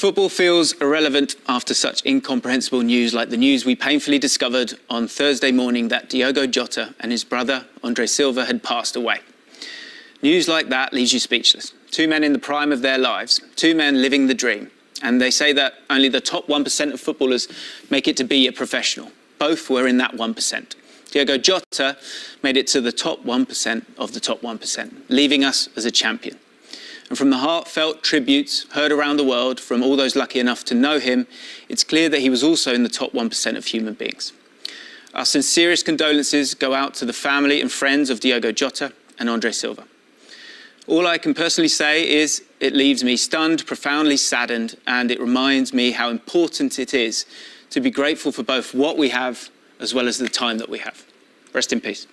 Football feels irrelevant after such incomprehensible news like the news we painfully discovered on Thursday morning that Diogo Jota and his brother Andre Silva had passed away. News like that leaves you speechless. Two men in the prime of their lives, two men living the dream. And they say that only the top 1% of footballers make it to be a professional. Both were in that 1%. Diogo Jota made it to the top 1% of the top 1%, leaving us as a champion. And from the heartfelt tributes heard around the world from all those lucky enough to know him, it's clear that he was also in the top 1% of human beings. Our sincerest condolences go out to the family and friends of Diogo Jota and Andre Silva. All I can personally say is it leaves me stunned, profoundly saddened, and it reminds me how important it is to be grateful for both what we have as well as the time that we have. Rest in peace.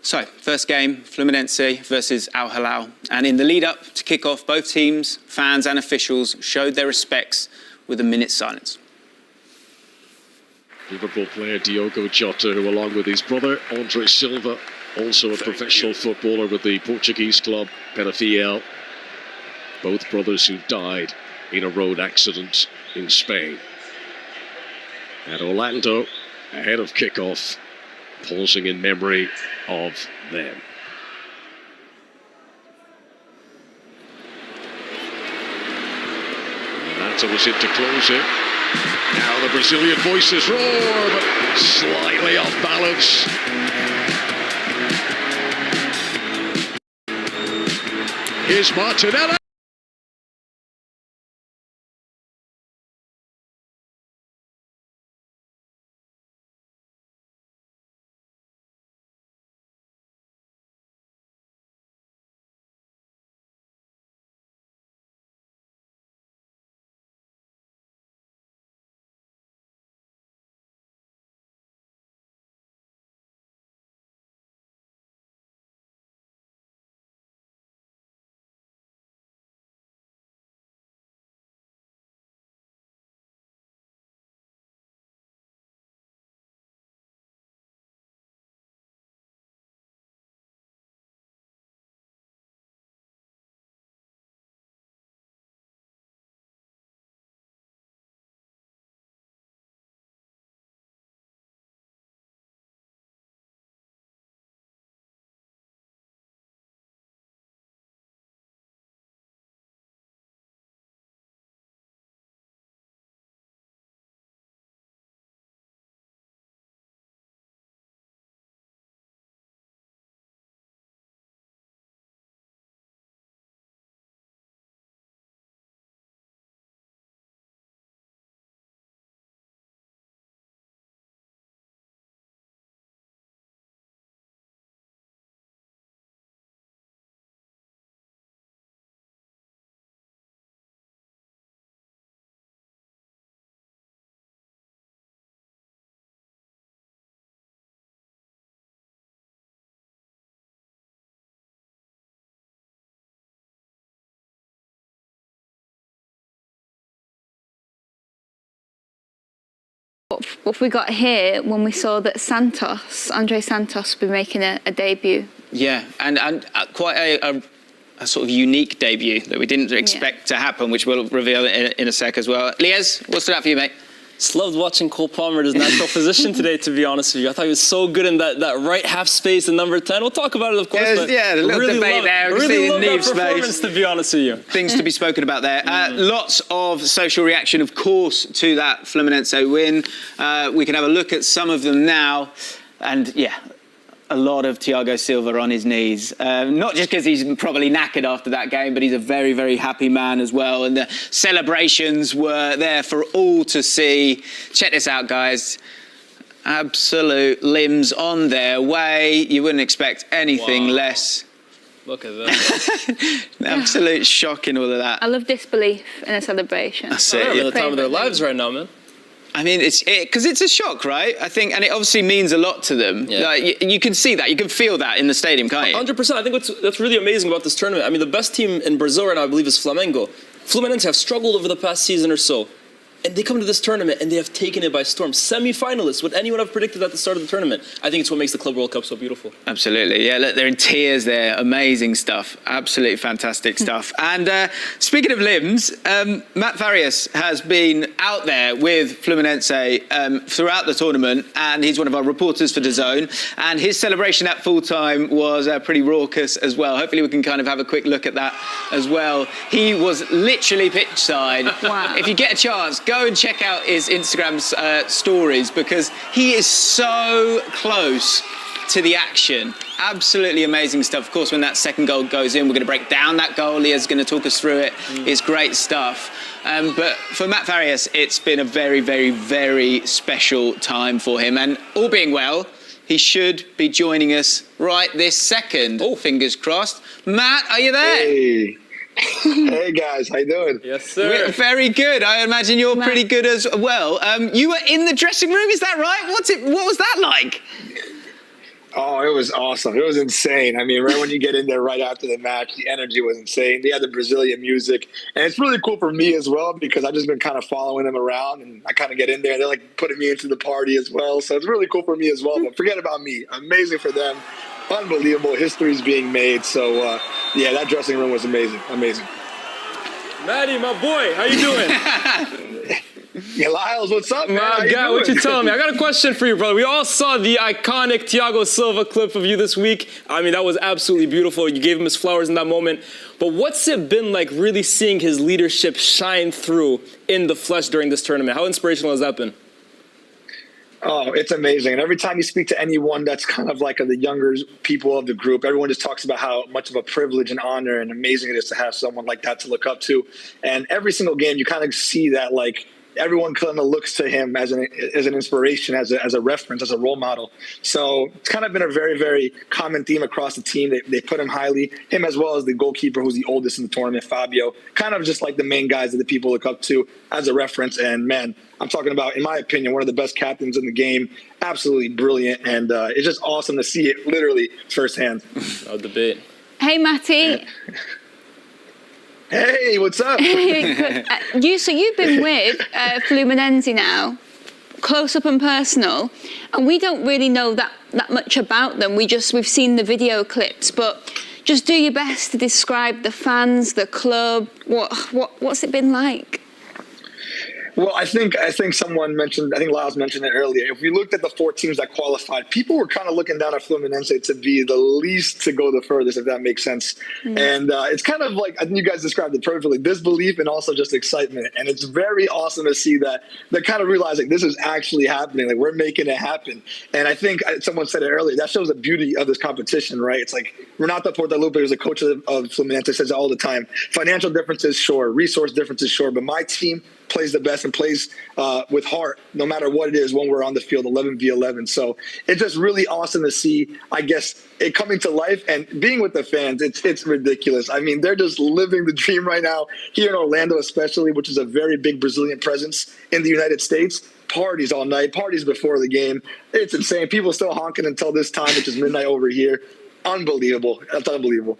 So, first game, Fluminense versus Al Hilal. And in the lead-up to kick-off, both teams, fans and officials showed their respects with a minute's silence. Liverpool player Diogo Jota, who along with his brother Andre Silva, also a professional footballer with the Portuguese club Penafiel. Both brothers who died in a road accident in Spain. At Orlando, ahead of kick-off, pausing in memory of them. Mata was in to close it. Now the Brazilian voices roar, but slightly off balance. Here's Martinelli. What we got here when we saw that Andre Santos, will be making a debut. Yeah, and quite a sort of unique debut that we didn't expect to happen, which we'll reveal in a sec as well. Liez, what's that for you, mate? Just loved watching Cole Palmer in his natural position today, to be honest with you. I thought he was so good in that right half space in number 10. We'll talk about it, of course. Yeah, a little debate there. Really love that performance, to be honest with you. Things to be spoken about there. Lots of social reaction, of course, to that Fluminense win. We can have a look at some of them now. And, yeah, a lot of Thiago Silva on his knees. Not just because he's probably knackered after that game, but he's a very, very happy man as well. And the celebrations were there for all to see. Check this out, guys. Absolute limbs on their way. You wouldn't expect anything less. Look at that. Absolute shock in all of that. I love disbelief in a celebration. That's They're it. at the time of their lives right now, man. I mean, because it's a shock, right? I think, and it obviously means a lot to them. Yeah. Like, you can see that, you can feel that in the stadium, can't you? 100%. I think that's really amazing about this tournament. I mean, the best team in Brazil right now, I believe, is Flamengo. Fluminense have struggled over the past season or so. and they come to this tournament and they have taken it by storm. Semi-finalists. Would anyone have predicted at the start of the tournament? I think it's what makes the Club World Cup so beautiful. Absolutely. Yeah, look, they're in tears there. Amazing stuff. Absolutely fantastic stuff. And speaking of limbs, Matt Farias has been out there with Fluminense throughout the tournament, and he's one of our reporters for DAZN. And his celebration at full-time was pretty raucous as well. Hopefully we can kind of have a quick look at that as well. He was literally pitch side. Wow. If you get a chance, go and check out his Instagram stories, because he is so close to the action. Absolutely amazing stuff. Of course, when that second goal goes in, we're going to break down that goal. Leah's going to talk us through it. It's great stuff. But for Matt Farias, it's been a very, very, very special time for him. And all being well, he should be joining us right this second. Oh, fingers crossed. Matt, are you there? Hey. Hey guys, how you doing? Yes, sir. We're very good. I imagine you're pretty good as well. You were in the dressing room, is that right? What was that like? Oh, it was awesome. It was insane. I mean, right when you get in there right after the match, the energy was insane. They had the Brazilian music. And it's really cool for me as well, because I've just been kind of following them around, and I kind of get in there. They're like putting me into the party as well. So it's really cool for me as well. But forget about me. Amazing for them. Unbelievable. History's being made. So, yeah, that dressing room was amazing. Amazing. Maddie, my boy, how you doing? Yeah, Lyles, what's up, man? My God, what you telling me? I got a question for you, brother. We all saw the iconic Thiago Silva clip of you this week. I mean, that was absolutely beautiful. You gave him his flowers in that moment. But what's it been like really seeing his leadership shine through in the flesh during this tournament? How inspirational has that been? Oh, it's amazing. And every time you speak to anyone that's kind of like the younger people of the group, everyone just talks about how much of a privilege and honor and amazing it is to have someone like that to look up to. And every single game, you kind of see that, like, everyone kind of looks to him as an inspiration, as a reference, as a role model. So it's kind of been a very, very common theme across the team. They put him highly, him as well as the goalkeeper, who's the oldest in the tournament, Fabio, kind of just like the main guys that the people look up to as a reference. And man, I'm talking about, in my opinion, one of the best captains in the game. Absolutely brilliant. And it's just awesome to see it literally firsthand. No debate. Hey, Matty. Hey, what's up? So you've been with Fluminense now, close up and personal, and we don't really know that much about them. We've seen the video clips, but just do your best to describe the fans, the club. What's it been like? Well, I think someone mentioned, I think Lyles mentioned it earlier. If we looked at the 4 teams that qualified, people were kind of looking down at Fluminense to be the least to go the furthest, if that makes sense. And it's kind of like, I think you guys described it perfectly, disbelief and also just excitement. And it's very awesome to see that they're kind of realizing this is actually happening. Like, we're making it happen. And I think someone said it earlier, that shows the beauty of this competition, right? It's like Renato Portaluppi, who's the coach of Fluminense, says it all the time. Financial differences, sure. Resource differences, sure. But my team plays the best and plays with heart, no matter what it is when we're on the field, 11v11. So it's just really awesome to see, I guess, it coming to life and being with the fans. It's ridiculous. I mean, they're just living the dream right now here in Orlando, especially, which is a very big Brazilian presence in the United States. Parties all night, parties before the game. It's insane. People still honking until this time, which is midnight over here. Unbelievable. That's unbelievable.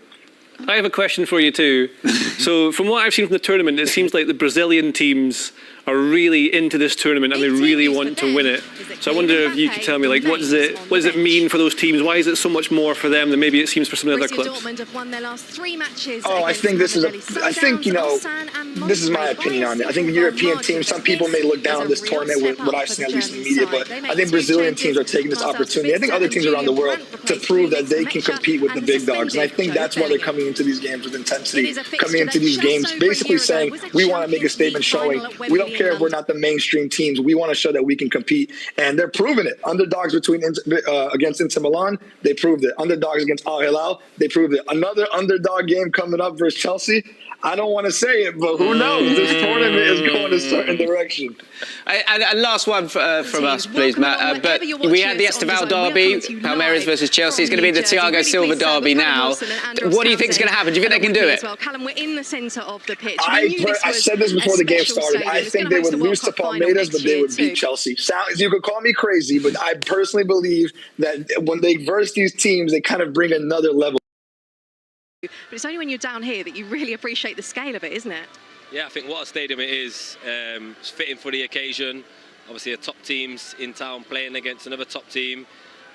I have a question for you too. So from what I've seen from the tournament, it seems like the Brazilian teams are really into this tournament and they really want to win it. So I wonder if you could tell me, like, what does it mean for those teams? Why is it so much more for them than maybe it seems for some of the other clubs? Dortmund have won their last 3 matches. Oh, I think this is this is my opinion on it. I think European teams, some people may look down on this tournament with what I've seen, at least in the media, but I think Brazilian teams are taking this opportunity. I think other teams around the world to prove that they can compete with the big dogs. And I think that's why they're coming into these games with intensity, coming into these games basically saying, we want to make a statement showing we don't care if we're not the mainstream teams. We want to show that we can compete. And they're proving it. Underdogs against Inter Milan, they proved it. Underdogs against Al Hilal, they proved it. Another underdog game coming up versus Chelsea. I don't want to say it, but who knows? This tournament is going a certain direction. And last one from us, please, Matt. But we had the Esteval derby, Palmeiras versus Chelsea. It's going to be the Thiago Silva derby now. What do you think is going to happen? Do you think they can do it? Callum, we're in the centre of the pitch. I said this before the game started. I think they would lose to Palmeiras, but they would beat Chelsea. You could call me crazy, but I personally believe that when they verse these teams, they kind of bring another level. But it's only when you're down here that you really appreciate the scale of it, isn't it? Yeah, I think what a stadium it is. It's fitting for the occasion. Obviously, the top teams in town playing against another top team,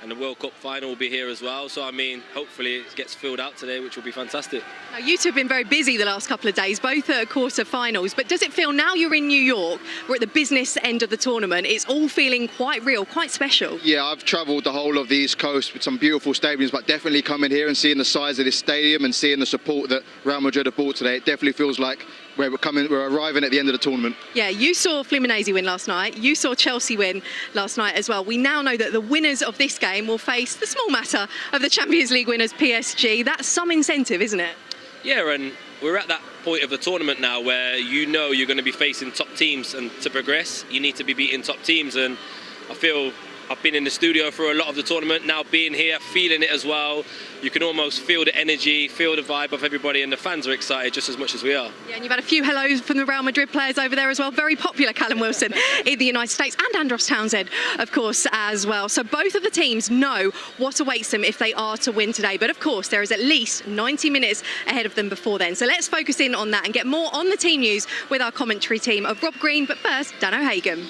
and the World Cup final will be here as well. So, I mean, hopefully it gets filled out today, which will be fantastic. Now, you two have been very busy the last couple of days, both at quarter-finals. But does it feel, now you're in New York, we're at the business end of the tournament, it's all feeling quite real, quite special? Yeah, I've travelled the whole of the East Coast with some beautiful stadiums, but definitely coming here and seeing the size of this stadium and seeing the support that Real Madrid have brought today, it definitely feels like we're arriving at the end of the tournament. Yeah, you saw Fluminense win last night. You saw Chelsea win last night as well. We now know that the winners of this game will face the small matter of the Champions League winners, PSG. That's some incentive, isn't it? Yeah, and we're at that point of the tournament now where you know you're going to be facing top teams, and to progress, you need to be beating top teams. And I feel I've been in the studio for a lot of the tournament, now being here, feeling it as well. You can almost feel the energy, feel the vibe of everybody, and the fans are excited just as much as we are. Yeah, and you've had a few hellos from the Real Madrid players over there as well. Very popular, Callum Wilson in the United States, and Andros Townsend, of course, as well. So both of the teams know what awaits them if they are to win today. But of course, there is at least 90 minutes ahead of them before then. So let's focus in on that and get more on the team news with our commentary team of Rob Green. But first, Dan O'Hagan.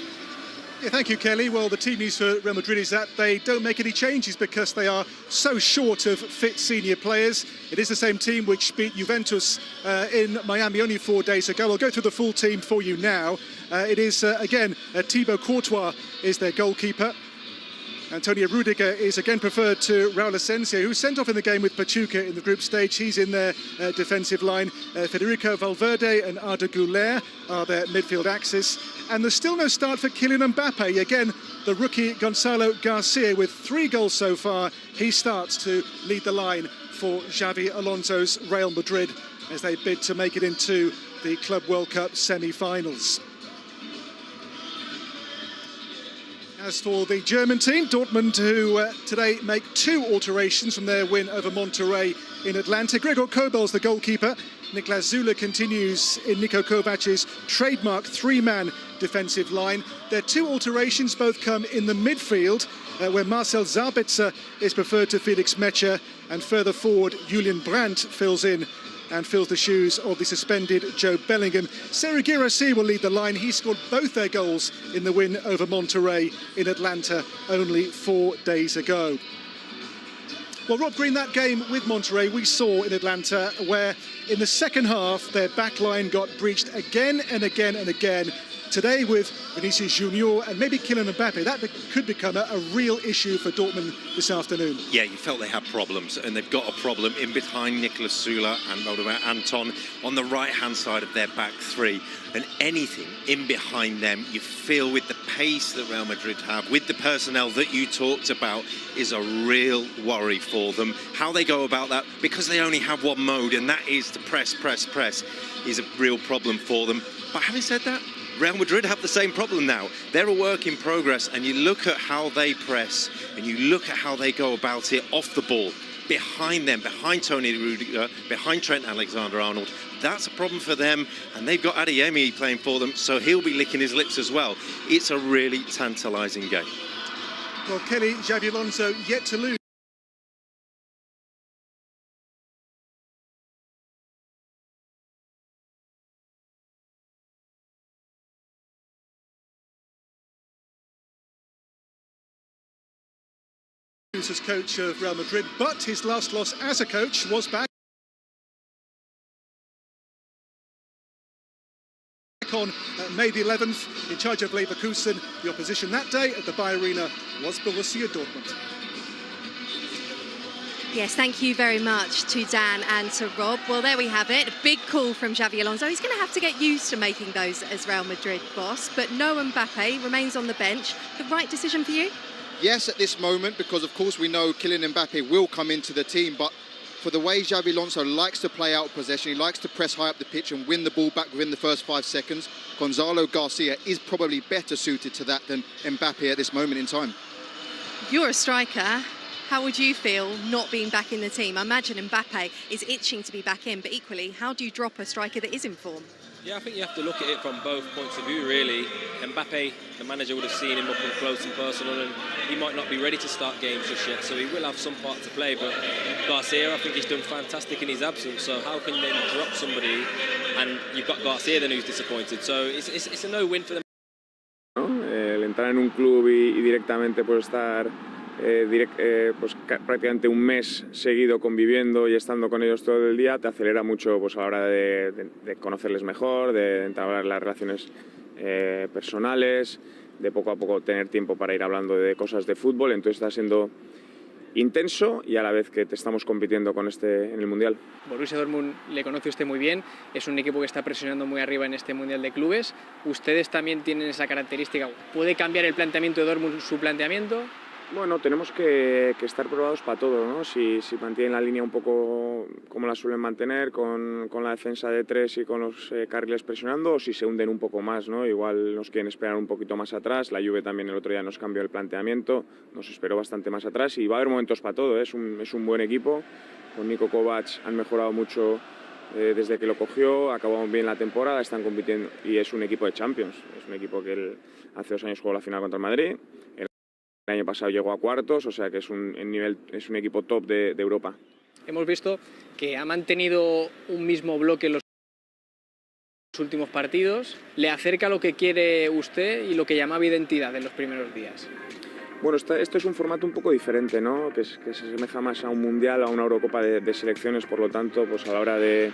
Yeah, thank you, Kelly. Well, the team news for Real Madrid is that they don't make any changes because they are so short of fit senior players. It is the same team which beat Juventus in Miami only 4 days ago. I'll go through the full team for you now. It is, again, Thibaut Courtois is their goalkeeper. Antonio Rudiger is again preferred to Raul Asensio, who sent off in the game with Pachuca in the group stage. He's in their defensive line. Federico Valverde and Arda Güler are their midfield axis. And there's still no start for Kylian Mbappe. Again, the rookie Gonzalo Garcia with 3 goals so far. He starts to lead the line for Xavi Alonso's Real Madrid as they bid to make it into the Club World Cup semi-finals. As for the German team, Dortmund, who today make 2 alterations from their win over Monterrey in Atlanta. Gregor Kobel's the goalkeeper. Niklas Zule continues in Niko Kovac's trademark 3-man defensive line. Their 2 alterations both come in the midfield, where Marcel Sabitzer is preferred to Felix Metscher, and further forward, Julian Brandt fills in and fills the shoes of the suspended Joe Bellingham. Serhou Guirassy will lead the line. He scored both their goals in the win over Monterrey in Atlanta only 4 days ago. Well, Rob Green, that game with Monterrey we saw in Atlanta, where in the second half their backline got breached again and again and again. Today with Vinicius Junior and maybe Kylian Mbappe, that could become a real issue for Dortmund this afternoon. Yeah, you felt they had problems, and they've got a problem in behind Niklas Zule and Anton on the right-hand side of their back 3. And anything in behind them, you feel with the pace that Real Madrid have, with the personnel that you talked about, is a real worry for them. How they go about that, because they only have one mode, and that is to press, is a real problem for them. But having said that, Real Madrid have the same problem now. They're a work in progress, and you look at how they press and you look at how they go about it off the ball, behind them, behind Tony Rudiger, behind Trent Alexander-Arnold. That's a problem for them, and they've got Adeyemi playing for them, so he'll be licking his lips as well. It's a really tantalising game. Well, Kelly, Xabi Alonso yet to lose. As coach of Real Madrid, but his last loss as a coach was back on May the 11th in charge of Leverkusen. The opposition that day at the Bayer Arena was Borussia Dortmund. Yes, thank you very much to Dan and to Rob. Well, there we have it. A big call from Xabi Alonso. He's going to have to get used to making those as Real Madrid boss, but no Mbappe remains on the bench. The right decision for you? Yes, at this moment, because of course we know Kylian Mbappe will come into the team, but for the way Xabi Alonso likes to play out possession, he likes to press high up the pitch and win the ball back within the first 5 seconds, Gonzalo Garcia is probably better suited to that than Mbappe at this moment in time. You're a striker. How would you feel not being back in the team? I imagine Mbappe is itching to be back in, but equally, how do you drop a striker that is in form? Yeah, I think you have to look at it from both points of view, really. Mbappe, the manager would have seen him up and close and personal, and he might not be ready to start games just yet, so he will have some part to play. But Garcia, I think he's done fantastic in his absence, so how can you then drop somebody and you've got Garcia then who's disappointed? So it's a no-win for them. ¿No? El entrar en un club y directamente pues estar pues prácticamente un mes seguido conviviendo y estando con ellos todo el día te acelera mucho pues a la hora de conocerles mejor, de entablar las relaciones personales, de poco a poco tener tiempo para ir hablando de cosas de fútbol. Entonces está siendo intenso y a la vez que te estamos compitiendo con en el Mundial. Borussia Dortmund le conoce usted muy bien, es un equipo que está presionando muy arriba en este Mundial de Clubes. ¿Ustedes también tienen esa característica? ¿Puede cambiar el planteamiento de Dortmund su planteamiento? Bueno, tenemos que estar probados para todo, ¿no? Si mantienen la línea un poco como la suelen mantener, con la defensa de tres y con los carriles presionando, o si se hunden un poco más, ¿no? Igual nos quieren esperar un poquito más atrás. La Juve también el otro día nos cambió el planteamiento, nos esperó bastante más atrás y va a haber momentos para todo, ¿eh? Es un buen equipo. Con Niko Kovac han mejorado mucho desde que lo cogió, acabamos bien la temporada, están compitiendo y es un equipo de Champions. Es un equipo que hace 2 años jugó la final contra el Madrid. El año pasado llegó a cuartos, o sea que es un equipo top de Europa. Hemos visto que ha mantenido un mismo bloque en los últimos partidos. ¿Le acerca lo que quiere usted y lo que llamaba identidad en los primeros días? Bueno, esto es un formato un poco diferente, ¿no? Que se asemeja más a un mundial, a una Eurocopa de selecciones, por lo tanto, pues a la hora de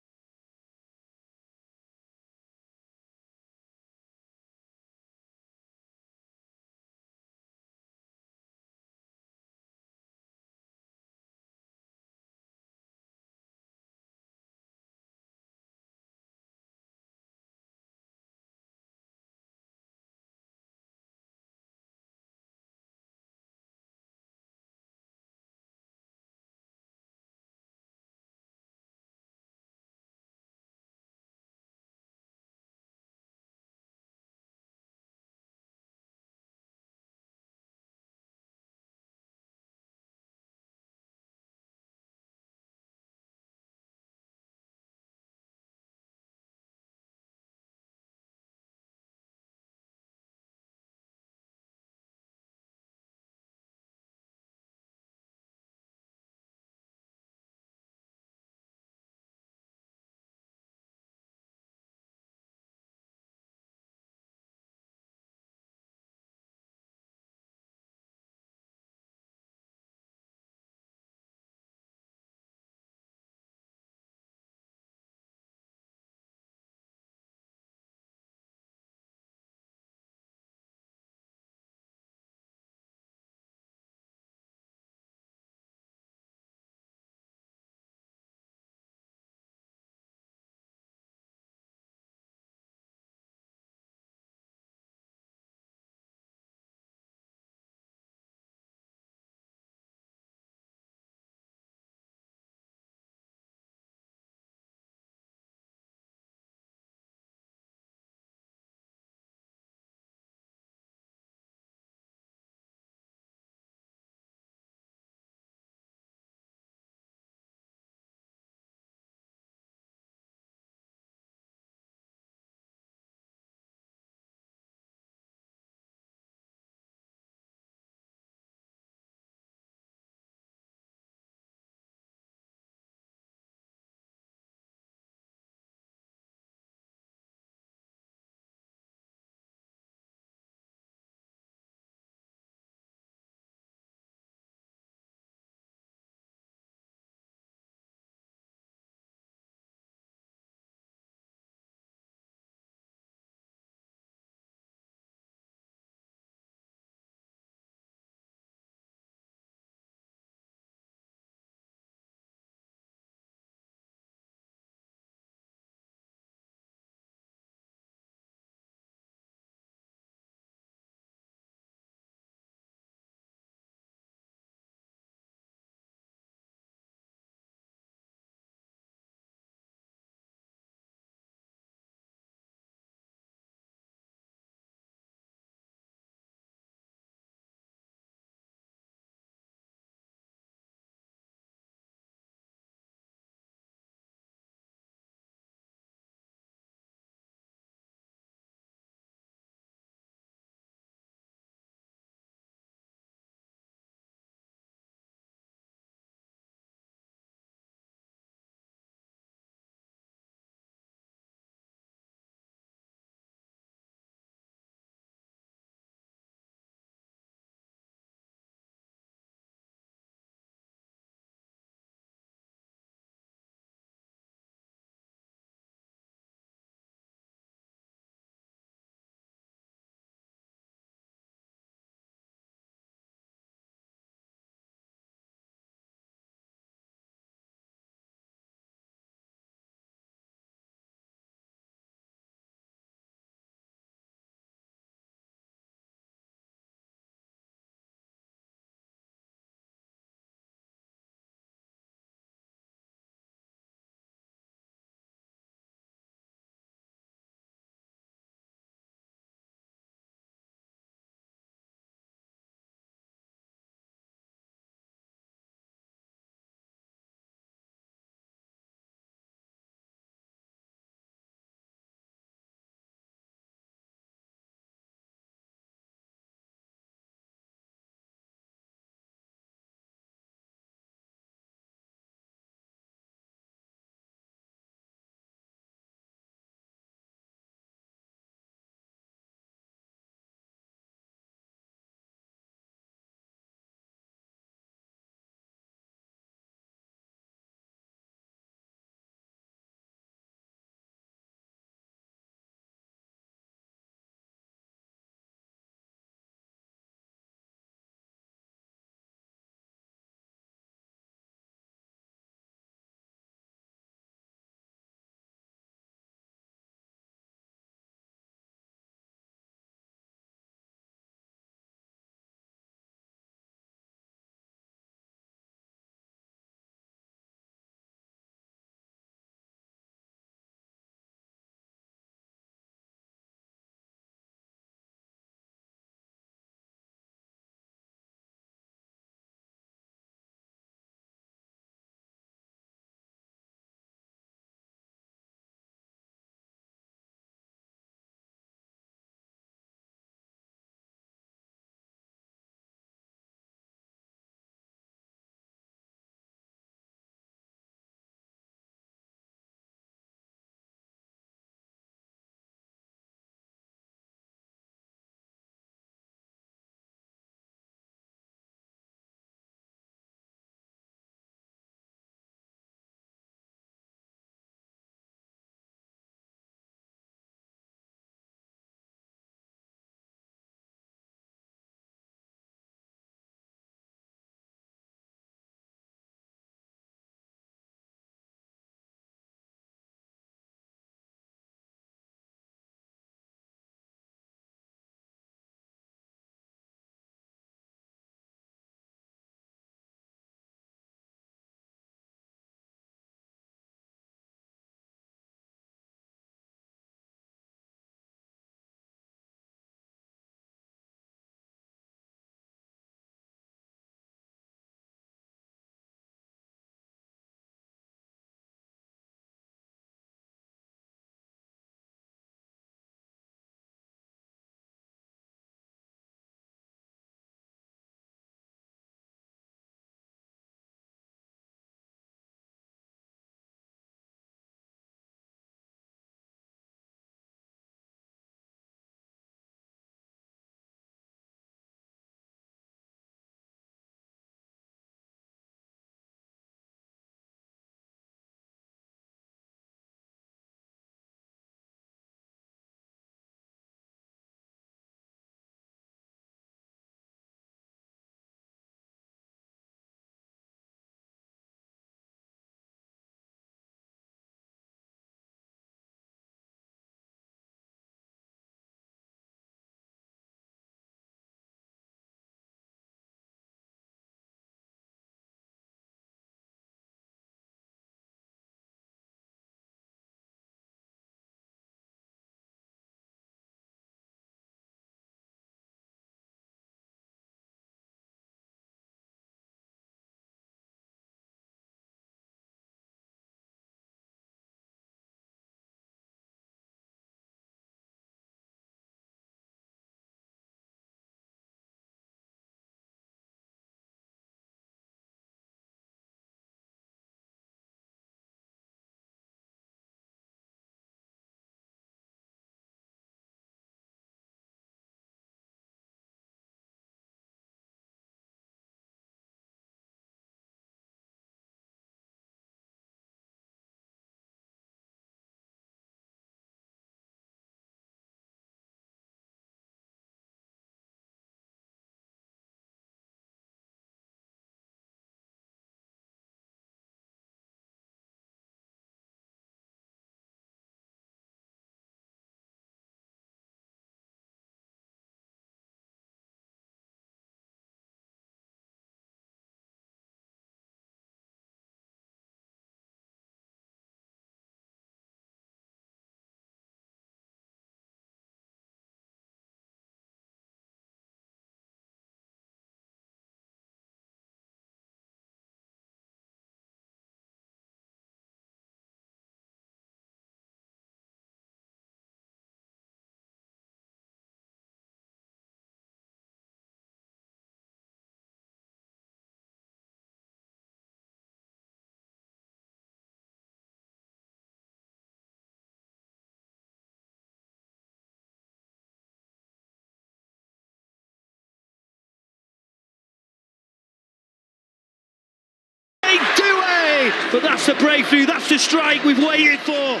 But that's the breakthrough, that's the strike we've waited for.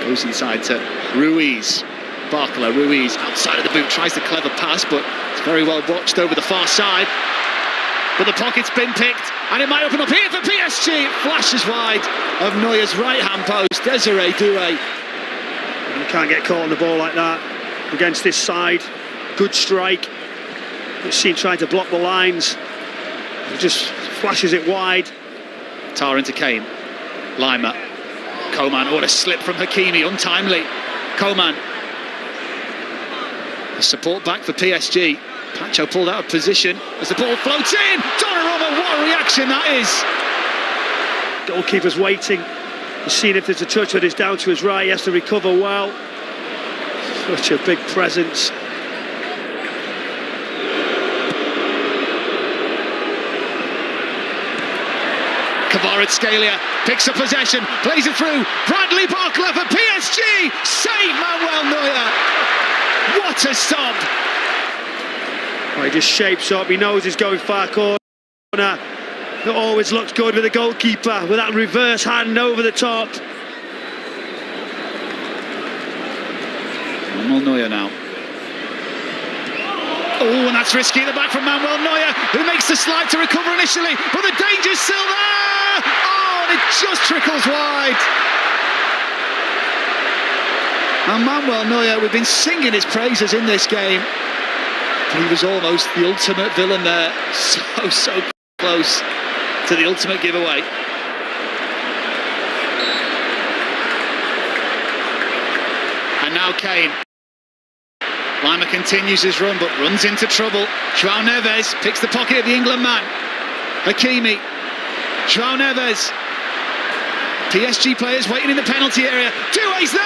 Goes inside to Ruiz. Barcola, Ruiz outside of the boot, tries the clever pass, but it's very well watched over the far side. But the pocket's been picked, and it might open up here for PSG. It flashes wide of Neuer's right-hand post. Desiree Doué. You can't get caught on the ball like that against this side. Good strike. It's seen trying to block the lines. It just flashes it wide. Tar into Kane. Lima. Coman. What a slip from Hakimi. Untimely. Coman. The support back for PSG. Pacho pulled out of position as the ball floats in. Donnarumma, what a reaction that is. Goalkeeper's waiting. He's seen if there's a touch that is down to his right. He has to recover well. Such a big presence. Kvaratskhelia picks up possession, plays it through. Bradley Barcola for PSG. Save Manuel Neuer. What a stop. Well, he just shapes up. He knows he's going far corner. It always looks good with the goalkeeper with that reverse hand over the top. Manuel Neuer now. Oh, and that's risky at the back from Manuel Neuer, who makes the slide to recover initially, but the danger's still there! Oh, and it just trickles wide. And Manuel Neuer, we've been singing his praises in this game. He was almost the ultimate villain there. So close to the ultimate giveaway. And now Kane. Lima continues his run, but runs into trouble. João Neves picks the pocket of the England man. Hakimi. João Neves. PSG players waiting in the penalty area. Doué's there!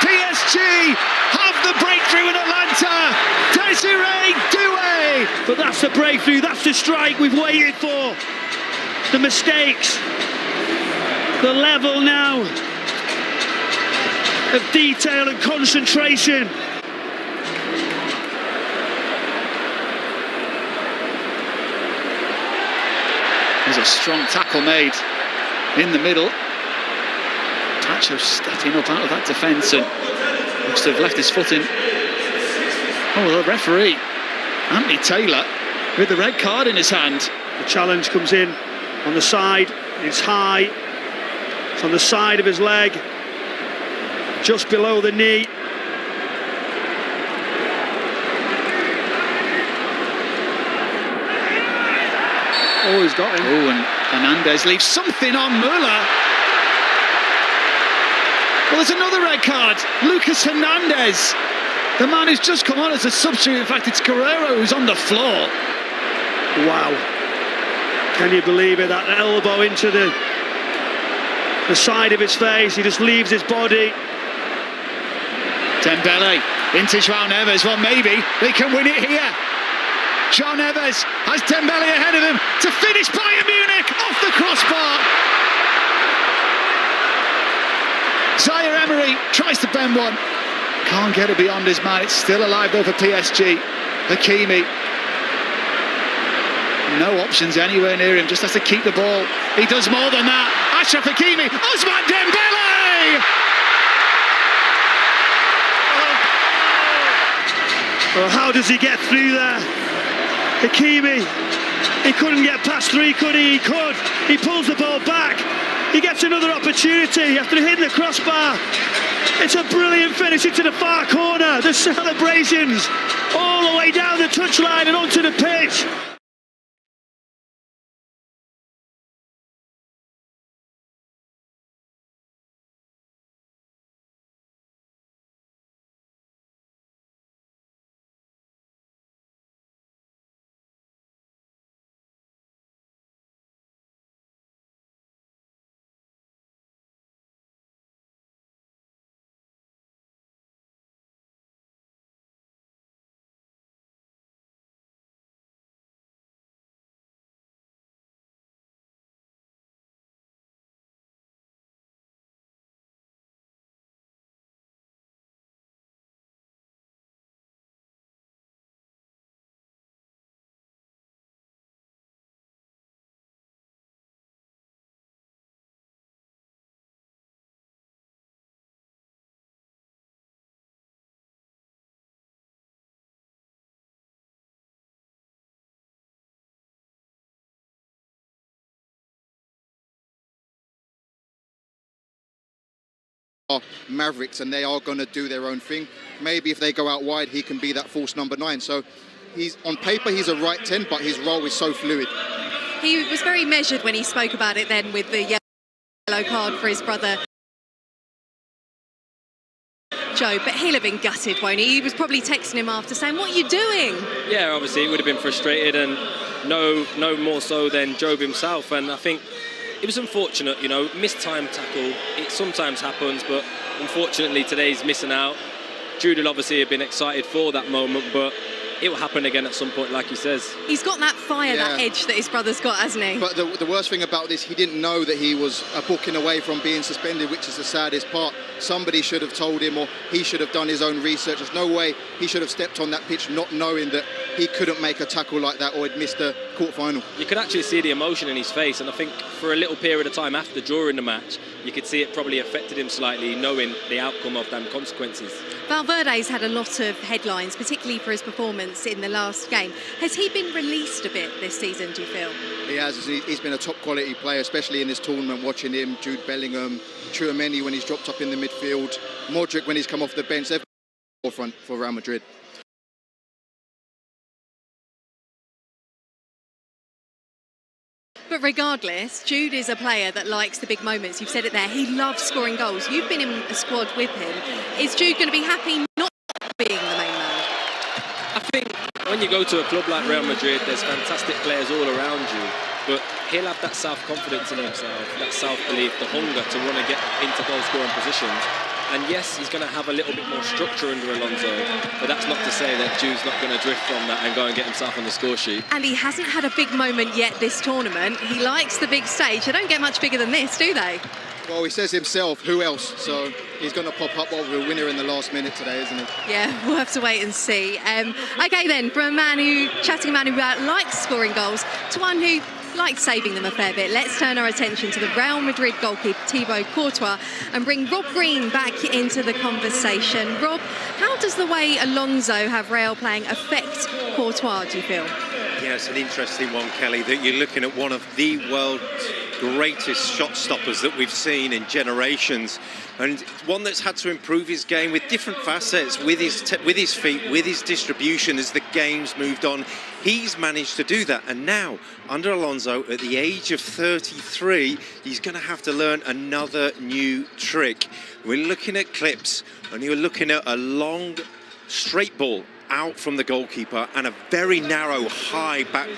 PSG have the breakthrough in Atlanta. Desiree Doué. But that's the breakthrough, that's the strike we've waited for. The mistakes. The level now of detail and concentration. There's a strong tackle made in the middle. Pacho stepping up out of that defence and looks to have left his foot in. Oh, the referee, Anthony Taylor, with the red card in his hand. The challenge comes in on the side, it's high, it's on the side of his leg, just below the knee. Oh, he's got him. Oh, and Hernandez leaves something on Müller. Well, there's another red card. Lucas Hernandez, the man who's just come on as a substitute. In fact, it's Guerrero who's on the floor. Wow. Can you believe it? That elbow into the side of his face. He just leaves his body. Dembele into João Neves. Well, maybe they can win it here. João Neves has Dembele ahead of him to finish Bayern Munich off the crossbar. Zaire Emery tries to bend one. Can't get it beyond his man. It's still alive though for PSG. Hakimi. No options anywhere near him. Just has to keep the ball. He does more than that. Achraf Hakimi. Ousmane Dembele! Well, how does he get through there? Hakimi, he couldn't get past three, could he? He could. He pulls the ball back. He gets another opportunity after hitting the crossbar. It's a brilliant finish into the far corner. The celebrations all the way down the touchline and onto the pitch. are Mavericks and they are going to do their own thing. Maybe if they go out wide, he can be that false number 9. So he's on paper, he's a right 10, but his role is so fluid. He was very measured when he spoke about it then with the yellow card for his brother Joe, but he'll have been gutted, won't he? He was probably texting him after saying, "What are you doing?" Yeah, obviously he would have been frustrated, and no more so than Job himself. And I think it was unfortunate, you know, missed time tackle. It sometimes happens, but unfortunately today's missing out. Jude will obviously have been excited for that moment, but it will happen again at some point, like he says. He's got that fire, that edge that his brother's got, hasn't he? But the worst thing about this, he didn't know that he was a booking away from being suspended, which is the saddest part. Somebody should have told him, or he should have done his own research. There's no way he should have stepped on that pitch not knowing that he couldn't make a tackle like that or he'd missed the quarter-final. You could actually see the emotion in his face, and I think for a little period of time after drawing the match, you could see it probably affected him slightly, knowing the outcome of them consequences. Valverde's had a lot of headlines, particularly for his performance in the last game. Has he been released a bit this season, do you feel? He has. He's been a top quality player, especially in this tournament, watching him, Jude Bellingham, Tchouameni when he's dropped up in the midfield, Modric when he's come off the bench. They're forefront for Real Madrid. But regardless, Jude is a player that likes the big moments. You've said it there. He loves scoring goals. You've been in a squad with him. Is Jude going to be happy not being the main man? I think when you go to a club like Real Madrid, there's fantastic players all around you, but he'll have that self-confidence in himself, that self-belief, the hunger to want to get into goal-scoring positions. And yes, he's going to have a little bit more structure under Alonso, but that's not to say that Jude's not going to drift from that and go and get himself on the score sheet. And he hasn't had a big moment yet this tournament. He likes the big stage. They don't get much bigger than this, do they? Well, he says himself, who else? So he's going to pop up with a winner in the last minute today, isn't he? Yeah, we'll have to wait and see. OK then, from chatting a man who likes scoring goals to one who liked saving them a fair bit, let's turn our attention to the Real Madrid goalkeeper Thibaut Courtois and bring Rob Green back into the conversation. Rob, how does the way Alonso have Real playing affect Courtois, do you feel? Yeah, it's an interesting one, Kelly, that you're looking at one of the world's greatest shot stoppers that we've seen in generations, and one that's had to improve his game with different facets, with his feet, with his distribution as the game's moved on. He's managed to do that, and now under Alonso at the age of 33, he's going to have to learn another new trick. We're looking at clips, and you're looking at a long straight ball out from the goalkeeper and a very narrow high back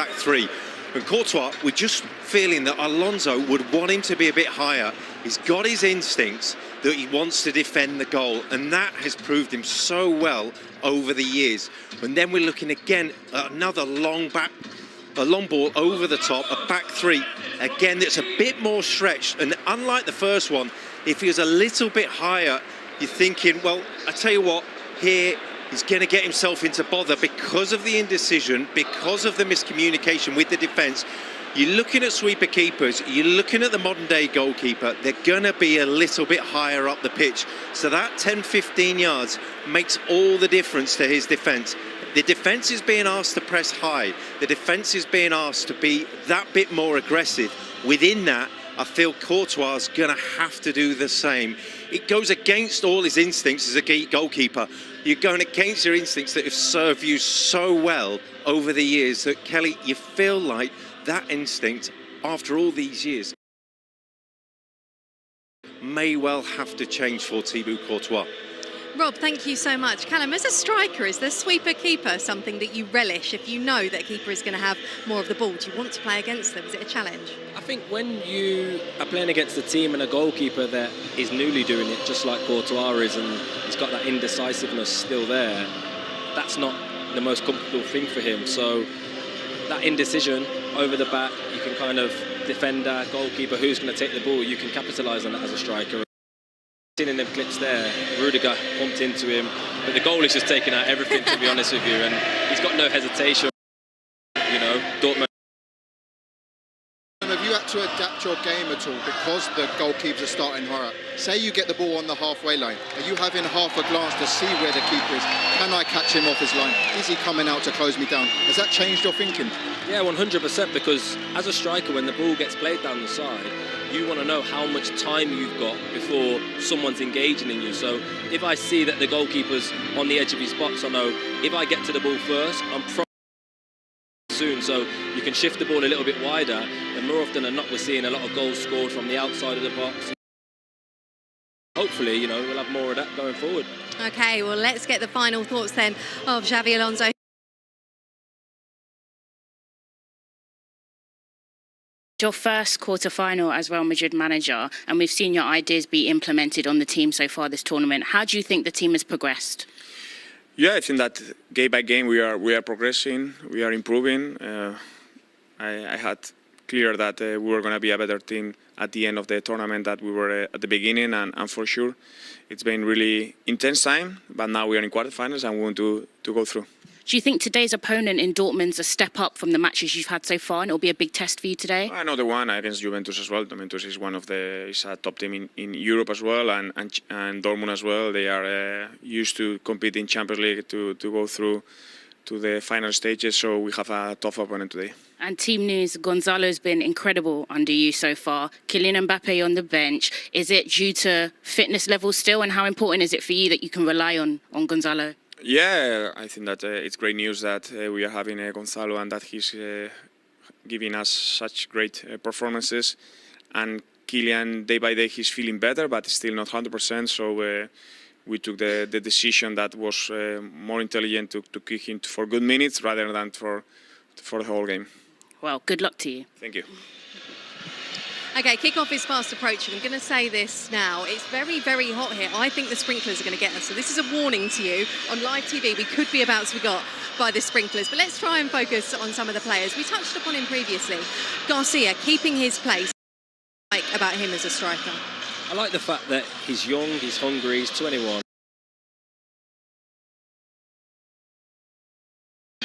three. And Courtois, we're just feeling that Alonso would want him to be a bit higher. He's got his instincts that he wants to defend the goal, and that has proved him so well over the years. And then we're looking again at another long ball over the top, a back three, again that's a bit more stretched. And unlike the first one, if he was a little bit higher, you're thinking, well, I tell you what, here he's going to get himself into bother because of the indecision, because of the miscommunication with the defence. You're looking at sweeper keepers, you're looking at the modern day goalkeeper, they're going to be a little bit higher up the pitch. So that 10-15 yards makes all the difference to his defence. The defence is being asked to press high. The defence is being asked to be that bit more aggressive. Within that, I feel Courtois is going to have to do the same. It goes against all his instincts as a goalkeeper. You're going against your instincts that have served you so well over the years that, Kelly, you feel like that instinct, after all these years, may well have to change for Thibaut Courtois. Rob, thank you so much. Callum, as a striker, is the sweeper keeper something that you relish if you know that a keeper is going to have more of the ball? Do you want to play against them? Is it a challenge? I think when you are playing against a team and a goalkeeper that is newly doing it, just like Courtois is, and he's got that indecisiveness still there, that's not the most comfortable thing for him. So that indecision over the back, you can kind of defend that goalkeeper who's going to take the ball. You can capitalise on that as a striker. Seen in them clips there, Rudiger bumped into him, but the goal is just taking out everything, to be honest with you, and he's got no hesitation. You know, Dortmund. Have you had to adapt your game at all because the goalkeepers are starting higher? Say you get the ball on the halfway line. Are you having half a glance to see where the keeper is? Can I catch him off his line? Is he coming out to close me down? Has that changed your thinking? Yeah, 100%, because as a striker, when the ball gets played down the side, you want to know how much time you've got before someone's engaging in you. So if I see that the goalkeeper's on the edge of his box, I know if I get to the ball first, I'm probably soon. So you can shift the ball a little bit wider, and more often than not, we're seeing a lot of goals scored from the outside of the box. Hopefully, we'll have more of that going forward. Okay, well, let's get the final thoughts then of Xabi Alonso. Your first quarter-final as Real Madrid manager, and we've seen your ideas be implemented on the team so far this tournament. How do you think the team has progressed? Yeah, I think that game by game we are progressing, we are improving. I had clear that we were going to be a better team at the end of the tournament that we were at the beginning, and for sure it's been really intense time, but now we are in quarterfinals and we want to go through. Do you think today's opponent in Dortmund's a step up from the matches you've had so far, and it'll be a big test for you today? Another one against Juventus as well. Juventus is is a top team in Europe as well, and Dortmund as well. They are used to compete in Champions League to go through to the final stages, so we have a tough opponent today. And team news, Gonzalo's been incredible under you so far. Kylian Mbappe on the bench. Is it due to fitness levels still, and how important is it for you that you can rely on Gonzalo? Yeah, I think that it's great news that we are having Gonzalo and that he's giving us such great performances. And Kylian, day by day, he's feeling better, but still not 100%. So we took the decision that was more intelligent to kick him for good minutes rather than for the whole game. Well, good luck to you. Thank you. Okay, kick-off is fast approaching. I'm going to say this now. It's very, very hot here. I think the sprinklers are going to get us. So this is a warning to you. On live TV, we could be about to be got by the sprinklers. But let's try and focus on some of the players. We touched upon him previously. Garcia, keeping his place. About him as a striker. I like the fact that he's young, he's hungry, he's 21.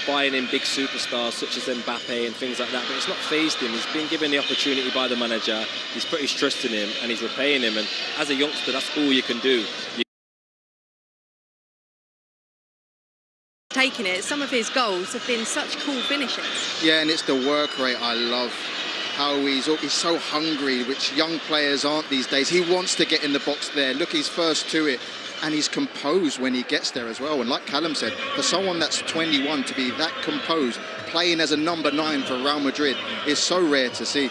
Buying in big superstars such as Mbappe and things like that, but it's not fazed him. He's been given the opportunity by the manager. He's put his trust in him and he's repaying him. And as a youngster, that's all you can do. Taking it, some of his goals have been such cool finishes. Yeah, and it's the work rate I love. How he's so hungry, which young players aren't these days. He wants to get in the box there. Look, he's first to it. And he's composed when he gets there as well. And like Callum said, for someone that's 21 to be that composed, playing as a number 9 for Real Madrid is so rare to see.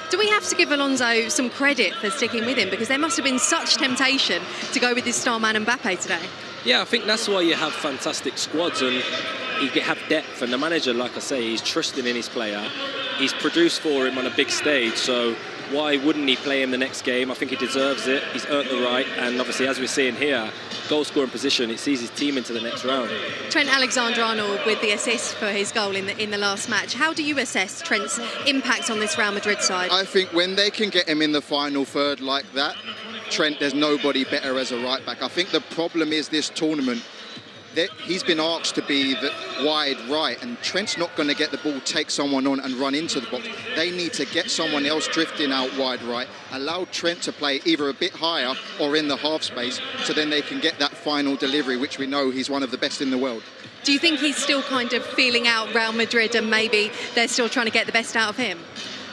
Do we have to give Alonso some credit for sticking with him? Because there must have been such temptation to go with his star man Mbappe today. Yeah, I think that's why you have fantastic squads and you have depth. And the manager, like I say, he's trusting in his player. He's produced for him on a big stage, so why wouldn't he play him the next game? I think he deserves it. He's earned the right, and obviously, as we're seeing here, goal-scoring position, it sees his team into the next round. Trent Alexander-Arnold with the assist for his goal in the last match. How do you assess Trent's impact on this Real Madrid side? I think when they can get him in the final third like that, Trent, there's nobody better as a right-back. I think the problem is this tournament, that he's been asked to be the wide right, and Trent's not going to get the ball, take someone on and run into the box. They need to get someone else drifting out wide right, allow Trent to play either a bit higher or in the half space, so then they can get that final delivery, which we know he's one of the best in the world. Do you think he's still kind of feeling out Real Madrid and maybe they're still trying to get the best out of him?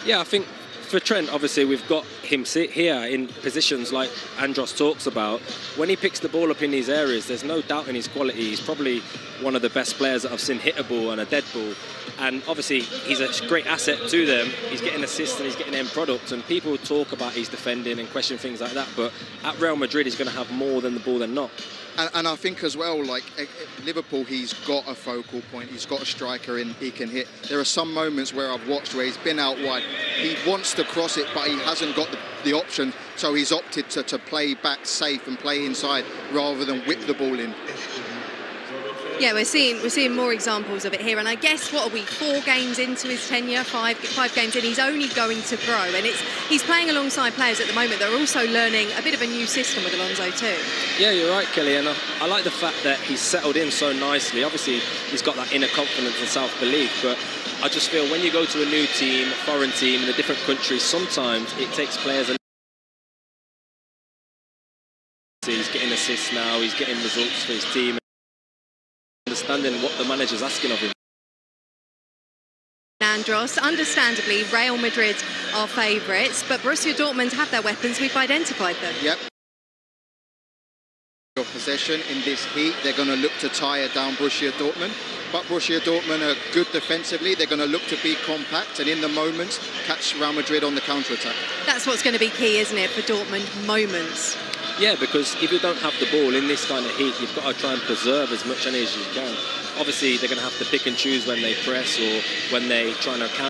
Yeah, I think for Trent, obviously, we've got him sit here in positions like Andros talks about. When he picks the ball up in these areas, there's no doubt in his quality. He's probably one of the best players that I've seen hit a ball and a dead ball. And obviously, he's a great asset to them. He's getting assists and he's getting end products. And people talk about his defending and question things like that. But at Real Madrid, he's going to have more than the ball than not. And I think as well, like Liverpool, he's got a focal point. He's got a striker and he can hit. There are some moments where I've watched where he's been out wide. He wants to cross it, but he hasn't got the option. So he's opted to play back safe and play inside rather than whip the ball in. Yeah, we're seeing more examples of it here. And I guess, what are we, 4 games into his tenure, five games in, he's only going to grow. And he's playing alongside players at the moment that are also learning a bit of a new system with Alonso too. Yeah, you're right, Kelly. And I like the fact that he's settled in so nicely. Obviously, he's got that inner confidence and self-belief. But I just feel when you go to a new team, a foreign team in a different country, sometimes it takes players. He's getting assists now, he's getting results for his team. Understanding what the manager's asking of him. Andros, understandably, Real Madrid are favourites, but Borussia Dortmund have their weapons. We've identified them. Yep. Possession in this heat, they're going to look to tire down Borussia Dortmund, but Borussia Dortmund are good defensively. They're going to look to be compact and in the moments catch Real Madrid on the counter-attack. That's what's going to be key, isn't it, for Dortmund? Moments. Yeah, because if you don't have the ball in this kind of heat, you've got to try and preserve as much energy as you can. Obviously, they're going to have to pick and choose when they press or when they try to counter.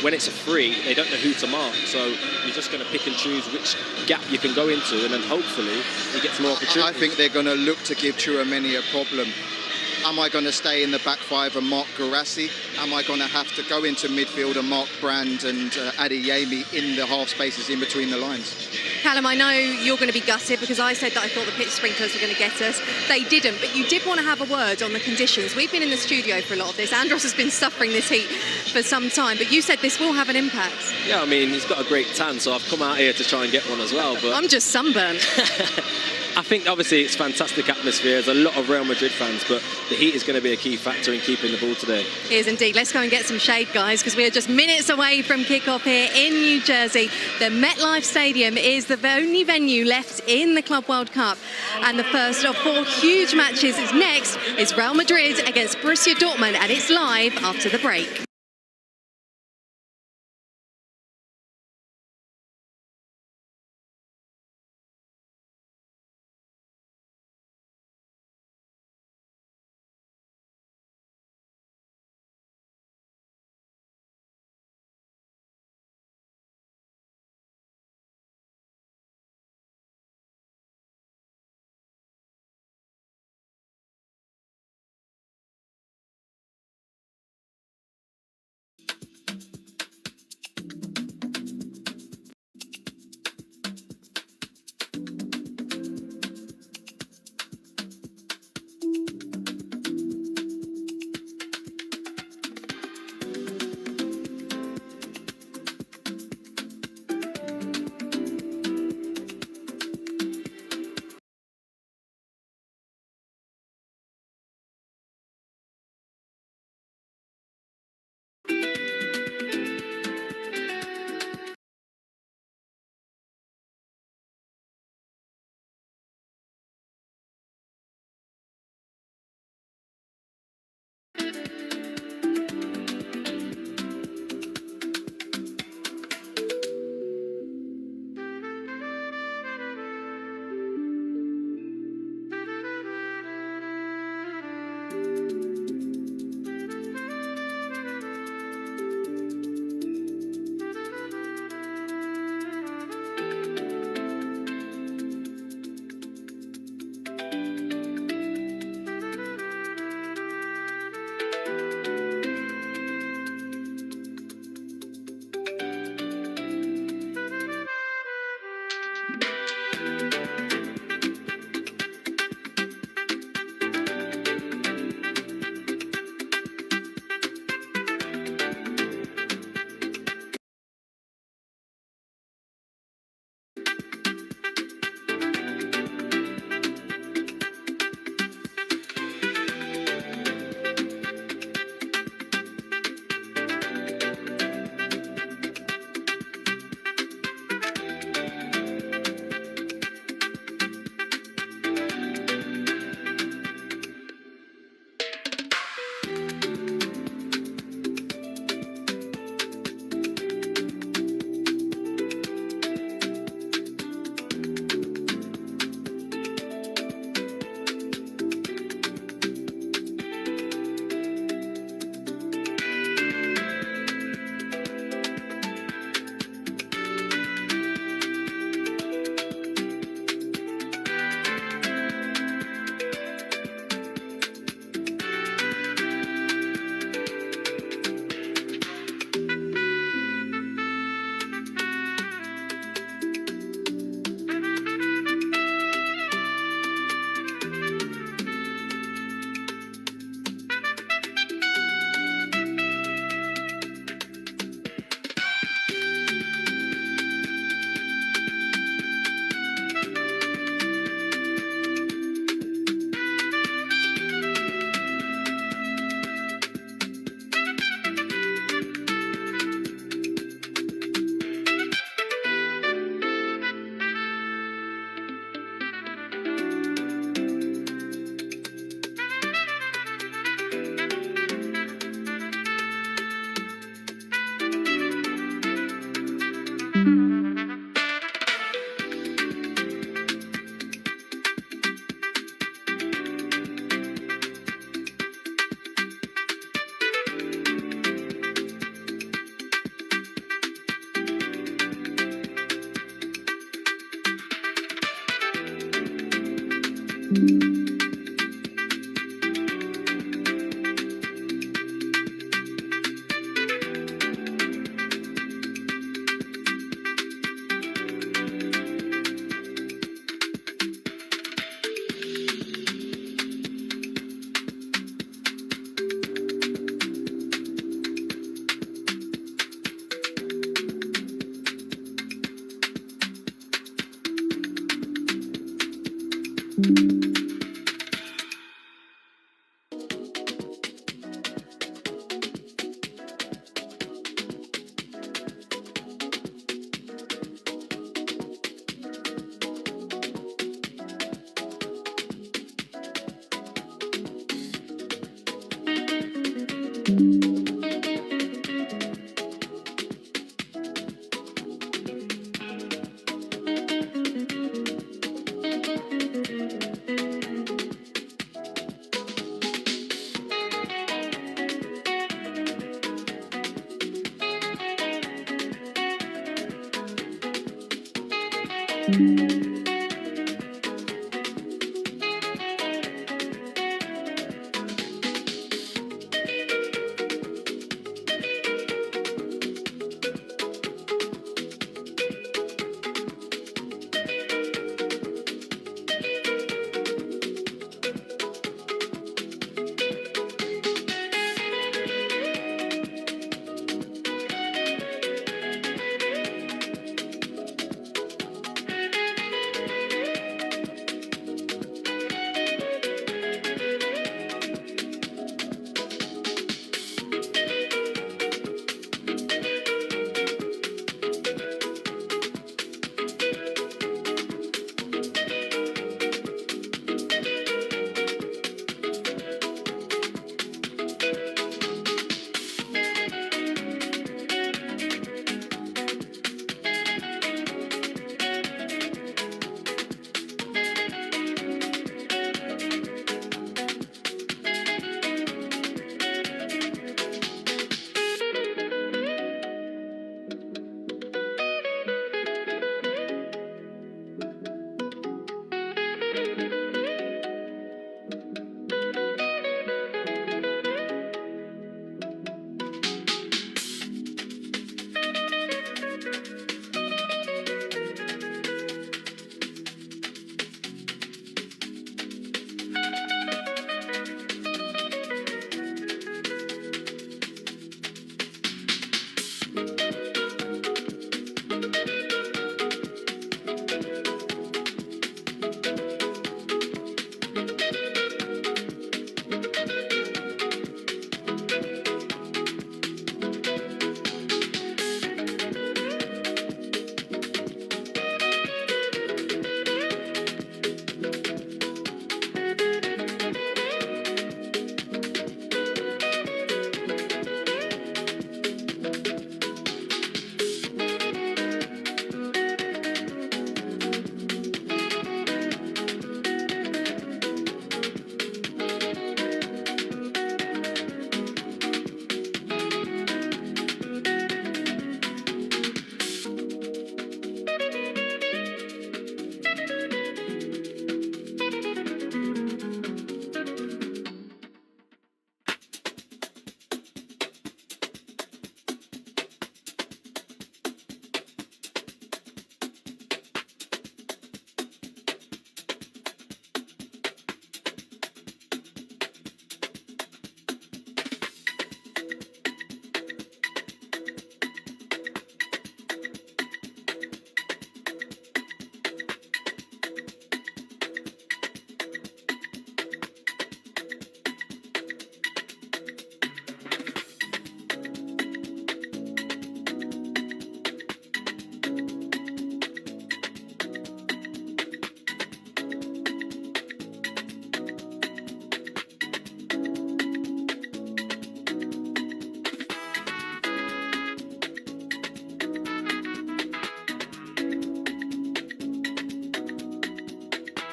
When it's a free, they don't know who to mark, so you're just going to pick and choose which gap you can go into, and then hopefully he gets more opportunities. I think they're going to look to give Tchouaméni a problem. Am I going to stay in the back five and mark Guirassy? Am I going to have to go into midfield and mark Brand and Adeyemi in the half spaces in between the lines? Callum, I know you're going to be gutted because I said that I thought the pitch sprinklers were going to get us. They didn't, but you did want to have a word on the conditions. We've been in the studio for a lot of this. Andros has been suffering this heat for some time, but you said this will have an impact. Yeah, I mean, he's got a great tan, so I've come out here to try and get one as well. But I'm just sunburned. I think obviously it's fantastic atmosphere. There's a lot of Real Madrid fans, but the heat is going to be a key factor in keeping the ball today. It is indeed. Let's go and get some shade, guys, because we are just minutes away from kick-off here in New Jersey. The MetLife Stadium is the only venue left in the Club World Cup. And the first of 4 huge matches is next is Real Madrid against Borussia Dortmund, and it's live after the break.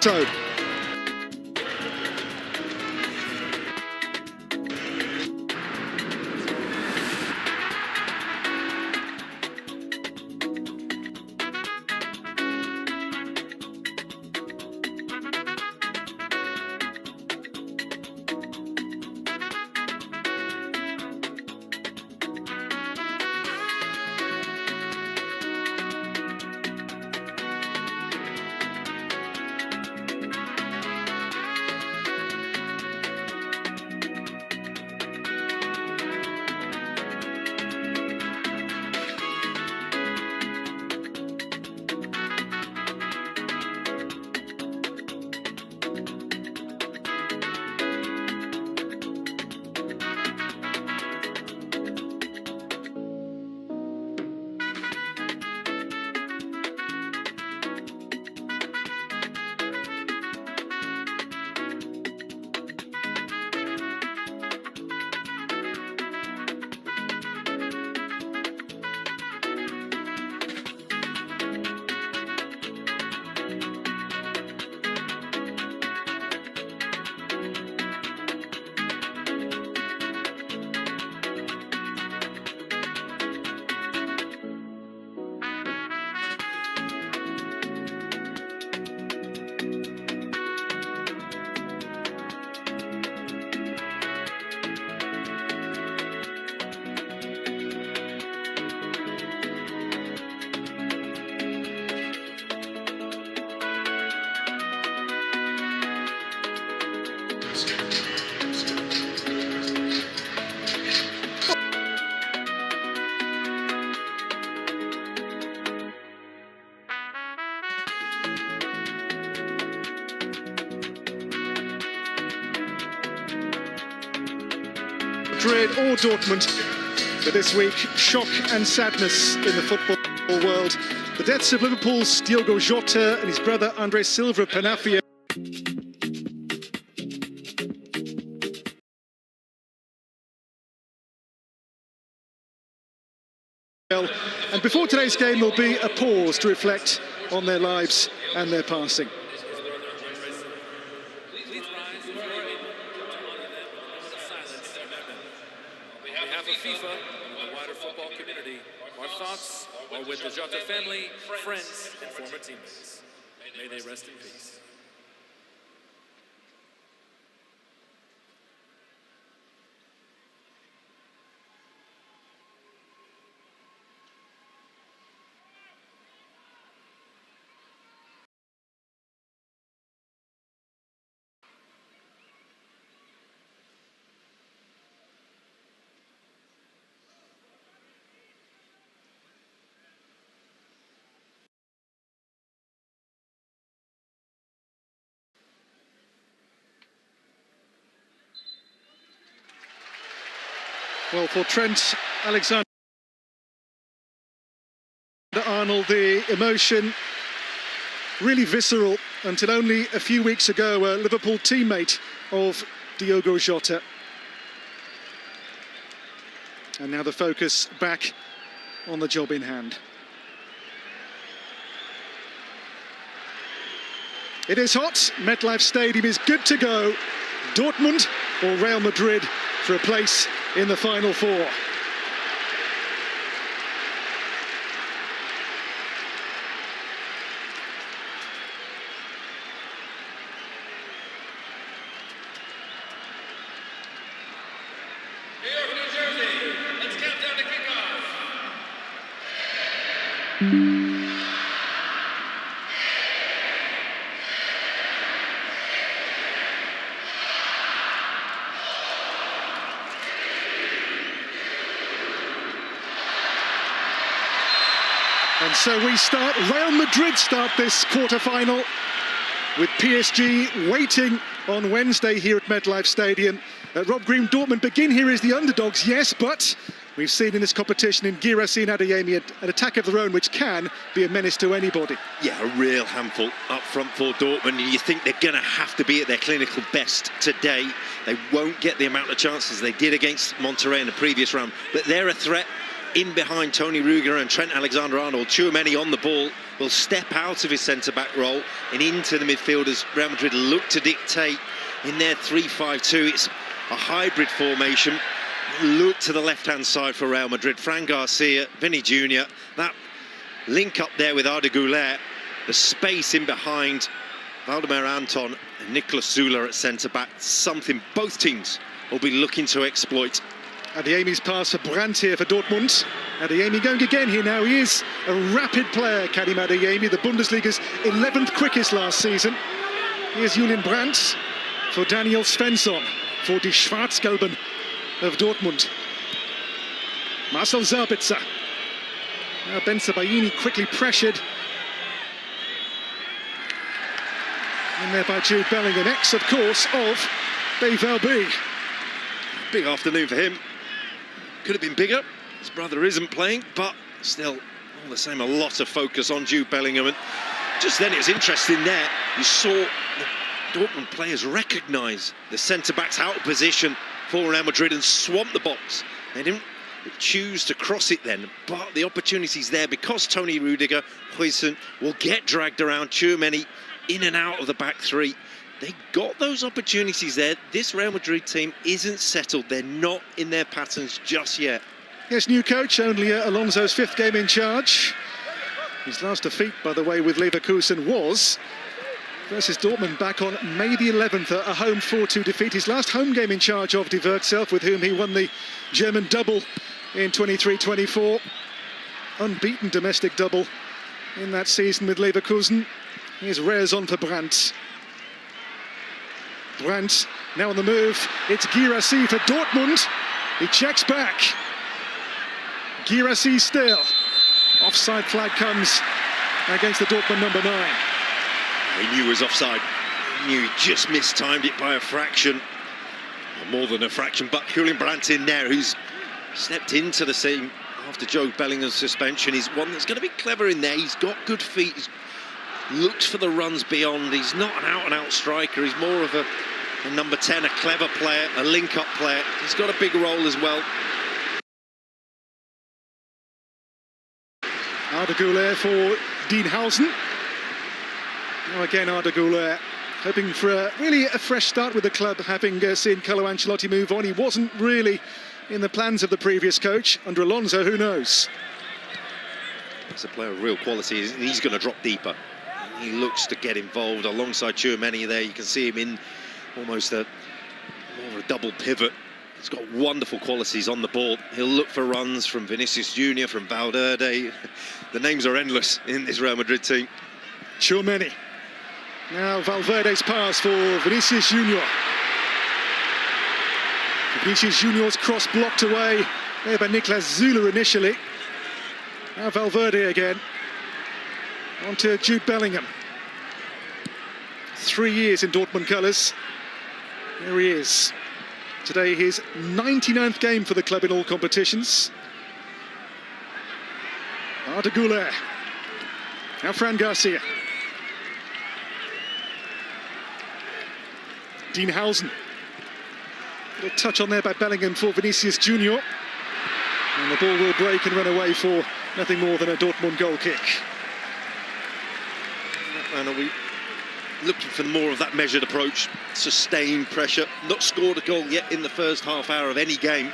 So, Madrid or Dortmund. But this week, shock and sadness in the football world. The deaths of Liverpool's Diogo Jota and his brother Andre Silva Penafia. And before today's game, there'll be a pause to reflect on their lives and their passing. On behalf of FIFA and the wider football community, our thoughts are with the Jota family, friends, and former teammates. May they rest in peace. Well, for Trent Alexander-Arnold, the emotion really visceral until only a few weeks ago, a Liverpool teammate of Diogo Jota. And now the focus back on the job in hand. It is hot. MetLife Stadium is good to go. Dortmund or Real Madrid for a place in the Final Four. Let's count down to kickoff. And so we start, Real Madrid start this quarter-final with PSG waiting on Wednesday here at MetLife Stadium. Rob Green, Dortmund begin here as the underdogs, yes, but we've seen in this competition in Guirassy and Adeyemi an attack of their own which can be a menace to anybody. Yeah, a real handful up front for Dortmund. You think they're going to have to be at their clinical best today. They won't get the amount of chances they did against Monterrey in the previous round, but they're a threat in behind Tony Rudiger and Trent Alexander-Arnold. Tchouameni on the ball will step out of his centre-back role and into the midfield as Real Madrid look to dictate in their 3-5-2. It's a hybrid formation. Look to the left-hand side for Real Madrid. Fran Garcia, Vinny Jr., that link up there with Arda Güler, the space in behind Valdemar Anton and Niklas Süle at centre-back, something both teams will be looking to exploit. Adeyemi's pass for Brandt here for Dortmund. Adeyemi going again here now. He is a rapid player, Karim Adeyemi, the Bundesliga's 11th quickest last season. Here's Julian Brandt for Daniel Svensson for die Schwarz-Gelben of Dortmund. Marcel Sabitzer. Now Ben Sebaini quickly pressured. In there by Jude Bellingham, ex, of course, of BVB. Big afternoon for him. Could have been bigger. His brother isn't playing, but still, all the same, a lot of focus on Jude Bellingham. And just then, it was interesting there. You saw the Dortmund players recognise the centre-backs out of position for Real Madrid and swamp the box. They didn't choose to cross it then, but the opportunity's there because Tony Rudiger, Huijsen will get dragged around. Tchouameni in and out of the back three. They got those opportunities there. This Real Madrid team isn't settled. They're not in their patterns just yet. Yes, new coach, only Alonso's 5th game in charge. His last defeat, by the way, with Leverkusen was versus Dortmund back on May the 11th, a home 4-2 defeat. His last home game in charge of Die Werkself, with whom he won the German double in 23-24. Unbeaten domestic double in that season with Leverkusen. Here's Rezon for Brandt. Brandt now on the move. It's Guirassy for Dortmund. He checks back. Guirassy still. Offside flag comes against the Dortmund number 9. He knew he was offside. He knew he just mistimed it by a fraction. More than a fraction, but Julian Brandt in there, who's stepped into the scene after Joe Bellingham's suspension. He's one that's going to be clever in there. He's got good feet. He's looked for the runs beyond. He's not an out-and-out striker. He's more of a number 10, a clever player, a link-up player. He's got a big role as well. Arda Güler for Dean Housen. Now again, Arda Güler hoping for really a fresh start with the club, having seen Carlo Ancelotti move on. He wasn't really in the plans of the previous coach. Under Alonso, who knows? He's a player of real quality, and he's going to drop deeper. He looks to get involved alongside Tchouameni there. You can see him in almost more of a double pivot. He's got wonderful qualities on the ball. He'll look for runs from Vinicius Junior, from Valverde. The names are endless in this Real Madrid team. Tchouameni. Now Valverde's pass for Vinicius Junior. Vinicius Junior's cross blocked away there by Niklas Süle initially. Now Valverde again. On to Jude Bellingham. 3 years in Dortmund colours. There he is. Today his 99th game for the club in all competitions. Arda Güler. Now Fran Garcia. Dean Housen. A little touch on there by Bellingham for Vinicius Junior. And the ball will break and run away for nothing more than a Dortmund goal kick. And are we looking for more of that measured approach, sustained pressure? Not scored a goal yet in the first half hour of any game.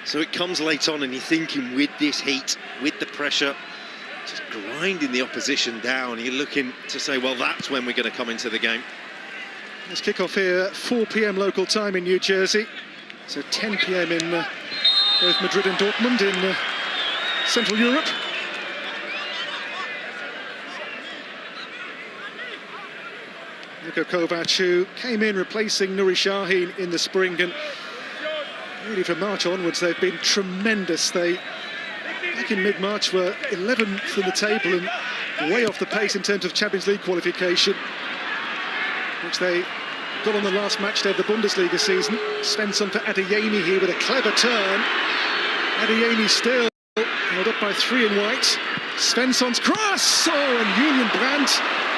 So it comes late on and you're thinking, with this heat, with the pressure, just grinding the opposition down, you're looking to say, well, that's when we're going to come into the game. Let's kick off here at 4 p.m. local time in New Jersey. So 10 p.m. in both Madrid and Dortmund in Central Europe. Niko Kovac, who came in replacing Nuri Sahin in the spring, and really from March onwards they've been tremendous. They, back in mid-March, were 11th in the table and way off the pace in terms of Champions League qualification, which they got on the last match day of the Bundesliga season. Svensson for Adeyemi here with a clever turn. Adeyemi still held up by 3 in white. Svensson's cross! Oh, and Julian Brandt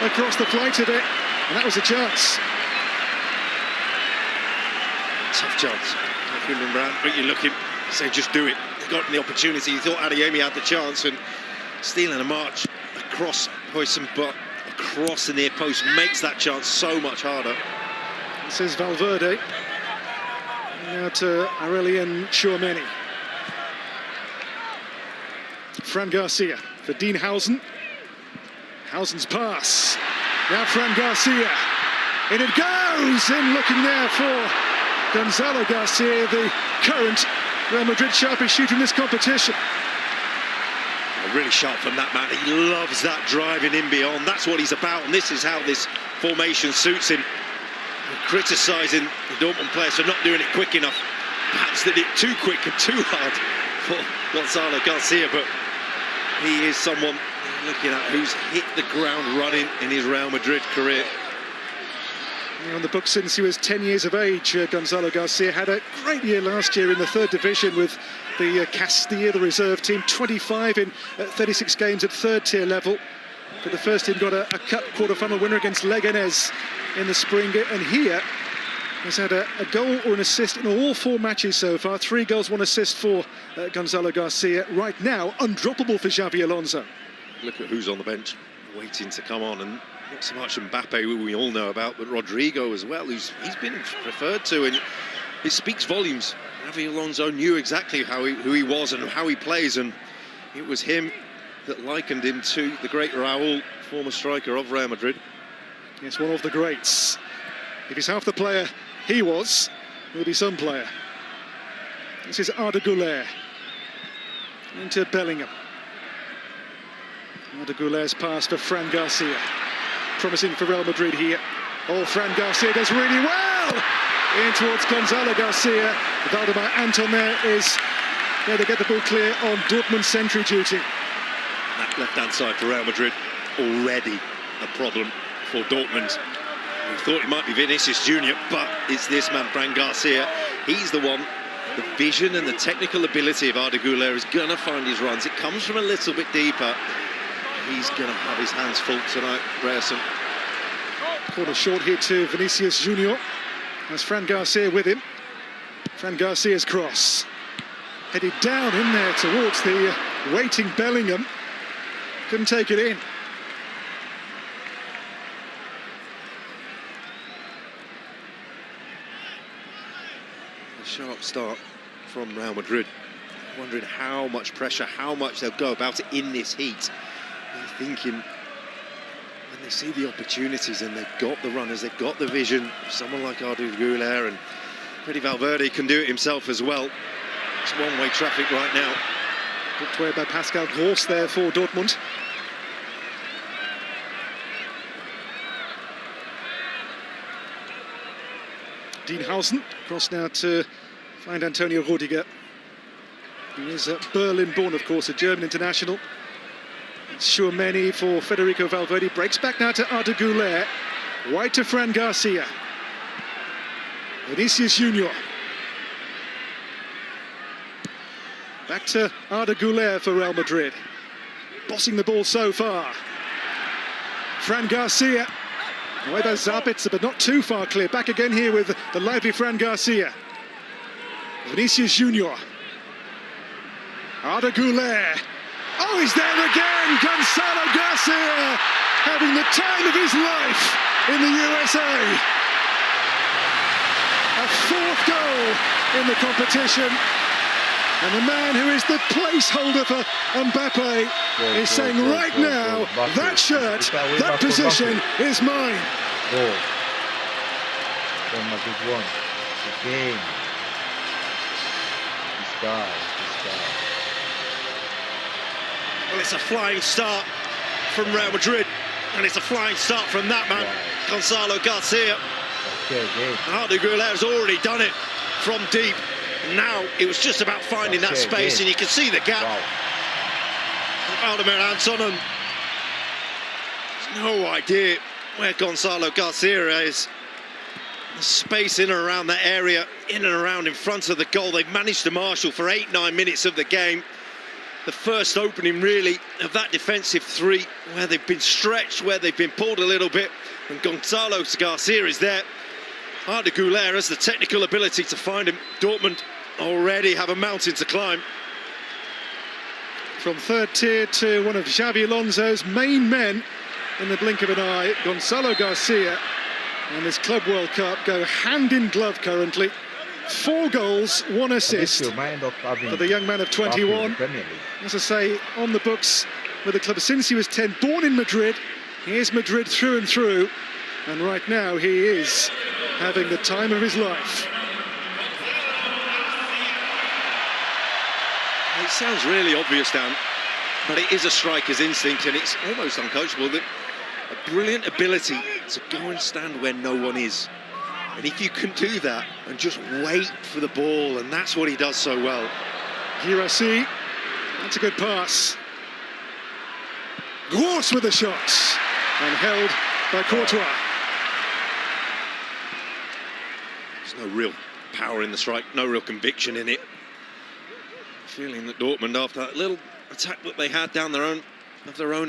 across the flight of it. And that was a chance. Tough chance. Julian Brandt, but you're looking, say, just do it. He got the opportunity. He thought Adeyemi had the chance, and stealing a march across Huijsen, but across the near post makes that chance so much harder. This is Valverde. Now to Aurelien Tchouameni. Fran Garcia for Dean Housen. Housen's pass. Now Fran Garcia. In it goes! In looking there for Gonzalo Garcia, the current Real Madrid sharpest shooter in this competition. Really sharp from that man. He loves that driving in beyond. That's what he's about, and this is how this formation suits him. Criticising the Dortmund players for not doing it quick enough. Perhaps did it too quick and too hard for Gonzalo Garcia, but he is someone looking at who's hit the ground running in his Real Madrid career. On the book since he was 10 years of age, Gonzalo Garcia had a great year last year in the 3rd division with the Castilla, the reserve team. 25 in 36 games at 3rd tier level. For the first team, got a cup quarter-final winner against Leganés in the spring, and here has had a goal or an assist in all 4 matches so far. 3 goals, 1 assist for Gonzalo Garcia. Right now, undroppable for Xabi Alonso. Look at who's on the bench, waiting to come on, and not so much Mbappe, who we all know about, but Rodrigo as well, he's been referred to, and it speaks volumes. Xabi Alonso knew exactly who he was and how he plays, and it was him that likened him to the great Raúl, former striker of Real Madrid. Yes, one of the greats. If he's half the player he was, he'll be some player. This is Arda Güler. Into Bellingham. Arda Güler's pass for Fran Garcia. Promising for Real Madrid here. Oh, Fran Garcia does really well! In towards Gonzalo Garcia. Valdemar Anton there is there to get the ball clear on Dortmund sentry duty. That left-hand side for Real Madrid, already a problem for Dortmund. We thought it might be Vinicius Junior, but it's this man, Fran Garcia. He's the one. The vision and the technical ability of Arda Güler is going to find his runs. It comes from a little bit deeper. He's going to have his hands full tonight, Grayson. Corner short here to Vinicius Junior. That's Fran Garcia with him. Fran Garcia's cross. Headed down in there towards the waiting Bellingham. Couldn't take it in. A sharp start from Real Madrid. Wondering how much pressure, how much they'll go about it in this heat. They're thinking, when they see the opportunities and they've got the runners, they've got the vision, someone like Arda Güler, and Freddy Valverde can do it himself as well. It's one-way traffic right now. Booked away by Pascal Gross there for Dortmund. Dienhausen, cross now to find Antonio Rudiger. He is Berlin-born, of course, a German international. Tchouameni for Federico Valverde. Breaks back now to Arda Güler. Wide to Fran Garcia. Vinicius Junior. Back to Arda Güler for Real Madrid. Bossing the ball so far. Fran Garcia. Away by Zabitzer, but not too far clear. Back again here with the lively Fran Garcia. Vinicius Junior. Arda Güler. Oh, he's there again! Gonzalo Garcia having the time of his life in the USA. A fourth goal in the competition. And the man who is the placeholder for Mbappe is saying right now, that shirt, that position is mine. Goal. Real Madrid won the game. This guy. Well, it's a flying start from Real Madrid, and it's a flying start from that man, Gonzalo Garcia. Arda Güler has already done it from deep. Now it was just about finding that space, and you can see the gap. Vladimir Antonin has no idea where Gonzalo Garcia is. The space in and around that area, in and around in front of the goal. They've managed to marshal for 8-9 minutes of the game. The first opening, really, of that defensive three, where they've been stretched, where they've been pulled a little bit, and Gonzalo Garcia is there. Arda Güler has the technical ability to find him. Dortmund already have a mountain to climb. From third tier to one of Xabi Alonso's main men in the blink of an eye, Gonzalo Garcia and this Club World Cup go hand in glove currently. 4 goals, 1 assist for the young man of 21. As I say, on the books with the club since he was 10, born in Madrid. He is Madrid through and through, and right now he is having the time of his life. It sounds really obvious, Dan, but it is a striker's instinct, and it's almost uncoachable. A brilliant ability to go and stand where no one is. And if you can do that and just wait for the ball, and that's what he does so well. Guirassy, that's a good pass. Gross with the shots, and held by Courtois. There's no real power in the strike, no real conviction in it. Feeling that Dortmund, after that little attack that they had down their own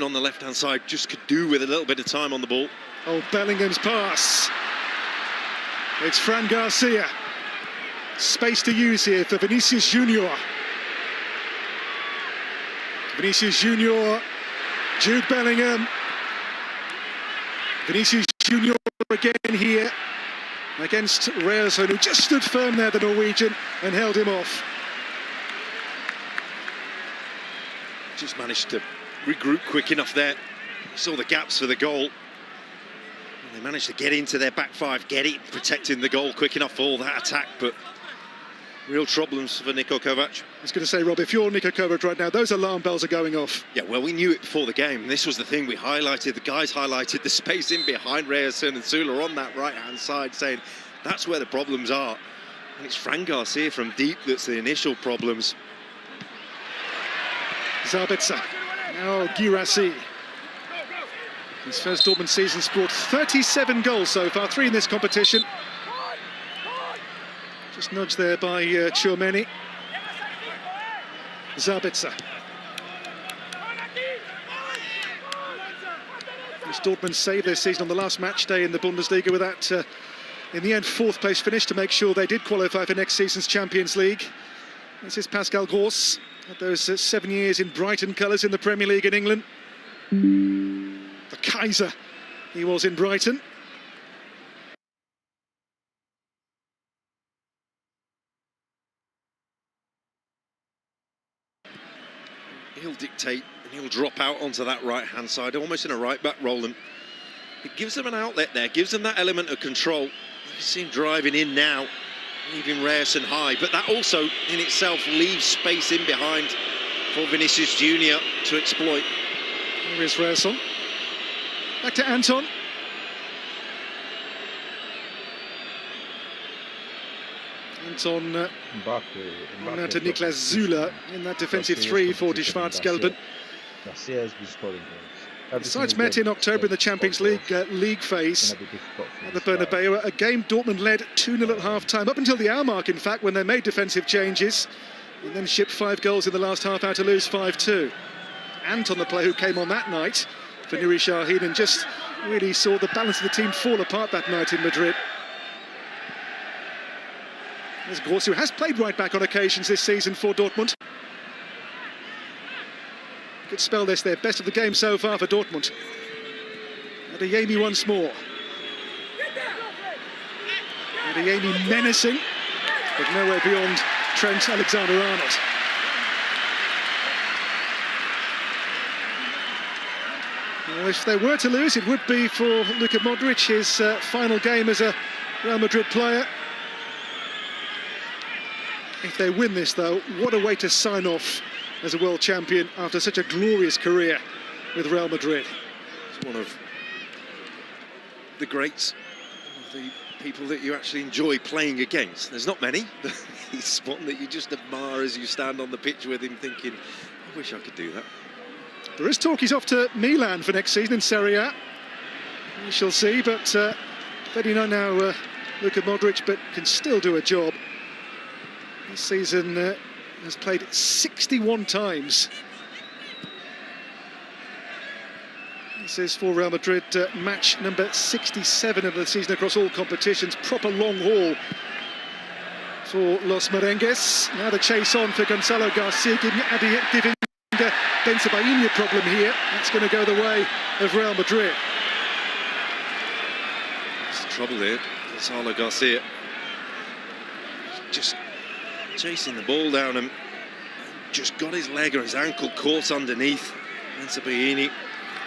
on the left-hand side, just could do with a little bit of time on the ball. Oh, Bellingham's pass. It's Fran Garcia. Space to use here for Vinicius Junior. Vinicius Junior, Jude Bellingham. Vinicius Junior again here against Reelson, who just stood firm there, the Norwegian, and held him off. Just managed to regroup quick enough there. Saw the gaps for the goal. They managed to get into their back five, get it, protecting the goal quick enough for all that attack, but real problems for Niko Kovac. I was going to say, Rob, if you're Niko Kovac right now, those alarm bells are going off. Yeah, well, we knew it before the game. This was the thing we highlighted. The guys highlighted the space in behind Reelson and Süle on that right-hand side, saying that's where the problems are. And it's Fran Garcia from deep that's the initial problems. Zabitzer. Now Guirassy. His first Dortmund season scored 37 goals so far, 3 in this competition. Just nudged there by Tchouaméni. Zabitzer. Dortmund saved their season on the last match day in the Bundesliga with that, in the end, 4th place finish to make sure they did qualify for next season's Champions League. This is Pascal Gross, had those 7 years in Brighton colours in the Premier League in England. The Kaiser he was in Brighton. He'll dictate and he'll drop out onto that right-hand side, almost in a right-back role, and it gives them an outlet there, gives them that element of control. You see him driving in now, leaving Ryerson high, but that also in itself leaves space in behind for Vinicius Junior to exploit. Here is Ryerson. Back to Anton. Anton on now to Niklas Süle in that defensive 3 for Die Schwarz-Gelben. The sides met in October in the Champions League league phase at the Bernabeu. A game Dortmund led 2-0 at half-time, up until the hour mark, in fact, when they made defensive changes, and then shipped 5 goals in the last half hour to lose 5-2. Anton, the player who came on that night for Nuri Sahin, and just really saw the balance of the team fall apart that night in Madrid. There's Gross, who has played right back on occasions this season for Dortmund. Good spell this, their best of the game so far for Dortmund. Adeyemi once more. Adeyemi menacing, but nowhere beyond Trent Alexander-Arnold. Well, if they were to lose, it would be for Luka Modric, his final game as a Real Madrid player. If they win this, though, what a way to sign off as a world champion after such a glorious career with Real Madrid. It's one of the greats, one of the people that you actually enjoy playing against. There's not many. He's one that you just admire as you stand on the pitch with him thinking, I wish I could do that. There is talk he's off to Milan for next season in Serie A. We shall see, but very young now, Luka Modric, but can still do a job. This season has played 61 times. This is for Real Madrid, match number 67 of the season across all competitions. Proper long haul for Los Merengues. Now the chase on for Gonzalo Garcia, giving Bensebaini a problem here. That's going to go the way of Real Madrid. There's trouble here. Gonzalo Garcia just chasing the ball down and just got his leg or his ankle caught underneath. Bensebaini,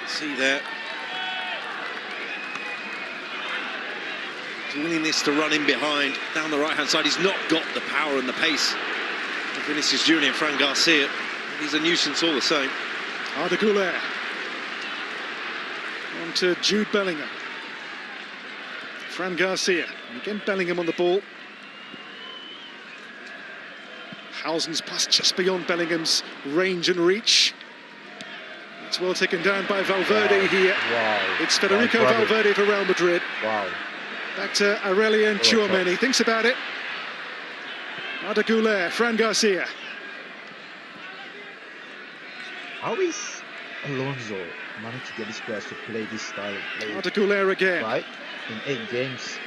see there. His willingness to run in behind down the right-hand side. He's not got the power and the pace of Vinicius Junior and Fran Garcia. He's a nuisance all the same. Arda Güler. On to Jude Bellingham. Fran Garcia. And again, Bellingham on the ball. Hausen's pass just beyond Bellingham's range and reach. It's well taken down by Valverde here. Wow. It's Federico Valverde for Real Madrid. Wow. Back to Aurelien Tchouaméni. Thinks about it. Arda Güler, Fran Garcia. How is Alonso managed to get his players to play this style of play? Arda Güler again. Right? In 8 games,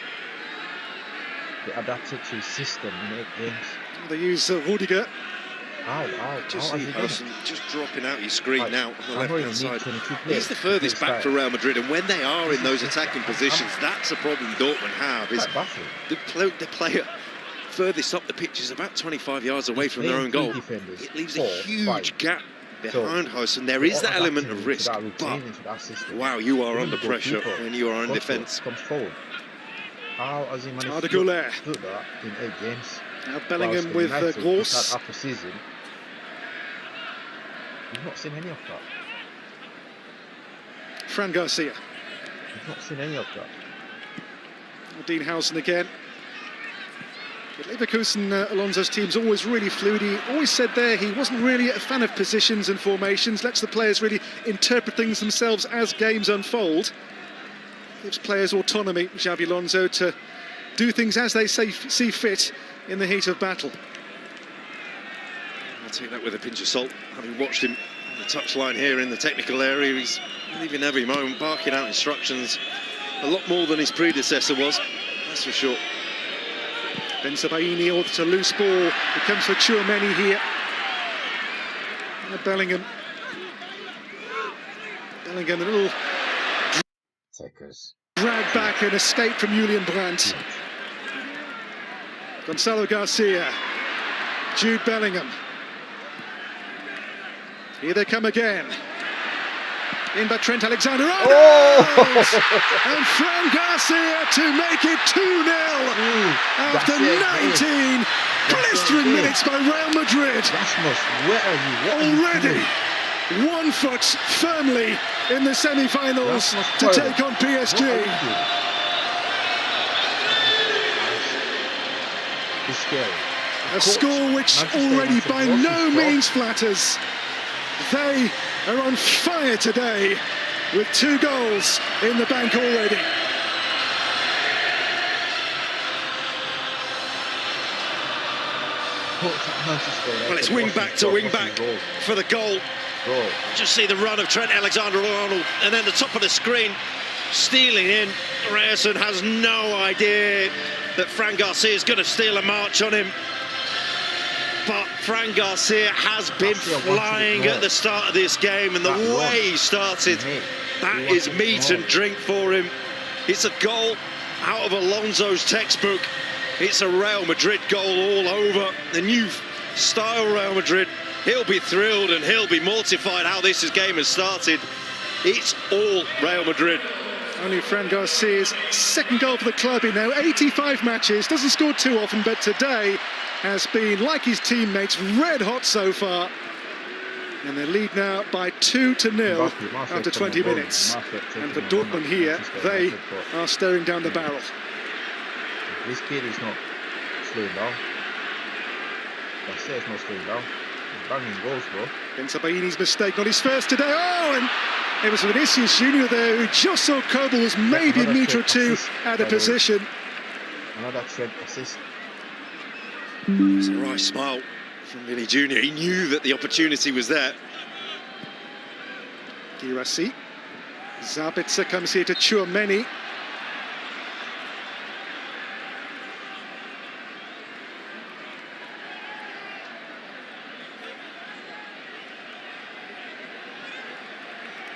they adapted to his system in 8 games. They use Rudiger. Just see Hudson just dropping out his screen now on the left-hand side. He's the furthest back for Real Madrid, and when they are in those attacking positions, that's a problem Dortmund have. Is the player furthest up the pitch is about 25 yards away from their own goal. It leaves a huge gap behind Hudson. There is that element of risk, but wow, you are under pressure when you are in defence. How has he managed to do that in 8 games? Now Bellingham with Gross. After season, we've not seen any of that. Fran Garcia. We've not seen any of that. Dean Hausen again. But Leverkusen, Alonso's team's always really fluid. He always said there he wasn't really a fan of positions and formations, lets the players really interpret things themselves as games unfold. Gives players autonomy, Xabi Alonso, to do things as they see fit in the heat of battle. I'll take that with a pinch of salt. Having watched him on the touchline here in the technical area, he's leaving every moment, barking out instructions a lot more than his predecessor was, that's for sure. Ben Sebaini orders a loose ball. It comes for Tchouaméni here. And Bellingham. Bellingham, a little drag back and escape from Julian Brandt. Gonzalo Garcia. Jude Bellingham. Here they come again. In by Trent Alexander-Arnold! And Fran Garcia to make it 2-0 after 19 blistering minutes by Real Madrid. Already 1 foot firmly in the semi-finals to take on PSG. A score which already by no means flatters. They are on fire today with 2 goals in the bank already. Well, it's wing back to wing back for the goal. Just see the run of Trent Alexander-Arnold, and then the top of the screen stealing in. Ryerson has no idea that Fran Garcia is going to steal a march on him. But Fran Garcia has been flying at the start of this game, and the way he started, that is meat and drink for him. It's a goal out of Alonso's textbook. It's a Real Madrid goal all over. The new style Real Madrid. He'll be thrilled and he'll be mortified how this game has started. It's all Real Madrid. Only Fran Garcia's 2nd goal for the club in now 85 matches. Doesn't score too often, but today has been, like his teammates, red hot so far. And they lead now by 2-0 after 20 minutes. And for Dortmund here, they are staring down the barrel. This kid is not slowing down. Garcia's not slowing down. He's banging goals, bro. Ben Sebaini's mistake, not his first today. Oh, and it was Vinicius Junior there who just saw Kobel was maybe a metre or 2 out of position. Another Trent assist. It's a right smile from Vinny Junior. He knew that the opportunity was there. Girassi. Zabitzer comes here to Tchouaméni.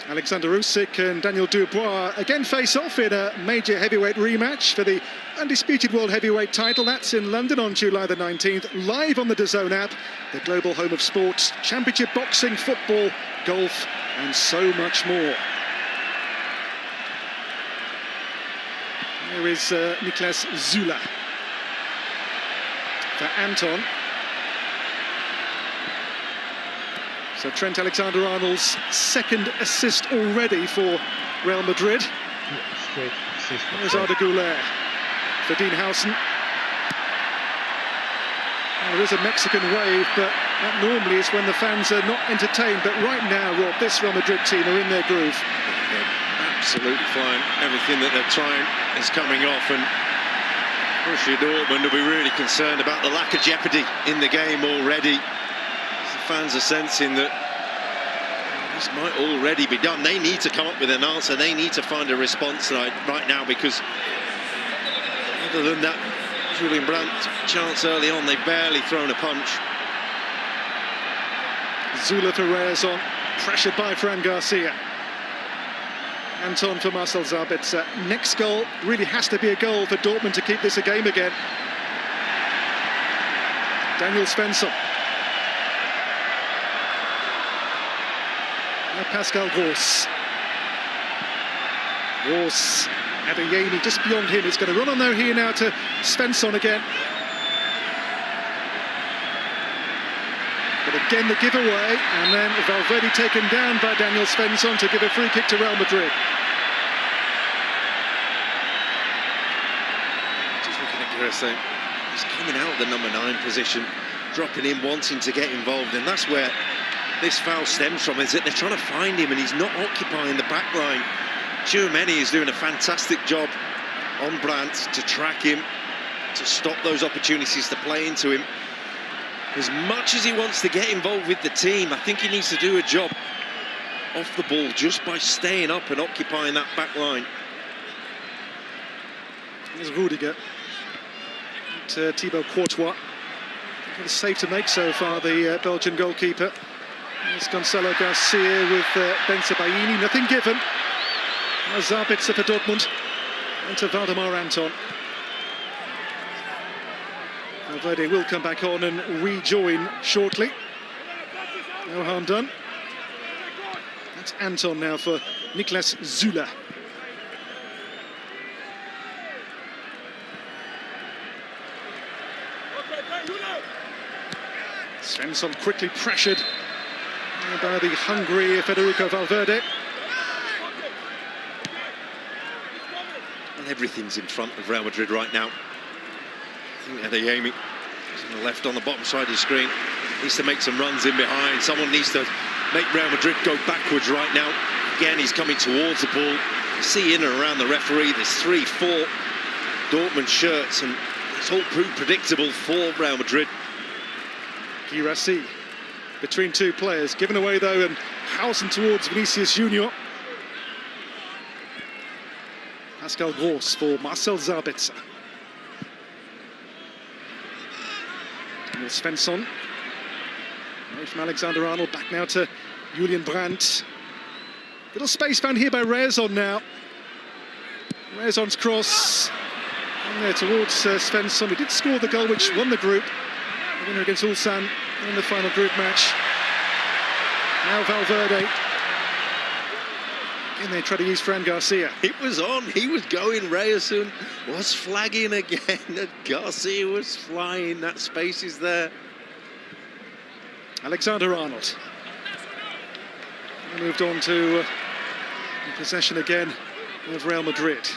Alexander Usyk and Daniel Dubois again face off in a major heavyweight rematch for the undisputed world heavyweight title. That's in London on July the 19th, live on the DAZN app, the global home of sports, championship boxing, football, golf, and so much more. Here is Niklas Süle for Anton. So Trent Alexander-Arnold's 2nd assist already for Real Madrid. There's Arda Güler for Dean Howson. Well, there is a Mexican wave, but that normally is when the fans are not entertained. But right now, Rob, this Real Madrid team are in their groove. They're absolutely flying. Everything that they're trying is coming off, and Borussia Dortmund will be really concerned about the lack of jeopardy in the game already. Fans are sensing that this might already be done. They need to come up with an answer. They need to find a response right now, because other than that Julian Brandt chance early on, they've barely thrown a punch. Süle for Ryerson, pressured by Fran Garcia. Anton for Marcel Sabitzer. Next goal really has to be a goal for Dortmund to keep this a game again. Daniel Svensson. Pascal Gross. Gross, Adeyemi just beyond him. It's going to run on though here now to Svensson again. But again the giveaway, and then Valverde taken down by Daniel Svensson to give a free kick to Real Madrid. Just looking at Girassi, He's coming out of the number 9 position, dropping in, wanting to get involved, and that's where this foul stems from, is that they're trying to find him and he's not occupying the back line. Tchouaméni is doing a fantastic job on Brandt to track him, to stop those opportunities to play into him. As much as he wants to get involved with the team, I think he needs to do a job off the ball just by staying up and occupying that back line. Here's Rudiger. Thibaut Courtois. Got a save to make so far, the Belgian goalkeeper. There's Gonzalo Garcia with Ben Sebaini. Nothing given. Zabitzer for Dortmund. And to Waldemar Anton. Valverde will come back on and rejoin shortly. No harm done. That's Anton now for Niklas Süle. Svensson quickly pressured by the hungry Federico Valverde. And everything's in front of Real Madrid right now. I think Adeyemi is on the left on the bottom side of the screen. Needs to make some runs in behind. Someone needs to make Real Madrid go backwards right now. Again, he's coming towards the ball. You see in and around the referee, there's 3-4 Dortmund shirts, and it's all proved predictable for Real Madrid. Guirassy between two players, given away though, and Hausen towards Vinicius Junior. Pascal Gross for Marcel Sabitzer. Daniel Svensson away from Alexander-Arnold, back now to Julian Brandt. Little space found here by Rezon now. Rezon's cross and there towards Svensson, who did score the goal which won the group. The winner against Ulsan in the final group match. Now Valverde. Again, they try to use Fran Garcia. It was on, he was going, Reyerson was flagging again, and Garcia was flying, that space is there. Alexander-Arnold. Moved on to possession again of Real Madrid.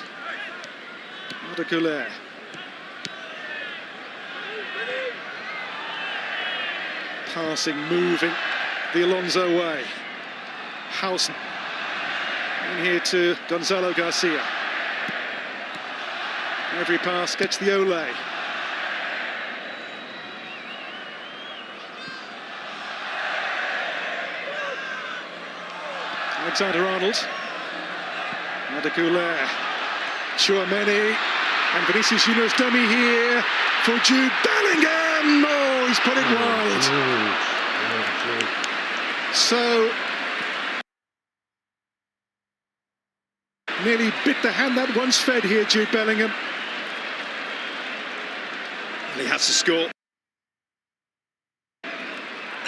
Arda Güler. Passing, moving the Alonso way. Hausen in here to Gonzalo Garcia. Every pass gets the Ole. Alexander-Arnold. Arda Güler. Tchouaméni. And Vinicius Junior's dummy here for Jude Bellingham. Oh, he's put it wide. So nearly bit the hand that once fed here, Jude Bellingham. And he has to score.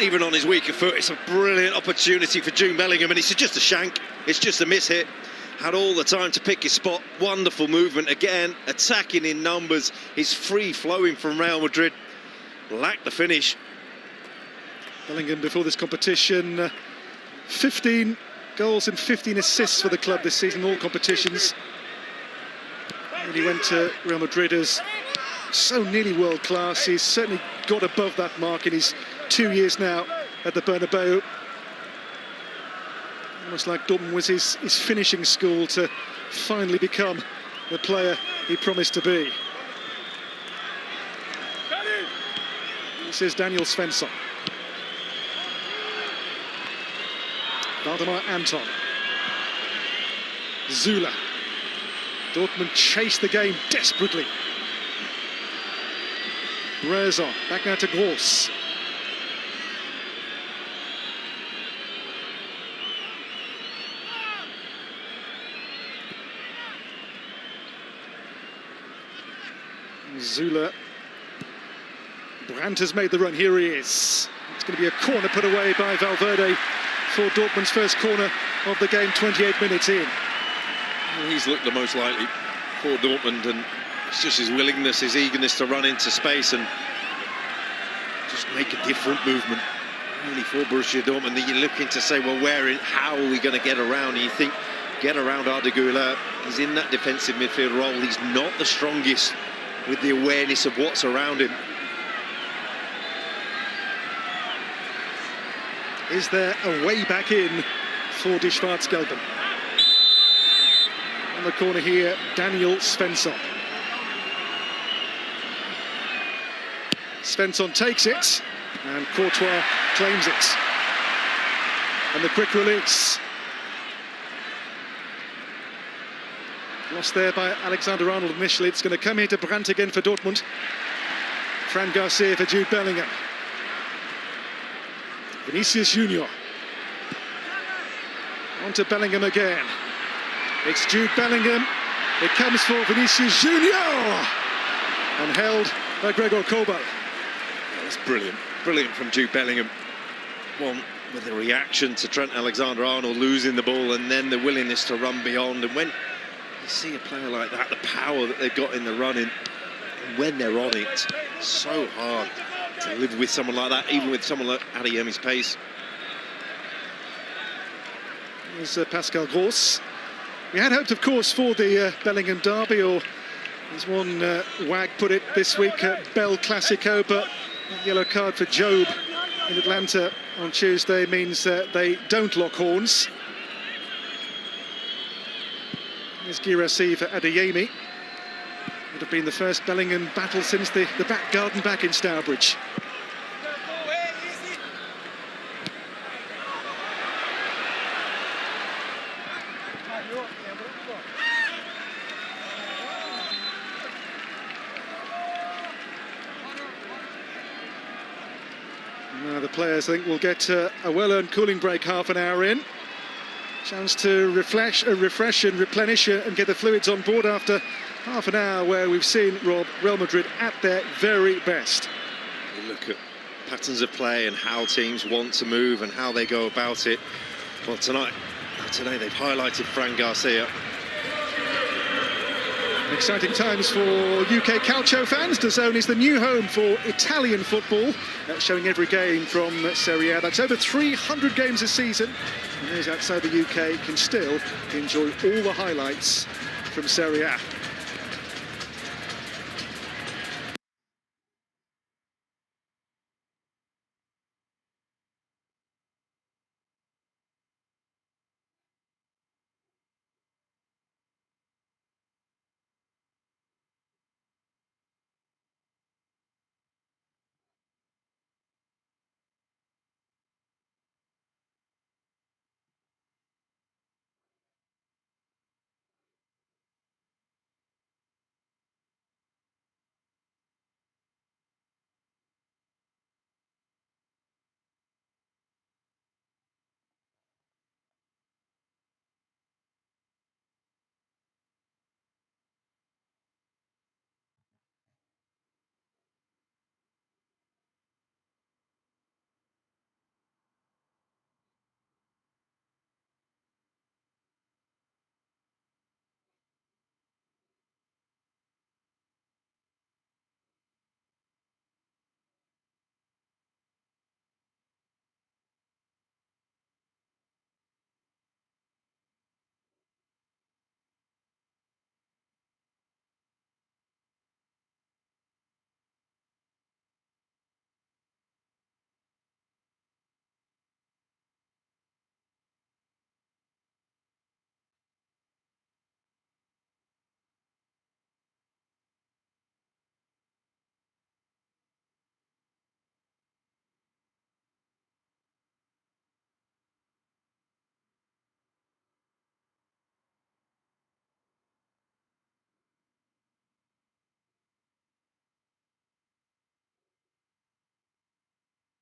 Even on his weaker foot, it's a brilliant opportunity for Jude Bellingham, and it's just a shank. It's just a miss-hit. Had all the time to pick his spot. Wonderful movement again, attacking in numbers. He's free-flowing from Real Madrid. Lacked the finish. Bellingham before this competition, 15 goals and 15 assists for the club this season, all competitions. And he went to Real Madrid as so nearly world class. He's certainly got above that mark in his 2 years now at the Bernabeu. Almost like Dortmund was his finishing school to finally become the player he promised to be. This is Daniel Svensson. Waldemar Anton. Süle. Dortmund chased the game desperately. Rezon, back now to Gross. Süle. Brandt has made the run, here he is. It's going to be a corner put away by Valverde for Dortmund's first corner of the game, 28 minutes in. Well, he's looked the most likely for Dortmund, and it's just his willingness, his eagerness to run into space and just make a different movement. Really for Borussia Dortmund, that you're looking to say, well, how are we going to get around? And you think, get around Arda Güler. He's in that defensive midfield role. He's not the strongest with the awareness of what's around him. Is there a way back in for Die Schwarzgelben? On the corner here, Daniel Svensson. Svensson takes it, and Courtois claims it. And the quick release. Lost there by Alexander Arnold initially. It's going to come here to Brandt again for Dortmund. Fran Garcia for Jude Bellingham. Vinicius Junior. On to Bellingham again. It's Jude Bellingham. It comes for Vinicius Junior. And held by Gregor Kobel. That's brilliant. Brilliant from Jude Bellingham. One with a reaction to Trent Alexander-Arnold losing the ball and then the willingness to run beyond. And when you see a player like that, the power that they've got in the running, and when they're on it, so hard to live with someone like that, even with someone like Adeyemi's pace. There's Pascal Gross. We had hoped, of course, for the Bellingham derby, or as one wag put it this week, Bell Classico, but that yellow card for Job in Atlanta on Tuesday means they don't lock horns. Here's Guirassy for Adeyemi. Would have been the first Bellingham battle since the back garden back in Stourbridge. Now the players, I think, will get a well-earned cooling break half an hour in. Chance to refresh and replenish and get the fluids on board after half an hour where we've seen Real Madrid at their very best. You look at patterns of play and how teams want to move and how they go about it. Well, today they've highlighted Fran Garcia. Exciting times for UK Calcio fans. DAZN is the new home for Italian football, showing every game from Serie A. That's over 300 games a season, and those outside the UK can still enjoy all the highlights from Serie A.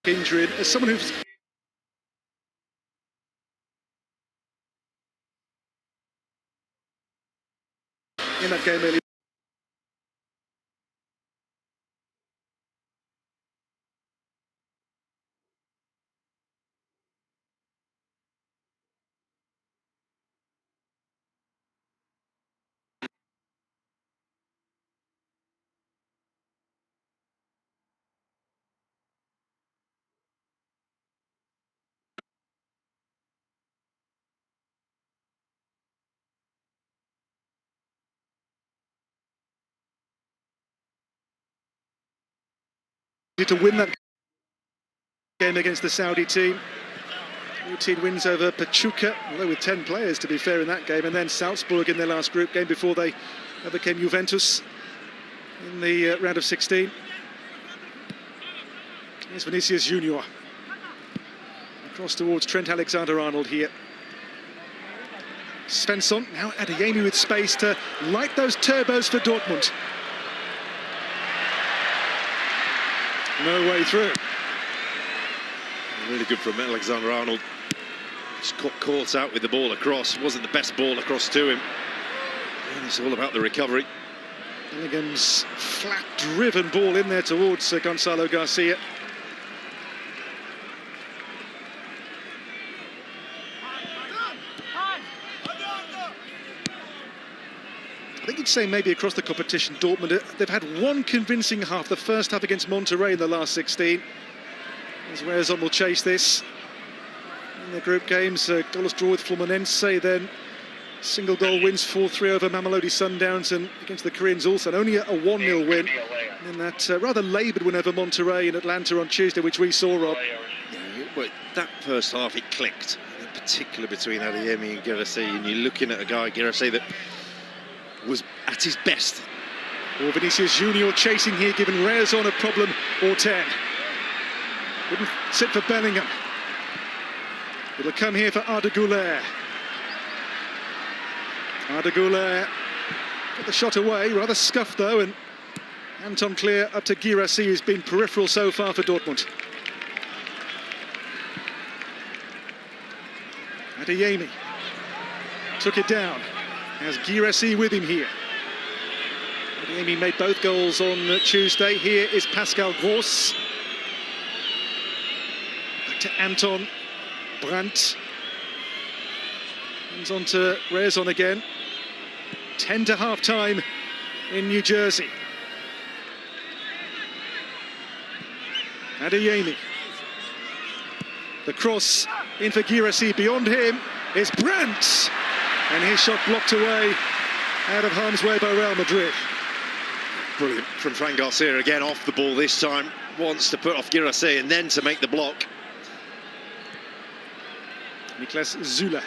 Injury, as someone who's in that game early. to win that game against the Saudi team. Routine wins over Pachuca, although with 10 players to be fair in that game, and then Salzburg in their last group game before they overcame Juventus in the round of 16. Here's Vinicius Junior. Across towards Trent Alexander-Arnold here. Svensson, now Adeyemi with space to light those turbos for Dortmund. No way through. Really good from Alexander-Arnold. Just got caught out with the ball across. Wasn't the best ball across to him. And it's all about the recovery. Billigham's flat-driven ball in there towards Gonzalo Garcia. I think you'd say maybe across the competition, Dortmund, they've had one convincing half, the first half against Monterrey in the last 16. As Rezon will chase this in the group games, goalless draw with Fluminense, then single goal wins 4-3 over Mamelodi Sundowns, and against the Koreans also, and only a 1-0 win. And that rather laboured win over Monterrey in Atlanta on Tuesday, which we saw, Rob. Yeah, well, that first half, it clicked, in particular between Adeyemi and Guirassy, and you're looking at a guy, Guirassy, that was at his best. Or Vinicius Junior chasing here, giving Rezon a problem or 10. Wouldn't sit for Bellingham. It'll come here for Arda Güler. Arda Güler got the shot away, rather scuffed though, and Anton clear up to Guirassy, who's been peripheral so far for Dortmund. Adeyemi took it down. Has Guirassy with him here. Adeyemi made both goals on Tuesday. Here is Pascal Gross. Back to Anton Brandt. Comes on to Rezon again. 10 to half-time in New Jersey. Adeyemi. The cross in for Guirassy. Beyond him is Brandt. And his shot blocked away out of harm's way by Real Madrid. Brilliant from Fran Garcia again, off the ball this time. Wants to put off Guirassy and then to make the block. Niklas Süle.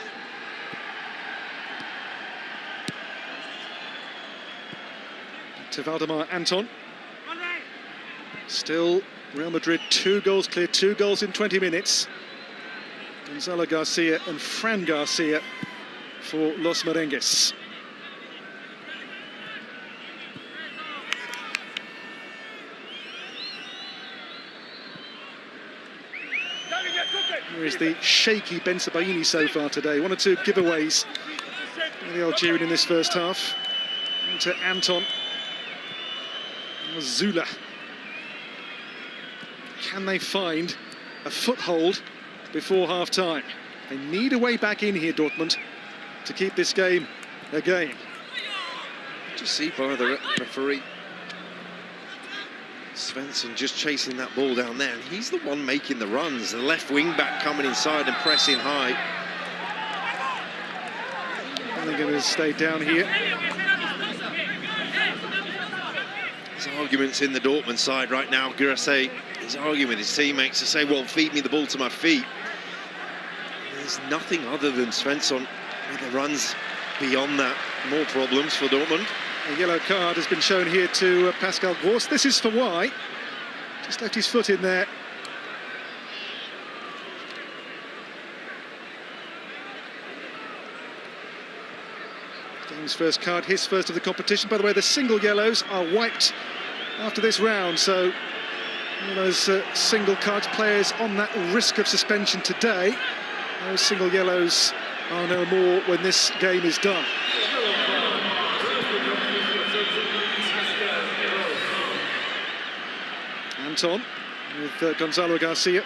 To Valdemar Anton. Still Real Madrid 2 goals clear, 2 goals in 20 minutes. Gonzalo Garcia and Fran Garcia for Los Merengues. Here is the shaky Ben Sebaini so far today. 1 or 2 giveaways by the Algerian in this first half. Into Anton. Süle. Can they find a foothold before half-time? They need a way back in here, Dortmund, to keep this game a game. Just see by the referee. Svensson just chasing that ball down there, and he's the one making the runs. The left wing back coming inside and pressing high. Bellingham has stayed down here. There's arguments in the Dortmund side right now. Guirassy is arguing with his teammates to say, well, feed me the ball to my feet. There's nothing other than Svensson with the runs beyond that. More problems for Dortmund. A yellow card has been shown here to Pascal Gross. This is for why. Just left his foot in there. Game's first card, his first of the competition. By the way, the single yellows are wiped after this round, so all those single card players on that risk of suspension today, those single yellows are no more when this game is done. Anton with Gonzalo Garcia.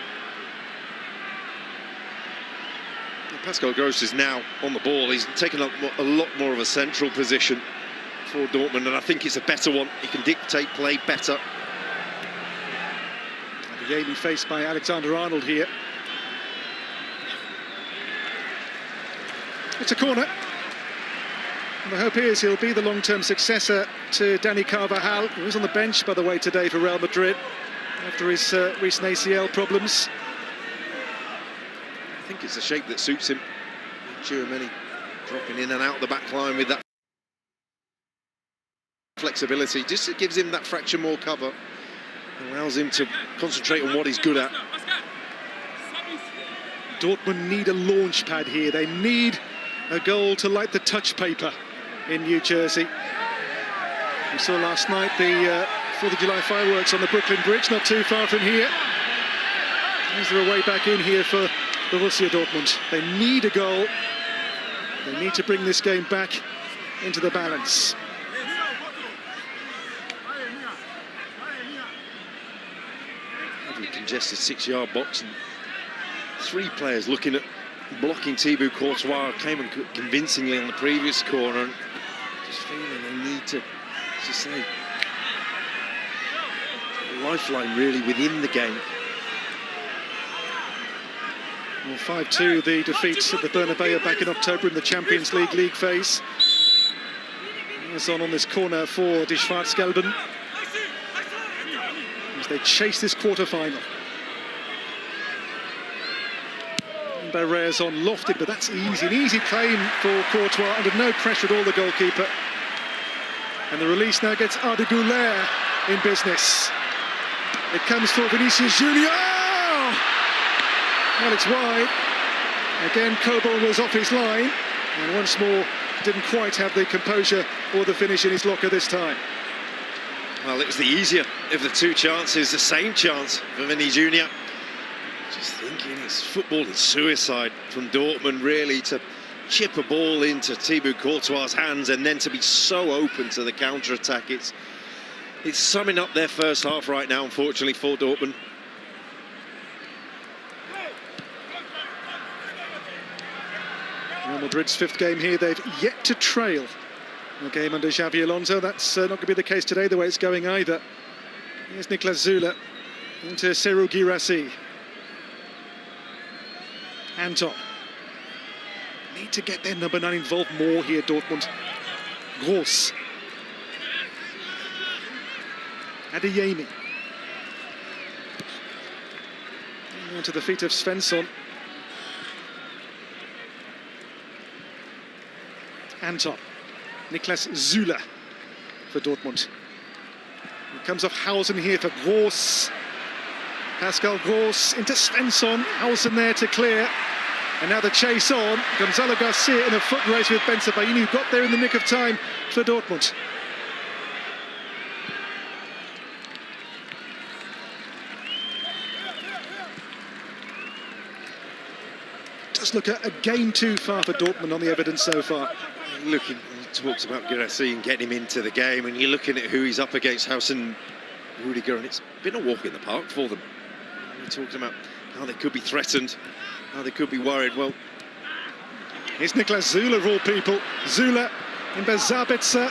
Pascal Gross is now on the ball. He's taken up a lot more of a central position for Dortmund, and I think it's a better one. He can dictate play better. Adeyemi faced by Alexander-Arnold here. It's a corner. And the hope is he'll be the long-term successor to Dani Carvajal, who was on the bench, by the way, today for Real Madrid. after his recent ACL problems. I think it's the shape that suits him. Tchouaméni dropping in and out the back line with that flexibility. Just it gives him that fraction more cover. Allows him to concentrate on what he's good at. Dortmund need a launch pad here. They need a goal to light the touch paper in New Jersey. We saw last night the 4th of July fireworks on the Brooklyn Bridge, not too far from here. Is there a way back in here for Borussia Dortmund? They need a goal. They need to bring this game back into the balance. Heavily congested 6-yard box, and 3 players looking at blocking Thibaut Courtois. Came in convincingly on the previous corner. And just feeling they need to, as you say, a lifeline really within the game. Well, 5-2 the defeat at the Bernabeu back in October in the Champions League phase. It's on this corner for Die Schwarz-Gelben as they chase this quarter-final. Barres on lofted, but that's easy. An easy claim for Courtois under no pressure at all, the goalkeeper. And the release now gets Arda Güler in business. It comes for Vinicius Junior. Oh! Well, it's wide. Again, Kobel was off his line, and once more didn't quite have the composure or the finish in his locker this time. Well, it was the easier of the 2 chances, the same chance for Vinny Junior. Just thinking it's football is suicide from Dortmund, really, to chip a ball into Thibaut Courtois' hands and then to be so open to the counter-attack. It's summing up their first half right now, unfortunately, for Dortmund. Real Madrid's 5th game here, they've yet to trail a game under Xabi Alonso. That's not going to be the case today, the way it's going either. Here's Niklas Süle into Serhou Guirassy. Anton. Need to get their number 9 involved more here, Dortmund. Gross. Adeyemi. Onto the feet of Svensson. Anton. Niklas Süle for Dortmund. It comes off Hausen here for Gross. Pascal Gross into Svensson. Hausen there to clear. And now the chase on. Gonzalo Garcia in a foot race with Ben Sebaini, who got there in the nick of time for Dortmund. Does look a game too far for Dortmund on the evidence so far. Looking, he talks about Guirassy and getting him into the game, and you're looking at who he's up against, Hausen, Rudiger, and it's been a walk in the park for them. We're talking about how they could be threatened, how they could be worried. Well, here's Niklas Süle of all people. Süle in by Sabitzer.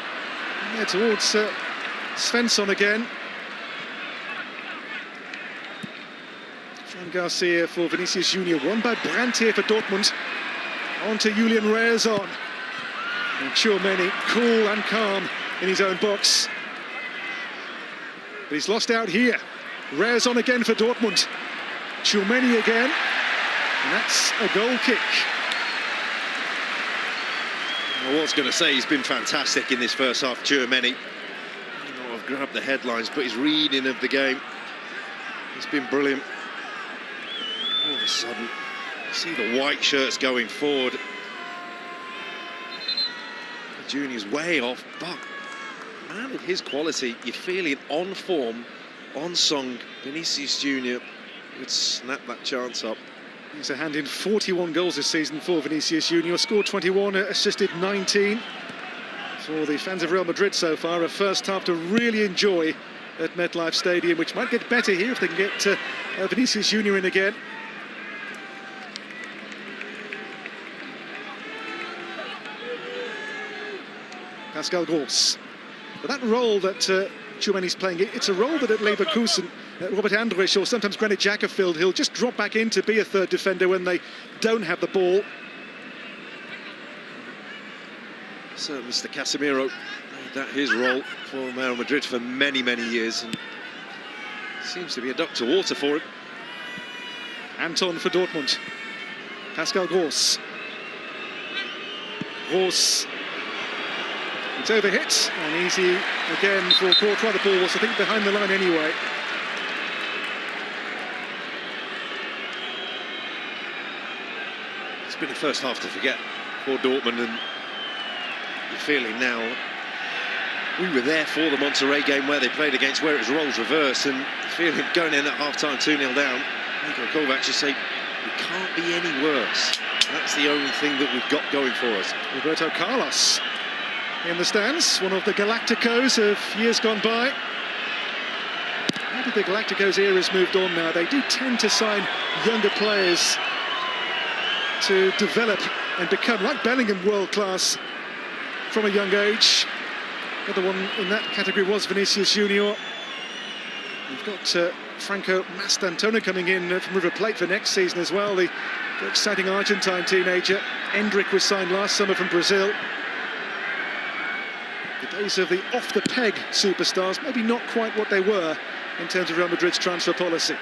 Yeah, towards Svensson again. Fran Garcia for Vinicius Junior. Won by Brandt here for Dortmund. On to Julian Rezon. And Tchouaméni, cool and calm in his own box. But he's lost out here. Rezon again for Dortmund. Tchouaméni again. And that's a goal kick. Well, what's going to say, he's been fantastic in this first half, Tchouaméni. I've grabbed the headlines, but his reading of the game has been brilliant. All of a sudden, you see the white shirts going forward. Junior's way off, but man of his quality, you're feeling on form, on song. Vinicius Junior would snap that chance up. He's a hand in 41 goals this season for Vinicius Junior. Scored 21, assisted 19. For the fans of Real Madrid so far, a first half to really enjoy at MetLife Stadium, which might get better here if they can get Vinicius Junior in again. Pascal Gross. But that role that Tchouaméni's playing, it's a role that at Leverkusen, Robert Andrich or sometimes Granit Xhaka filled. He'll just drop back in to be a third defender when they don't have the ball. So Mr. Casemiro made that his role for Real Madrid for many, many years. And Seems to be a duck to water for him. Anton for Dortmund. Pascal Gross. Gross. It's overhit and easy again for Courtois. The ball was, I think, behind the line anyway. It's been the first half to forget for Dortmund, and you're feeling now. We were there for the Monterrey game where they played against where it was roles reverse, and feeling going in at half-time 2-0 down. Niko Kovac just say, we can't be any worse. That's the only thing that we've got going for us. Roberto Carlos in the stands, one of the Galacticos of years gone by. Maybe the Galacticos era's moved on now. They do tend to sign younger players to develop and become, like Bellingham, world-class from a young age. The other one in that category was Vinicius Junior. We've got Franco Mastantona coming in from River Plate for next season as well. The exciting Argentine teenager. Endrick was signed last summer from Brazil. The days of the off-the-peg superstars, maybe not quite what they were in terms of Real Madrid's transfer policy.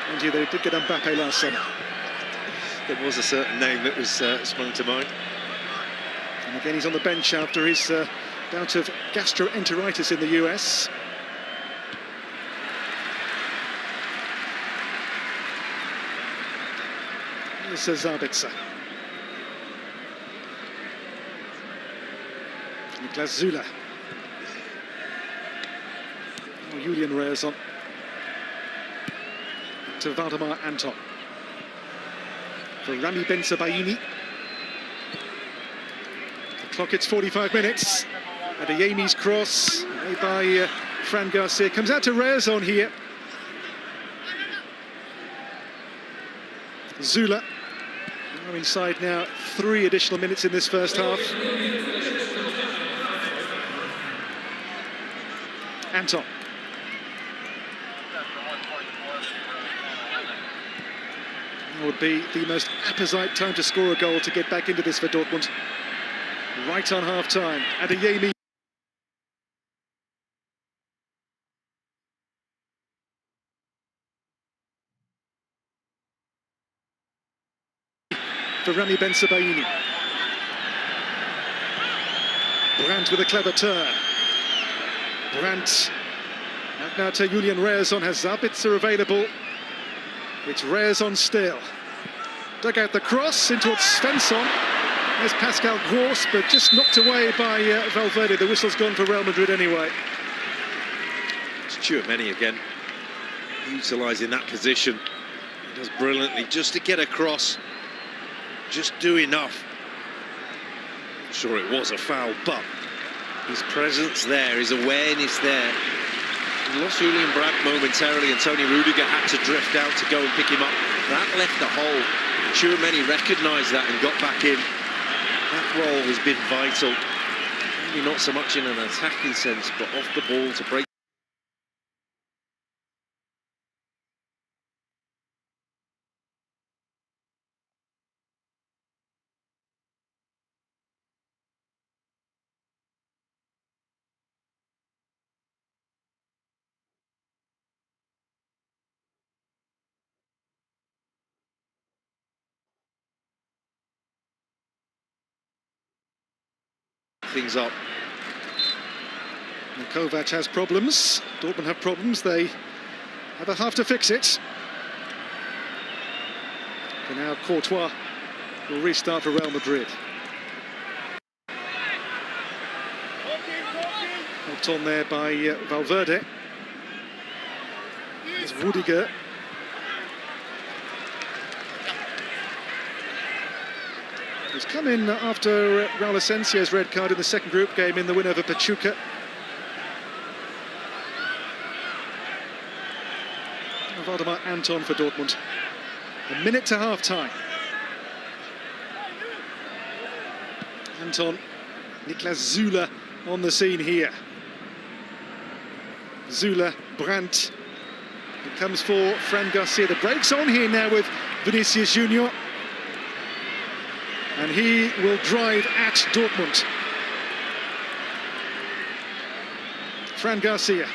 And they did get Mbappe last summer. There was a certain name that was sprung to mind. And again, he's on the bench after his bout of gastroenteritis in the US. This is Zabitzer. Niklas Zula. Oh, Julian Reyerson. To Valdemar Anton. For Rami Bensebaini. The clock hits 45 minutes. Adeyemi's cross made by Fran Garcia. Comes out to Reyerson here. Zula. Now inside now, 3 additional minutes in this first half. Anton. It would be the most apposite time to score a goal to get back into this for Dortmund. Right on half-time. Adeyemi. For Rami Bensebaini. Brandt with a clever turn. Brandt out now to Julian Reyerson, has Zabitzer available. It's Reyerson still. Dug out the cross in towards Svensson. There's Pascal Gross, but just knocked away by Valverde. The whistle's gone for Real Madrid anyway. It's Tchouameni again, utilising that position. He does brilliantly just to get across. Just do enough. Sure, it was a foul, but his presence there, his awareness there. He lost Julian Brandt momentarily, and Tony Rudiger had to drift out to go and pick him up. That left the hole. Tchouameni recognised that and got back in. That role has been vital. Maybe not so much in an attacking sense, but off the ball to break. Things up. And Kovac has problems. Dortmund have problems. They have a half to fix it. For now, Courtois will restart for Real Madrid. Helped on there by Valverde. There's Rudiger. He's come in after Raul Asensio's red card in the second group game in the win over Pachuca. Valdemar Anton for Dortmund. A minute to half-time. Anton, Niklas Zula on the scene here. Zula, Brandt. It comes for Fran Garcia. The break's on here now with Vinicius Junior. And he will drive at Dortmund. Fran Garcia.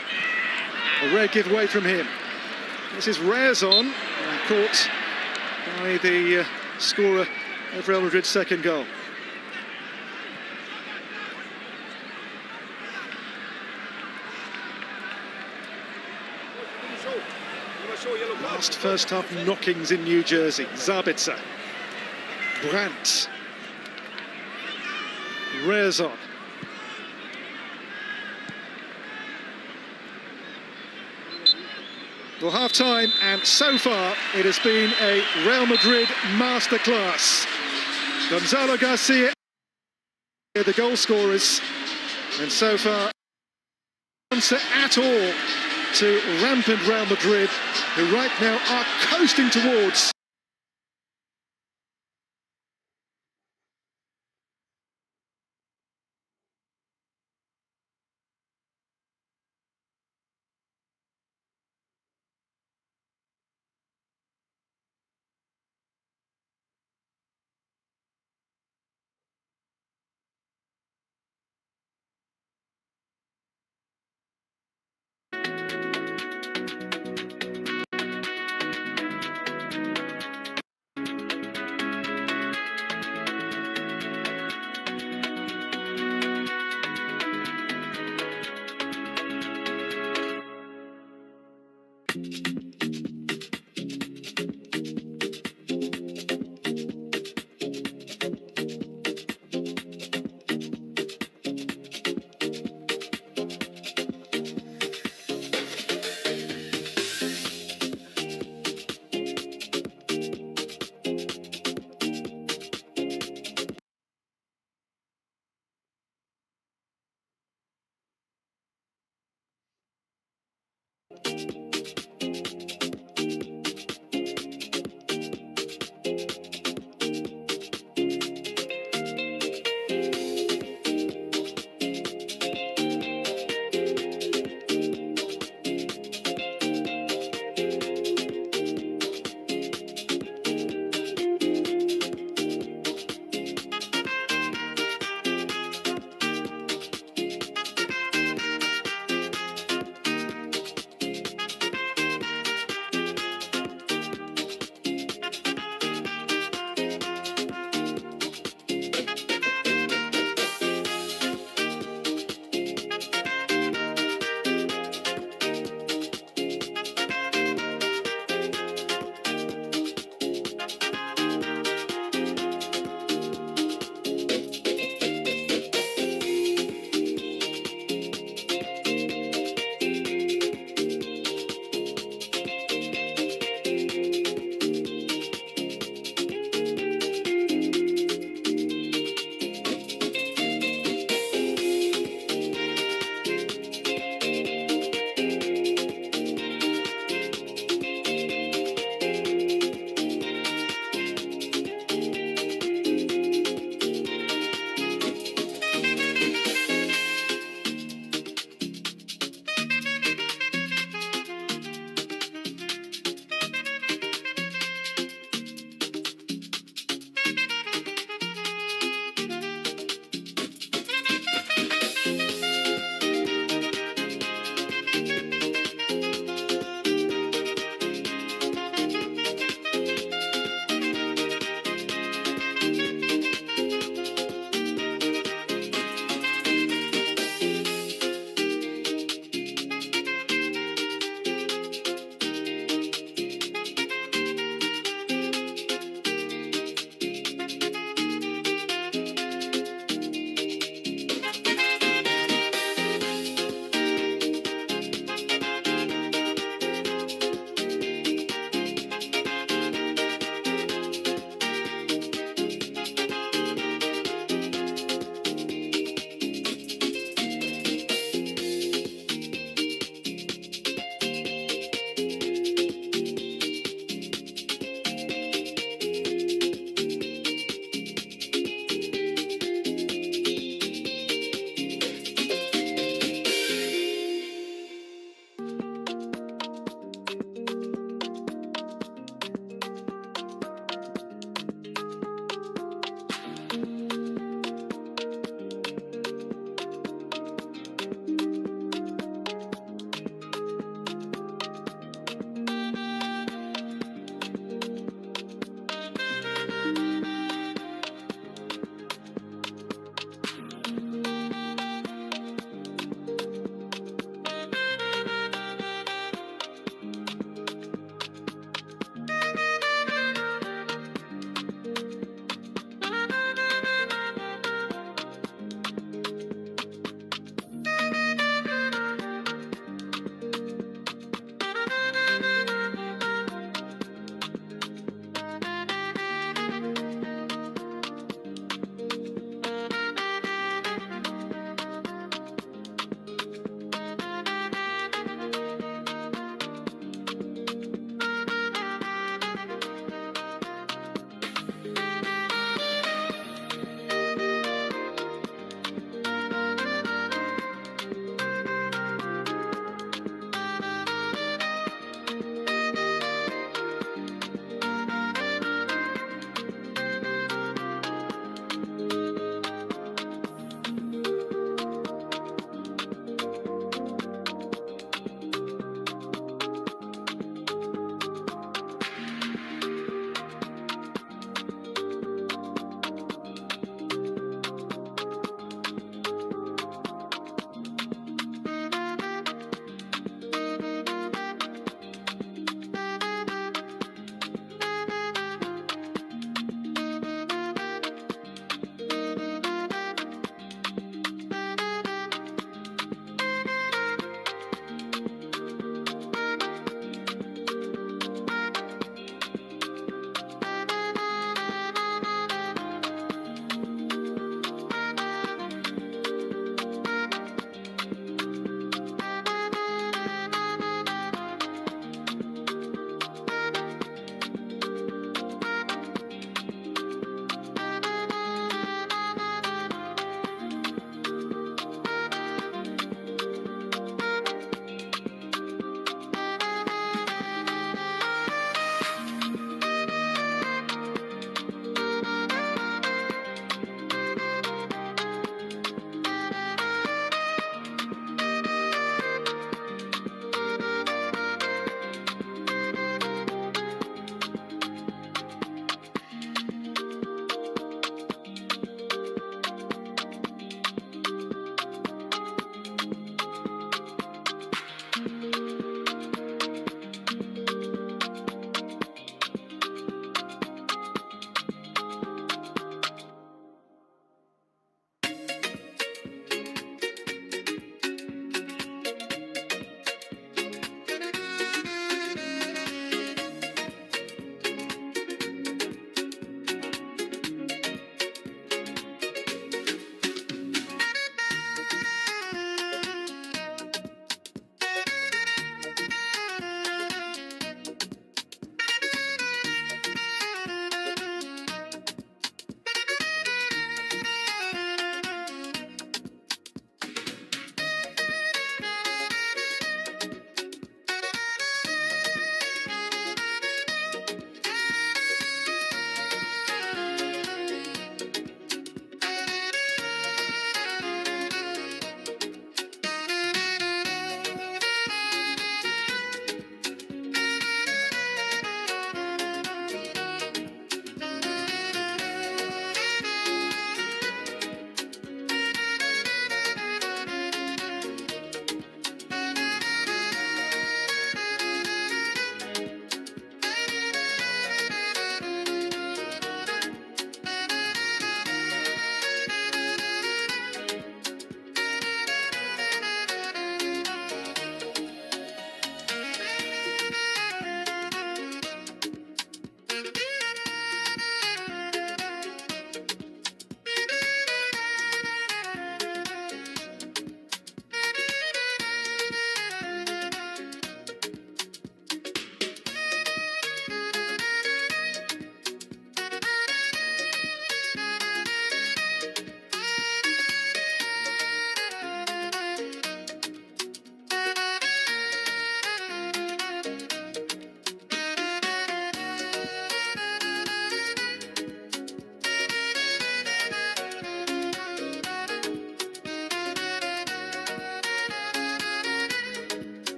A rare giveaway from him. This is Rezon, caught by the scorer of Real Madrid's second goal. Last first half knockings in New Jersey. Zabitzer, Brandt, Rezon. Well, half-time, and so far it has been a Real Madrid masterclass. Gonzalo Garcia, the goal scorers, and so far no answer at all to rampant Real Madrid, who right now are coasting towards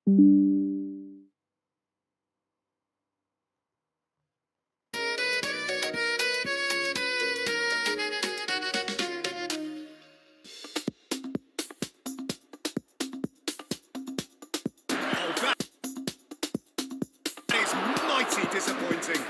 It's mighty disappointing.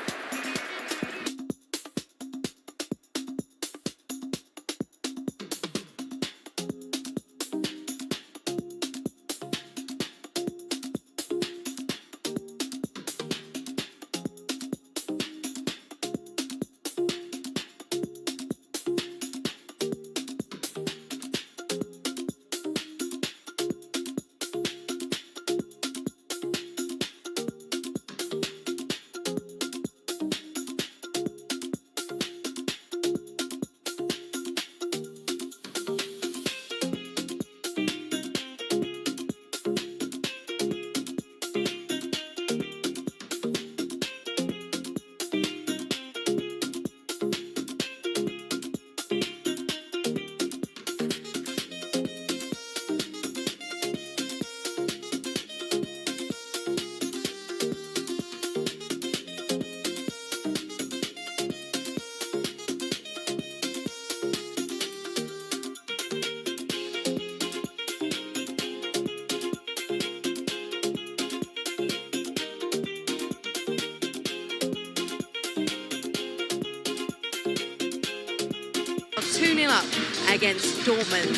Up against Dortmund.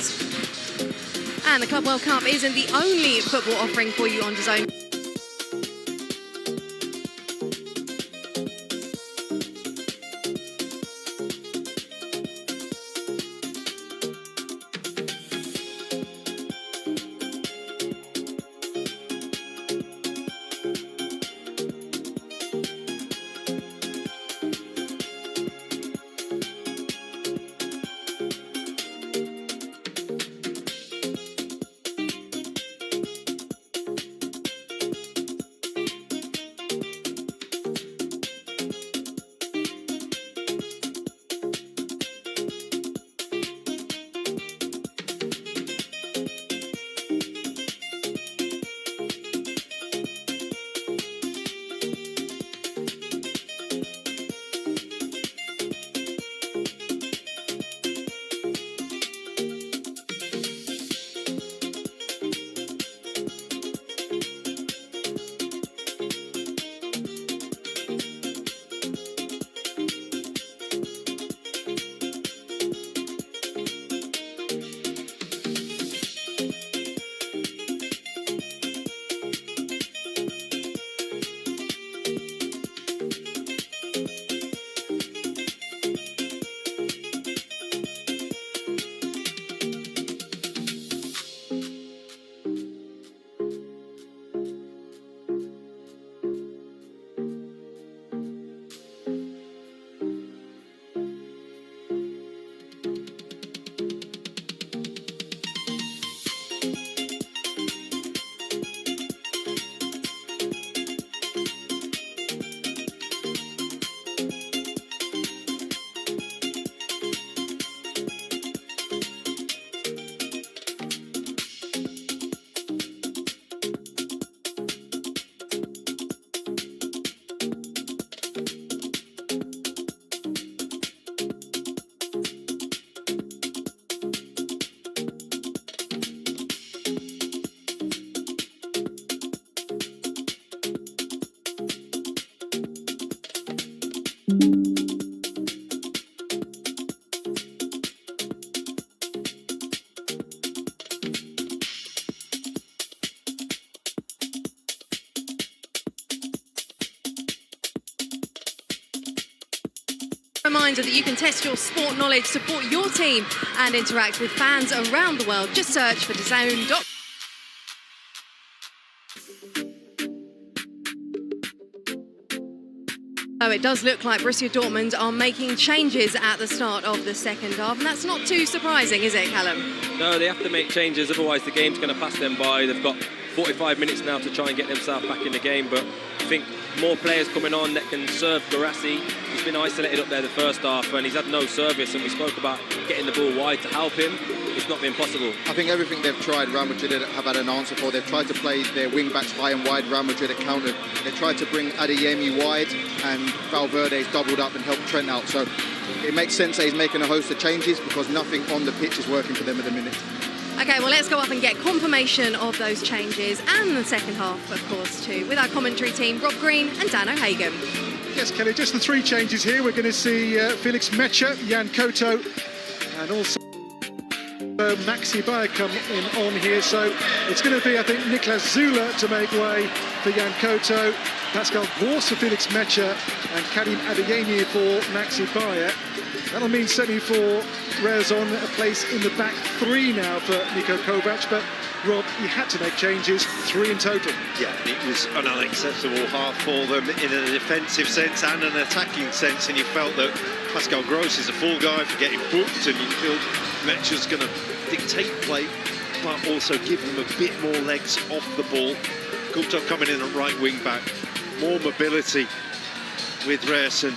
And the Club World Cup isn't the only football offering for you on DAZN. Reminder that you can test your sport knowledge, support your team and interact with fans around the world. Just search for DAZN. So it does look like Borussia Dortmund are making changes at the start of the second half, and that's not too surprising, is it, Callum? No, they have to make changes, otherwise the game's going to pass them by. They've got 45 minutes now to try and get themselves back in the game, but I think more players coming on that can serve Guirassy. He's been isolated up there the first half and he's had no service, and we spoke about getting the ball wide to help him. It's not been possible. I think everything they've tried, Real Madrid have had an answer for. They've tried to play their wing-backs high and wide. Real Madrid have countered. They tried to bring Adeyemi wide, and Valverde's doubled up and helped Trent out. So it makes sense that he's making a host of changes because nothing on the pitch is working for them at the minute. Okay, well, let's go up and get confirmation of those changes and the second half, of course, too, with our commentary team, Rob Green and Dan O'Hagan. Yes, Kelly, just the 3 changes here. We're going to see Felix Mecha, Jan Koto, and also Maxi Bayer come in on here. So it's going to be, I think, Niklas Zula to make way for Jan Koto, Pascal Gross for Felix Mecha, and Karim Adeyemi for Maxi Bayer. That'll mean certainly for Rezon a place in the back 3 now for Niko Kovac, but Rob, he had to make changes, 3 in total. Yeah, it was an unacceptable half for them in a defensive sense and an attacking sense, and you felt that Pascal Gross is a full guy for getting booked, and you feel Mecha's going to dictate play, but also give them a bit more legs off the ball. Couto coming in at right wing back, more mobility with Ryerson.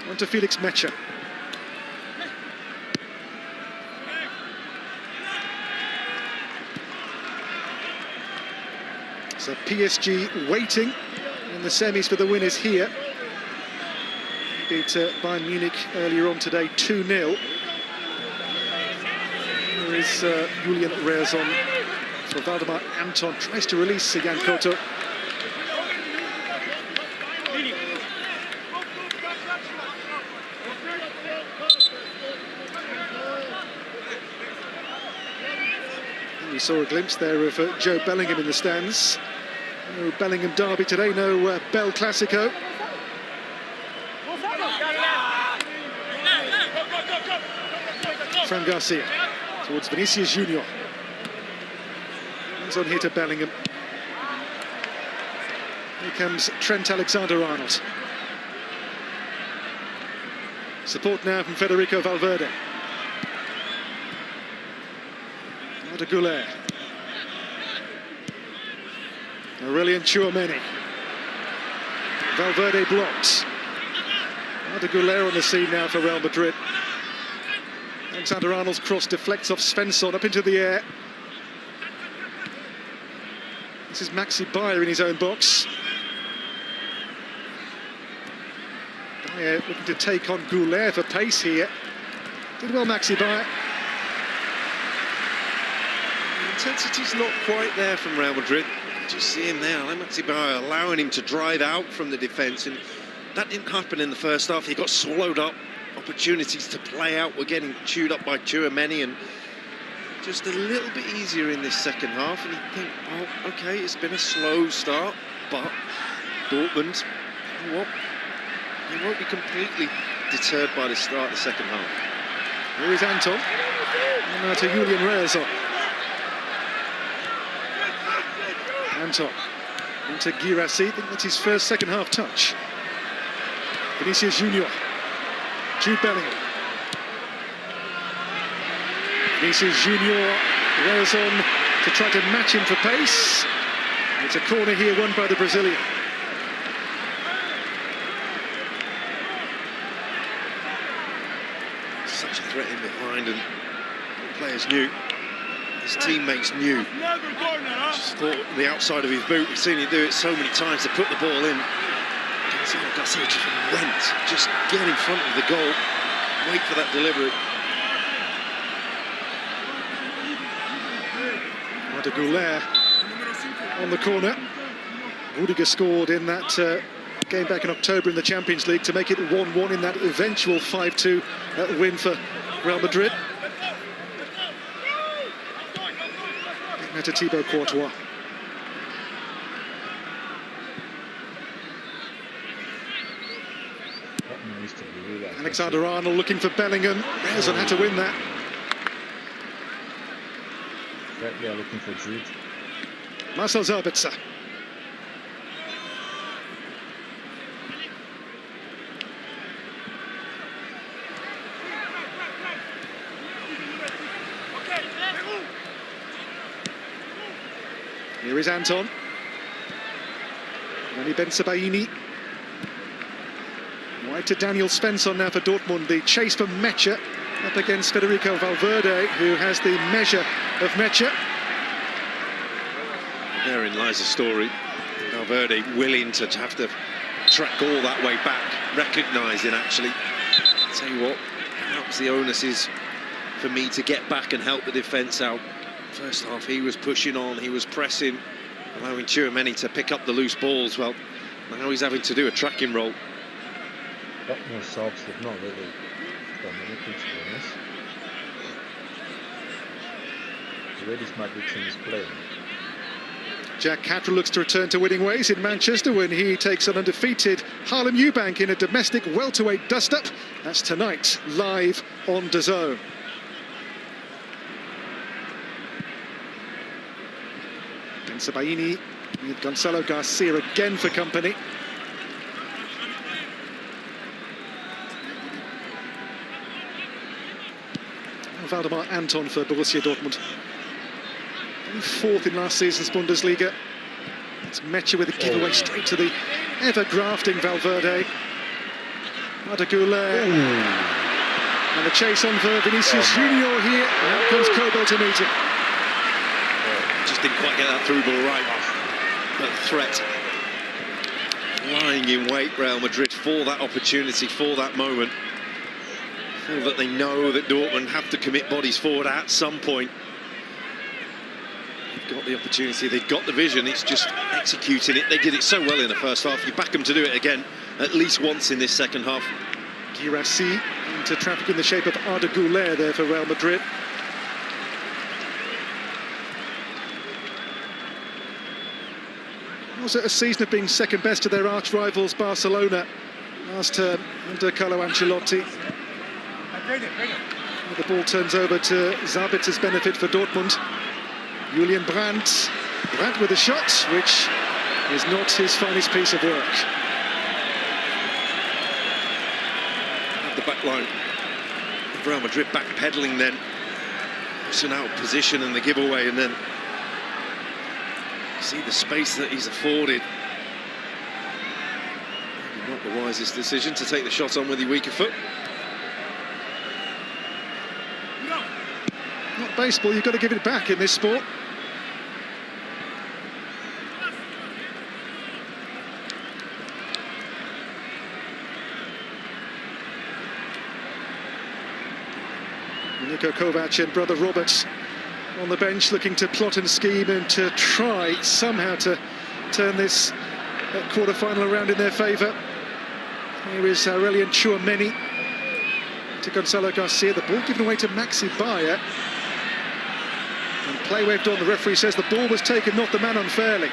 On to Felix Mecha. So PSG waiting in the semis for the winners here. Beat Bayern Munich earlier on today 2-0. There is Julian Rezon. So Valdemar Anton tries to release Jan Koto. We saw a glimpse there of Joe Bellingham in the stands. No Bellingham derby today, no Bell Clasico. Fran Garcia towards Vinicius Junior. Hands on here to Bellingham. Here comes Trent Alexander-Arnold. Support now from Federico Valverde. Arda Güler. Aurelien Tchouameni. Valverde blocks. Arda Güler on the scene now for Real Madrid. Alexander-Arnold's cross deflects off Svensson up into the air. This is Maxi Bayer in his own box. Bayer looking to take on Güler for pace here. Did well, Maxi Bayer. The intensity's not quite there from Real Madrid. Just see him there, Maxi Bayer allowing him to drive out from the defence, and that didn't happen in the first half. He got swallowed up. Opportunities to play out were getting chewed up by Tchouameni, and just a little bit easier in this second half. And you think, oh, okay, it's been a slow start, but Dortmund, you know what? They won't be completely deterred by the start of the second half. Here is Anton. And now to Julian Rezon. Anton into Guirassy. I think that's his first second half touch. Vinicius Junior. Jude Bellingham. Vinicius Junior. Rezon to try to match him for pace. It's a corner here won by the Brazilian. Such a threat in behind, and the players knew. His teammates knew. Just thought the outside of his boot. We've seen him do it so many times to put the ball in. Garcia just went, just get in front of the goal, wait for that delivery. Arda Güler on the corner. Rudiger scored in that game back in October in the Champions League to make it 1-1 in that eventual 5-2 win for Real Madrid. Now to Thibaut Courtois. Alexander-Arnold looking for Bellingham. Rezon had to win that. They are looking for Jude. Marcel Sabitzer. Here is Anton. Rani Bensebaini. Wide to Daniel Svensson now for Dortmund. The chase for Mecha up against Federico Valverde, who has the measure of Mecha. Therein lies the story. Valverde willing to have to track all that way back, recognising actually, I'll tell you what, perhaps the onus is for me to get back and help the defence out. First half he was pushing on, he was pressing, allowing Tchouameni to pick up the loose balls. Well, now he's having to do a tracking role. Got more subs, they've not really done anything, to be honest. The way this Madrid team is playing. Jack Cattrall looks to return to winning ways in Manchester when he takes on undefeated Harlem Eubank in a domestic welterweight dust-up. That's tonight, live on DAZN. Bensebaini with Gonzalo Garcia again for company. Valdemar Anton for Borussia Dortmund. Only fourth in last season's Bundesliga. It's Mecha with a giveaway straight to the ever-grafting Valverde. Arda Güler. And the chase on for Vinicius Junior here. And out comes Kobel to meet him. Just didn't quite get that through ball right. That threat lying in wait, Real Madrid, for that opportunity, for that moment. I feel that they know that Dortmund have to commit bodies forward at some point. They've got the opportunity, they've got the vision, it's just executing it. They did it so well in the first half. You back them to do it again at least once in this second half. Guirassy into traffic in the shape of Arda Güler there for Real Madrid. Was it a season of being second best to their arch rivals Barcelona last term under Carlo Ancelotti? The ball turns over to Sabitzer's benefit for Dortmund. Julian Brandt with a shot, which is not his finest piece of work. At the back line, Real Madrid backpedaling then. It's an out position and the giveaway, and then see the space that he's afforded. Maybe not the wisest decision to take the shot on with your weaker foot. Not baseball, you've got to give it back in this sport. Niko Kovac and brother Robert on the bench, looking to plot and scheme and to try somehow to turn this quarter-final around in their favour. Here is Aurelien Tchouameni to Gonzalo Garcia. The ball given away to Maxi Bayer. And play waved on. The referee says the ball was taken, not the man, unfairly.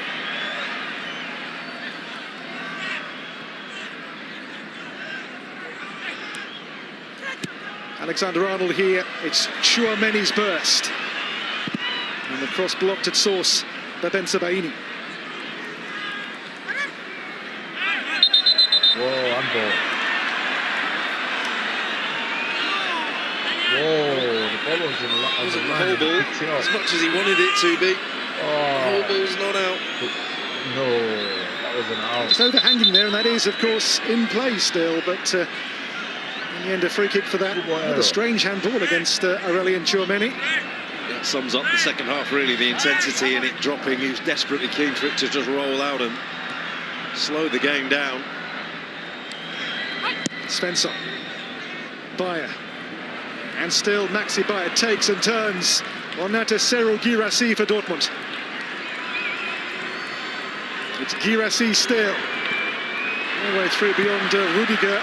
Alexander-Arnold here. It's Tchouameni's burst. And the cross blocked at source by Ben Sebaini. Whoa, handball. Whoa, the ball was in the whole ball, as much as he wanted it to be. Oh. The whole ball's not out. No, that was an out. It's overhanging there, and that is, of course, in play still, but in the end, a free kick for that. What a strange handball against Aurelien Tchouameni. That sums up the second half, really, the intensity and it dropping. He was desperately keen for it to just roll out and slow the game down. Svensson. Bayer. And still Maxi Bayer takes and turns on that Serhou Guirassy for Dortmund. It's Guirassy still. All the way through beyond Rudiger.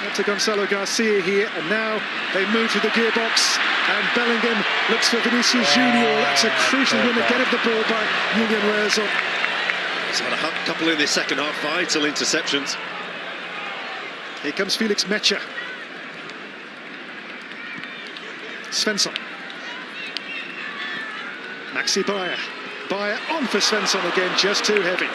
Up to Gonzalo Garcia here, and now they move to the gearbox, and Bellingham looks for Vinicius Junior. That's a crucial win to get up the ball by Julian Rerzon. He's had a couple in this second half, vital interceptions. Here comes Felix Mecha. Svensson. Maxi Bayer. Bayer on for Svensson again, just too heavy.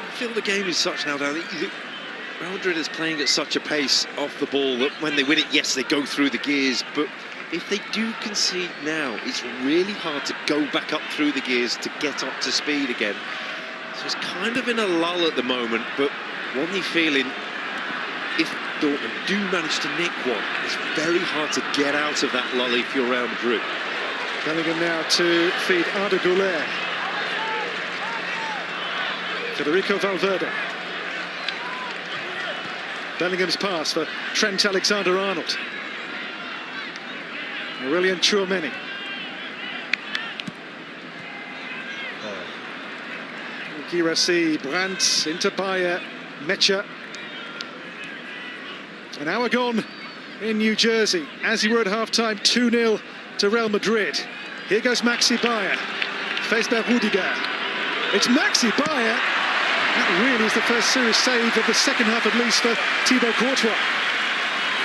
I feel the game is such now, Real Madrid is playing at such a pace off the ball that when they win it, yes, they go through the gears, but if they do concede now, it's really hard to go back up through the gears to get up to speed again. So it's kind of in a lull at the moment, but one you're feeling, if Dortmund do manage to nick one, it's very hard to get out of that lull if you're Real Madrid. Bellingham now to feed Arda Güler. Federico Valverde. Bellingham's pass for Trent Alexander-Arnold. Aurelien Tchouameni. Guirassy, Brandt into Bayer, Mecha. An hour gone in New Jersey. As he were at half-time, 2-0 to Real Madrid. Here goes Maxi Bayer, faced by Rudiger. It's Maxi Bayer. That really is the first serious save of the second half, at least, for Thibaut Courtois.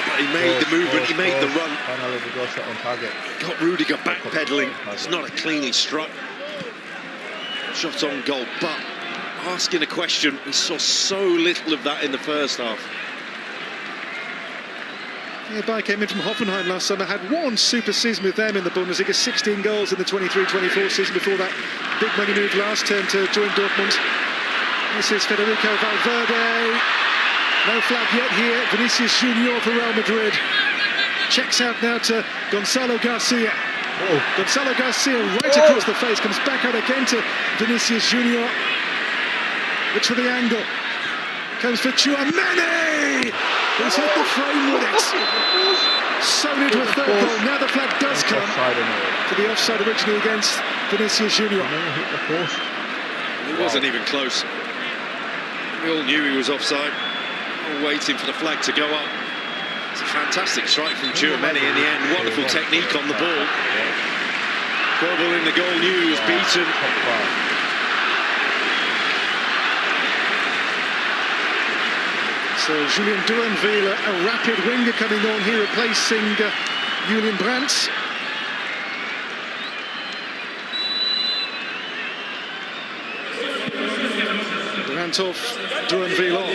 But he made the movement, he made the run. Finally, the goal shot on target. Got Rudiger backpedaling. It's not a cleanly struck shot on goal, but asking a question, we saw so little of that in the first half. Yeah, Bayer came in from Hoffenheim last summer, had one super season with them in the Bundesliga, 16 goals in the 23-24 season before that big money move last term to join Dortmund. This is Federico Valverde. No flag yet here. Vinicius Junior for Real Madrid. Checks out now to Gonzalo Garcia. Gonzalo Garcia right across the face. Comes back out again to Vinicius Junior. Looks for the angle. Comes for Tchouaméni. He's hit the frame with it. Sewn into a third goal. Now the flag does come for the offside originally against Vinicius Junior. It wasn't even close. We all knew he was offside. All waiting for the flag to go up. It's a fantastic strike from Tchouaméni in the end. Wonderful technique on the ball. Global in the goal news, beaten. So Julien Duranville, a rapid winger coming on here, replacing Julian Brandt. Brandt off, Duranville on.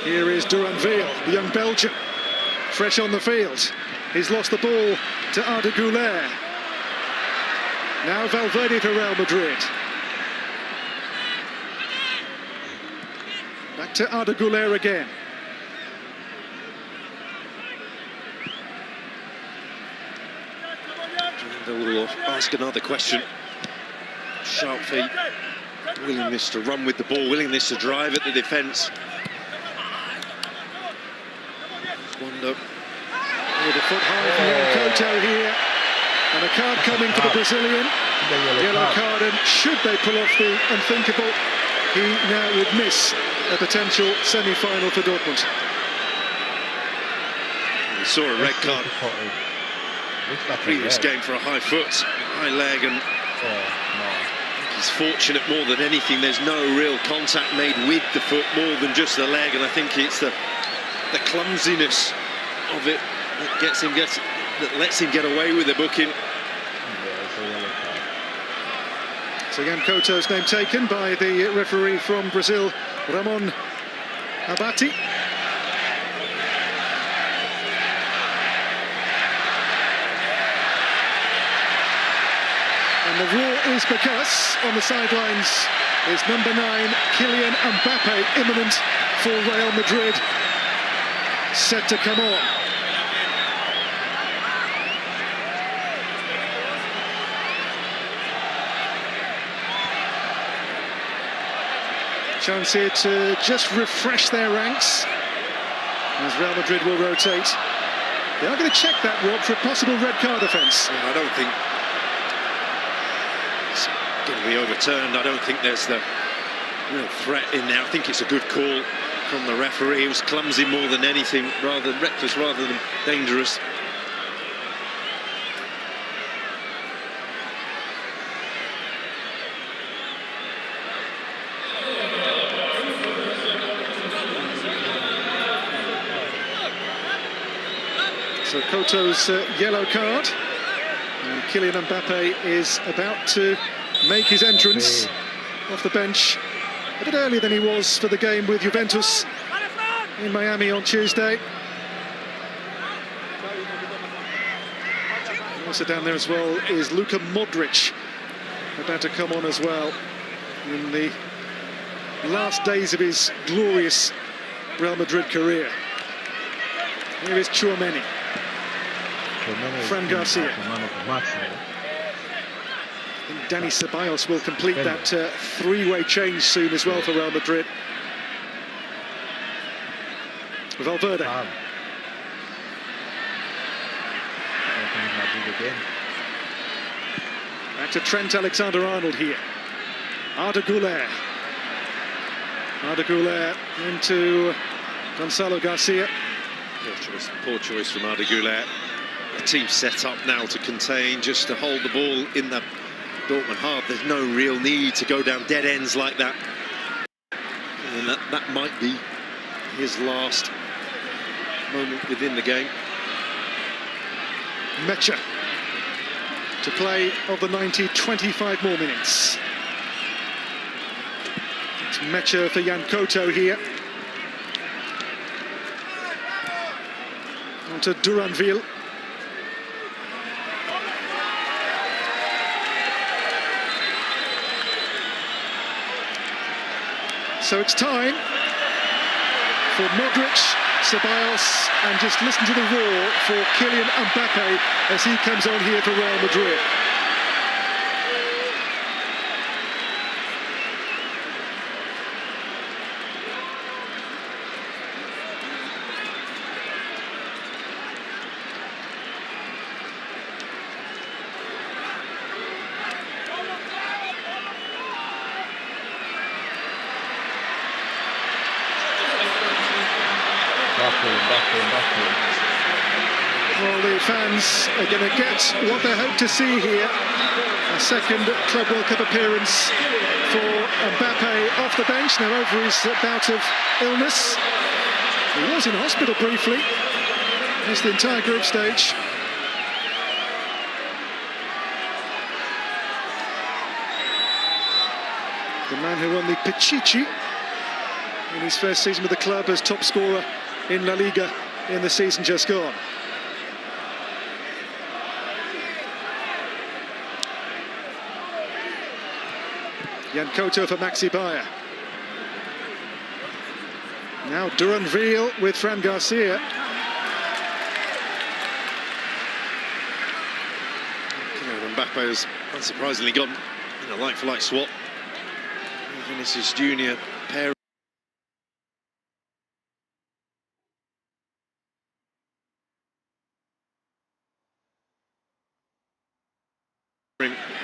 Here is Duranville, the young Belgian, fresh on the field. He's lost the ball to Arda Güler. Now Valverde for Real Madrid. Back to Arda Güler again. Will ask another question. Sharp feet, willingness to run with the ball, willingness to drive at the defence. Wonder. With a foot high from Jan Couto here. And a card coming for the Brazilian. Yellow card, and should they pull off the unthinkable, he now would miss a potential semi-final for Dortmund. We saw a red card previous game for a high foot, high leg, and he's fortunate more than anything. There's no real contact made with the foot, more than just the leg, and I think it's the clumsiness of it that lets him get away with the booking. So Jan Couto's name taken by the referee from Brazil, Ramon Abati. And the roar is because on the sidelines is number 9, Kylian Mbappe, imminent for Real Madrid, set to come on. Chance here to just refresh their ranks as Real Madrid will rotate. They are going to check that, Rob, for a possible red card offence. I don't think it's going to be overturned. I don't think there's the real threat in there. I think it's a good call from the referee. It was clumsy more than anything, rather reckless rather than dangerous. So Couto's yellow card, and Kylian Mbappe is about to make his entrance off the bench a bit earlier than he was for the game with Juventus in Miami on Tuesday. Also down there as well is Luka Modric, about to come on as well in the last days of his glorious Real Madrid career. Here is Tchouaméni. Fran Garcia. I think Dani Ceballos will complete that three-way change soon as well for Real Madrid. Valverde. Back to Trent Alexander-Arnold here. Arda Güler. Arda Güler into Gonzalo Garcia. Poor choice from Arda Güler. The team set up now to contain, just to hold the ball in the Dortmund half. There's no real need to go down dead ends like that. And that might be his last moment within the game. Mecha to play of the 90, 25 more minutes. It's Mecha for Jan Couto here. On to Duranville. So it's time for Modric, Ceballos, and just listen to the roar for Kylian Mbappe as he comes on here for Real Madrid. Well, the fans are going to get what they hope to see here. A second Club World Cup appearance for Mbappe off the bench, now over his bout of illness. He was in hospital briefly. Missed the entire group stage. The man who won the Pichichi in his first season with the club as top scorer in La Liga in the season just gone. Jan Koto for Maxi Bayer. Now Duranville with Fran Garcia. Mbappe has unsurprisingly gone in a like-for-like swap. Vinicius Junior pair.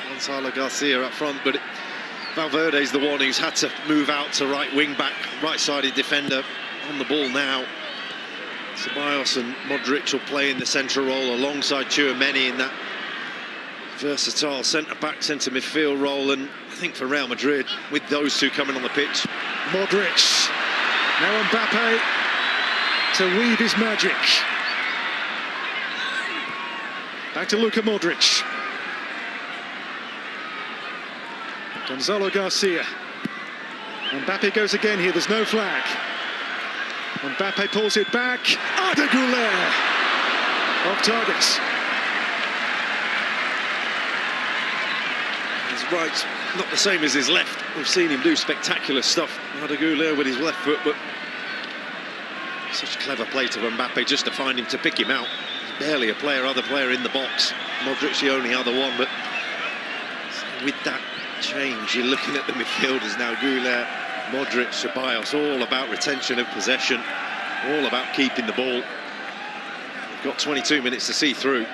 Gonzalo Garcia up front, but Valverde's the one who's had to move out to right wing-back, right-sided defender on the ball now. Ceballos and Modric will play in the central role alongside Tchouaméni in that versatile centre-back, centre-midfield role. And I think for Real Madrid, with those two coming on the pitch. Modric, now Mbappe to weave his magic. Back to Luka Modric. Gonzalo Garcia. Mbappe goes again here, there's no flag. Mbappe pulls it back. Arda Güler off target. His right's not the same as his left. We've seen him do spectacular stuff. Arda Güler with his left foot, but such clever play to Mbappe just to find him, to pick him out. He's barely a other player in the box. Modric the only other one, but with that change, you're looking at the midfielders now. Güler, Modric, Ceballos, all about retention of possession, all about keeping the ball. They've got 22 minutes to see through.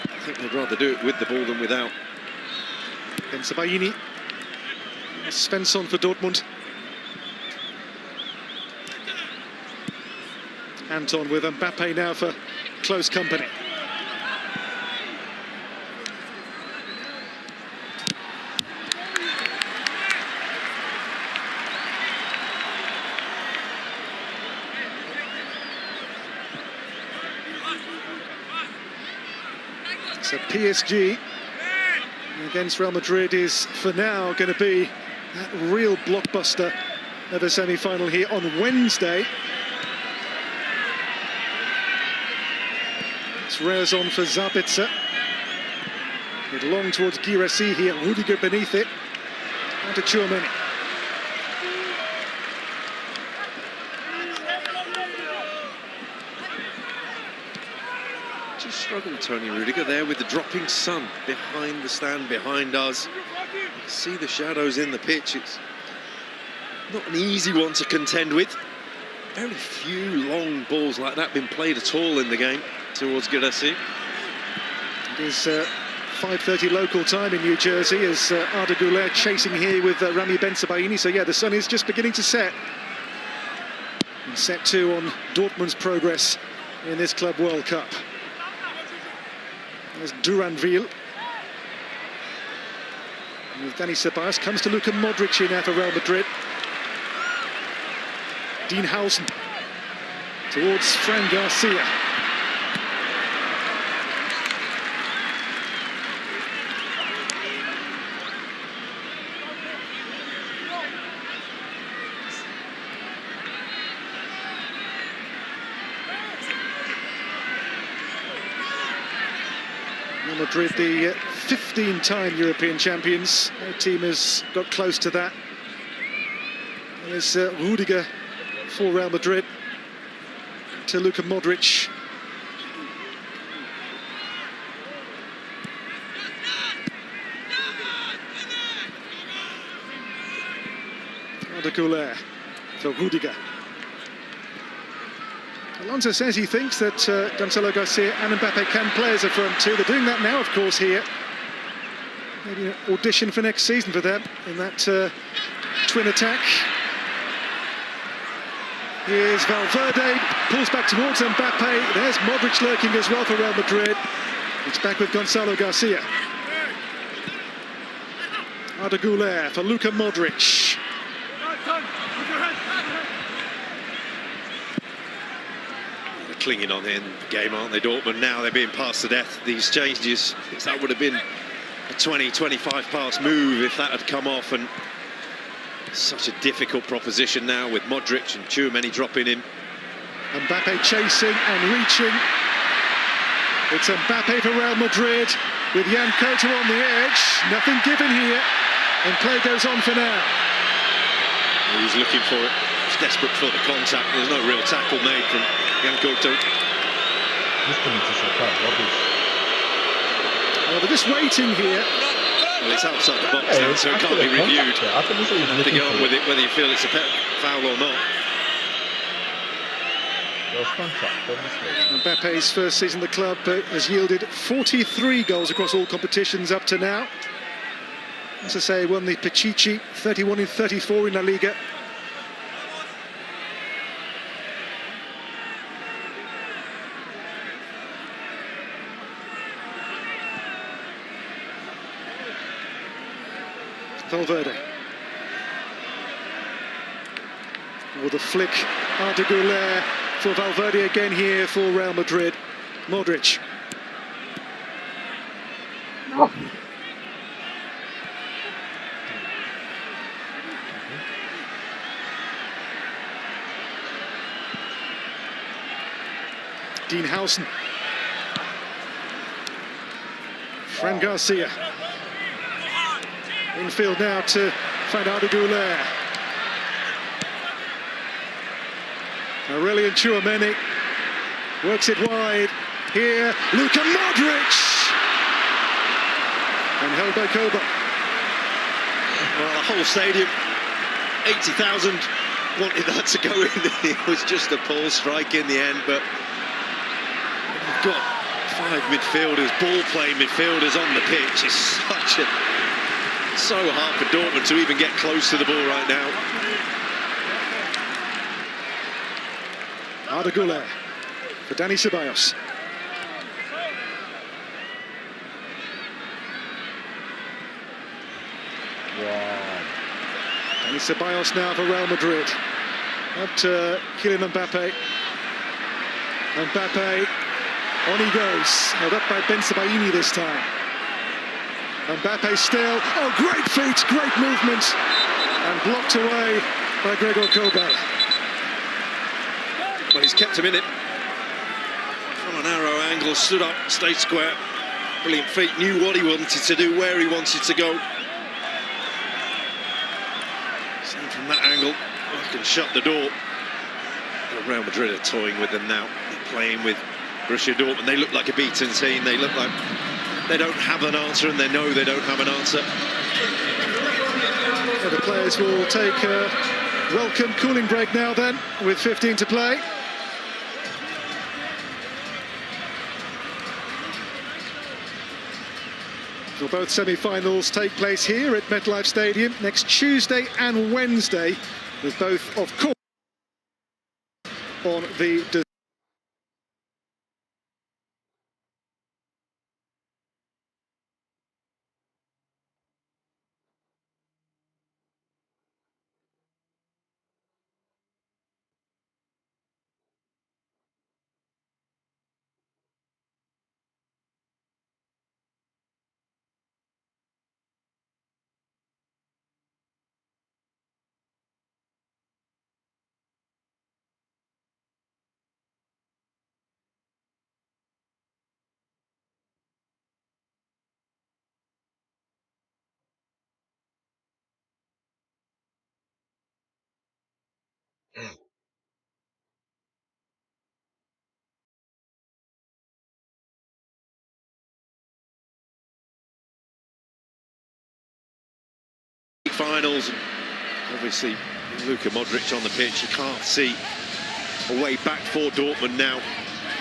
I think they'd rather do it with the ball than without. Ben Sebaini, Svensson for Dortmund. Anton with Mbappe now for close company. So PSG against Real Madrid is for now going to be that real blockbuster of a semi-final here on Wednesday. It's Rezon for Zabitzer. It long towards Guirassy here, Rudiger beneath it. On to Tchouaméni. Struggled Tony Rudiger there with the dropping sun behind the stand, behind us. You can see the shadows in the pitch. It's not an easy one to contend with. Very few long balls like that been played at all in the game towards Guirassy. It is 5:30 local time in New Jersey as Arda Güler chasing here with Rami Bensebaini. So yeah, the sun is just beginning to set. And set two on Dortmund's progress in this Club World Cup. There's Duranville. With Dani Ceballos, comes to Luka Modric here now for Real Madrid. Dean Housen towards Fran Garcia. Real Madrid, the 15-time European champions. Their team has got close to that Here's Rudiger for Real Madrid to Luka Modric. Arda Güler for Rudiger. Alonso says he thinks that Gonzalo Garcia and Mbappe can play as a front two. They're doing that now, of course, here. Maybe an audition for next season for them in that twin attack. Here's Valverde, pulls back towards Mbappe. There's Modric lurking as well for Real Madrid. It's back with Gonzalo Garcia. Arda Güler for Luka Modric. They're clinging on in the game, aren't they, Dortmund? Now they're being passed to death. These changes, that would have been a 20-25 pass move if that had come off, and such a difficult proposition now with Modric and Tchouaméni dropping in. Mbappe chasing and reaching. It's Mbappe for Real Madrid with Jan Koto on the edge. Nothing given here, and play goes on for now. He was looking for it. He's desperate for the contact. There's no real tackle made from Jan Koto. Well, they're just waiting here. Well, it's outside the box now, so it can't be reviewed. You have to go on with it, whether you feel it's a foul or not. Mbappe's first season at the club has yielded 43 goals across all competitions up to now. As I say, won the Pichichi, 31 in 34 in La Liga. Valverde. Or the flick, Arda Güler for Valverde again here for Real Madrid. Modric. Oh. Dean Howson. Fran Garcia. Infield now to find Arda Güler. Aurelian Tchouaméni works it wide. Here, Luka Modric! And held by Koba. Well, the whole stadium, 80,000, wanted that to go in. It was just a poor strike in the end, but you've got 5 midfielders, ball-playing midfielders on the pitch. It's so hard for Dortmund to even get close to the ball right now. Arda Güler for Dani Ceballos. Wow. Dani Ceballos now for Real Madrid. Up to Kylian Mbappe. Mbappe, on he goes. Held up by Ben Sebaini this time. Mbappe still. Oh, great feet, great movement. And blocked away by Gregor Kobel. Well, he's kept him in it. From a narrow angle, stood up, stayed square. Brilliant feet, knew what he wanted to do, where he wanted to go. Seen from that angle, I can shut the door. But Real Madrid are toying with them now. They're playing with Borussia Dortmund. They look like a beaten team. They look like they don't have an answer, and they know they don't have an answer. So the players will take a welcome cooling break now then, with 15 to play. Well, both semi-finals take place here at MetLife Stadium next Tuesday and Wednesday, with both, of course, on the Finals, obviously Luka Modric on the pitch. You can't see a way back for Dortmund now.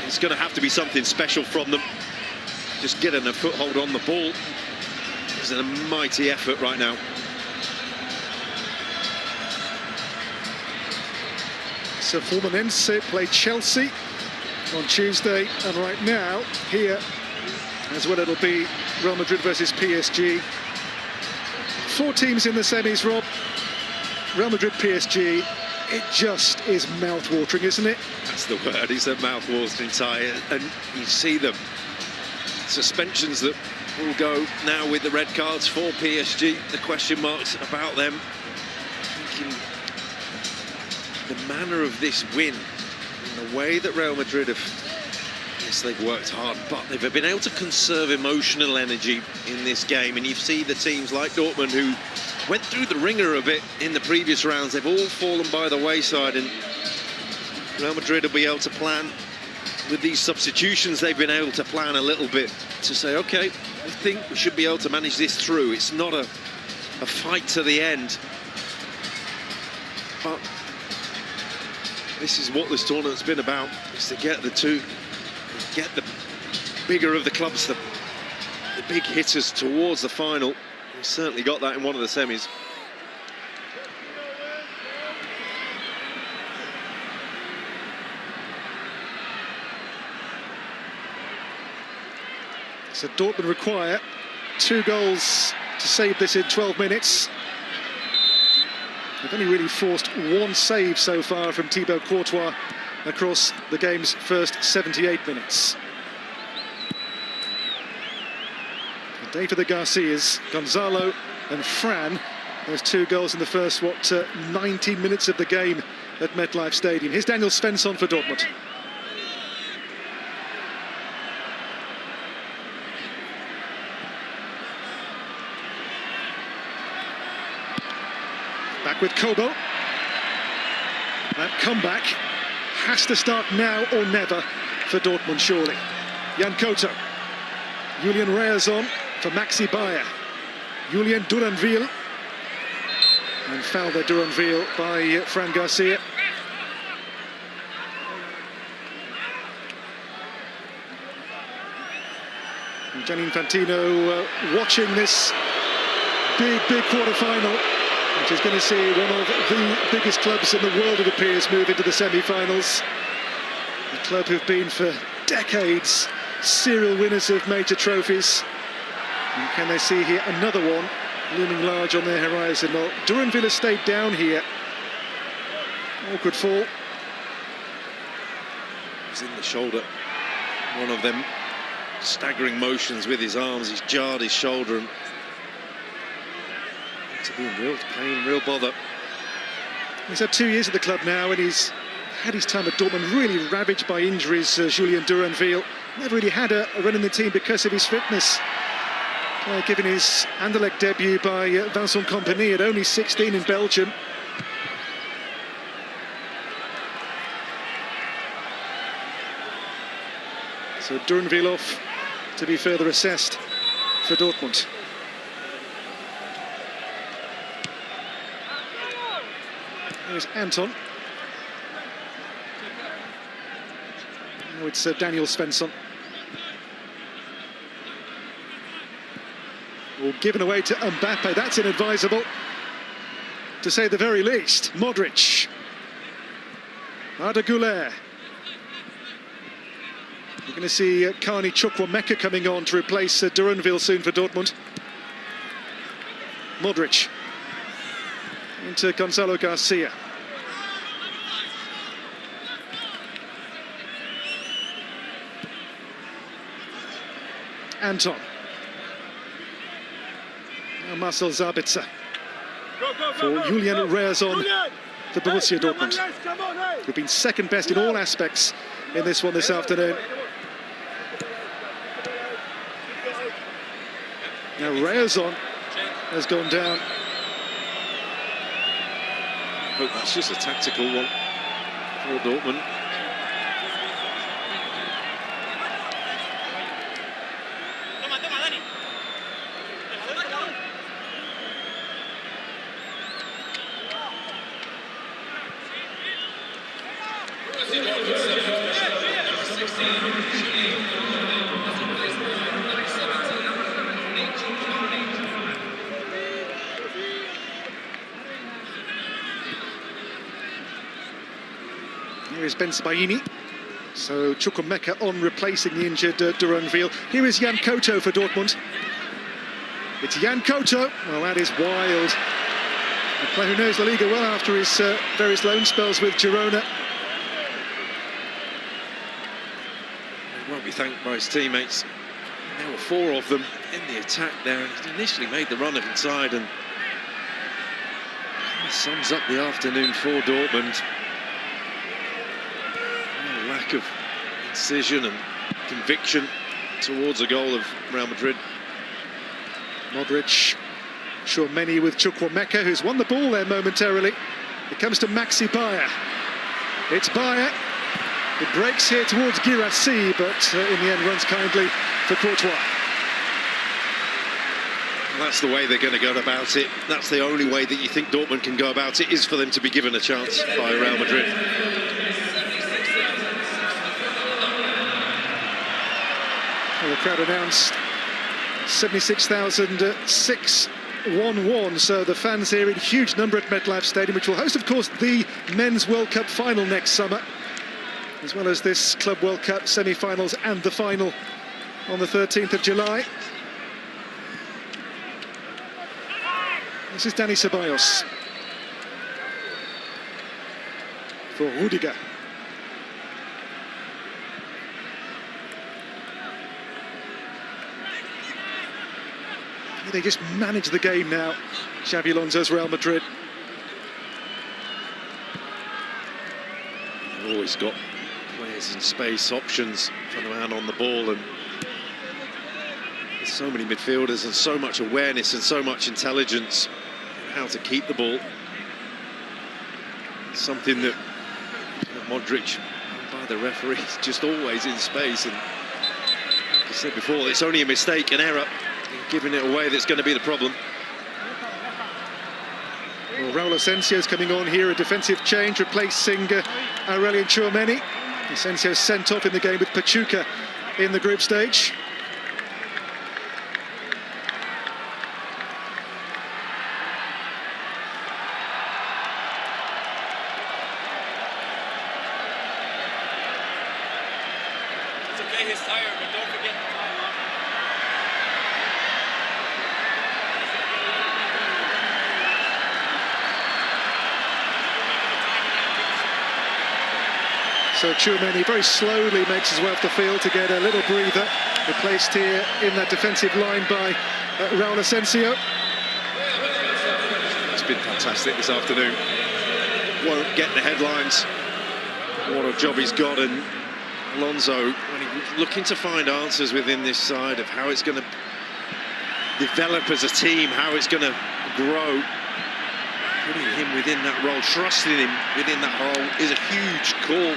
It's going to have to be something special from them. Just getting a foothold on the ball is a mighty effort right now. So Fluminense played Chelsea on Tuesday, and right now here as well it'll be Real Madrid versus PSG. 4 teams in the semis, Rob. Real Madrid, PSG. It just is mouth-watering, isn't it? That's the word. It's a mouth-watering tie, and you see them suspensions that will go now with the red cards for PSG. The question marks about them. Thinking the manner of this win, and the way that Real Madrid have, yes, they've worked hard, but they've been able to conserve emotional energy in this game. And you see the teams like Dortmund, who went through the ringer a bit in the previous rounds, they've all fallen by the wayside, and Real Madrid will be able to plan with these substitutions. They've been able to plan a little bit to say, okay, I think we should be able to manage this through. It's not a fight to the end, but this is what this tournament's been about, is to get the two, get the bigger of the clubs, the big hitters towards the final. We certainly got that in one of the semis. So Dortmund require 2 goals to save this in 12 minutes. They've only really forced 1 save so far from Thibaut Courtois across the game's first 78 minutes. The day for the Garcias, Gonzalo and Fran. Those 2 goals in the first, 19 minutes of the game at MetLife Stadium. Here's Daniel Svensson for Dortmund. Back with Kobo. That comeback has to start now or never for Dortmund, surely. Jan Koto. Julian Reazon for Maxi Bayer. Julian Duranville. And foul there, Duranville, by Fran Garcia. And Gianni Infantino watching this big quarter-final, which is going to see one of the biggest clubs in the world, it appears, move into the semi-finals. A club who've been for decades serial winners of major trophies. And can they see here another one looming large on their horizon? Well, Duranville has stayed down here. Awkward fall. He's in the shoulder. One of them staggering motions with his arms. He's jarred his shoulder and to be in real pain, real bother. He's had 2 years at the club now, and he's had his time at Dortmund really ravaged by injuries. Julian Duranville never really had a run in the team because of his fitness. Given his Anderlecht debut by Vincent Kompany at only 16 in Belgium. So Duranville off to be further assessed for Dortmund. Here's Anton. Now it's Daniel Svensson. Well, given away to Mbappe, that's inadvisable, to say the very least. Modric. Arda Güler. You're going to see Carney Chukwuemeka coming on to replace Duranville soon for Dortmund. Modric. Into Gonzalo Garcia. Anton. Now Marcel Sabitzer for Julian Reazon for Borussia Dortmund, who've been second best in all aspects in this one this afternoon. Now Reazon has gone down. I hope that's just a tactical one. for Dortmund. Here is Ben Sebaini. So Chukwuemeka on replacing the injured Duranville. Here is Jan Koto for Dortmund. It's Jan Koto. Well, that is wild. A player who knows La Liga well after his various loan spells with Girona. He won't be thanked by his teammates. There were 4 of them in the attack there, and he initially made the run inside, and kind of sums up the afternoon for Dortmund. A lack of incision and conviction towards a goal of Real Madrid. Modric, sure many with Chukwuemeka, who's won the ball there momentarily. It comes to Maxi Bayer. It's Bayer. It breaks here towards Guirassy, but in the end runs kindly for Courtois. That's the way they're going to go about it. That's the only way that you think Dortmund can go about it, is for them to be given a chance by Real Madrid. Well, the crowd announced 76,611, so the fans here in huge number at MetLife Stadium, which will host, of course, the Men's World Cup final next summer, as well as this Club World Cup semi-finals and the final on the 13th of July. This is Dani Ceballos for Rudiger. They just manage the game now, Xabi Alonso's Real Madrid. They've always got players in space, options for the man on the ball, and there's so many midfielders and so much awareness and so much intelligence in how to keep the ball. Something that Modric, by the referee, is just always in space, and like I said before, it's only a mistake, an error, giving it away that's going to be the problem. Well, Raul Asensio's coming on here, a defensive change, replacing Aurelien Tchouameni. Asensio sent off in the game with Pachuca in the group stage. It's okay, he's tired, but don't forget the time. So Tchouameni very slowly makes his way off the field to get a little breather. Replaced here in that defensive line by Raul Asensio. It's been fantastic this afternoon. Won't get the headlines. What a job he's got, and Alonso, when he's looking to find answers within this side of how it's going to develop as a team, how it's going to grow, putting him within that role, trusting him within that role is a huge call.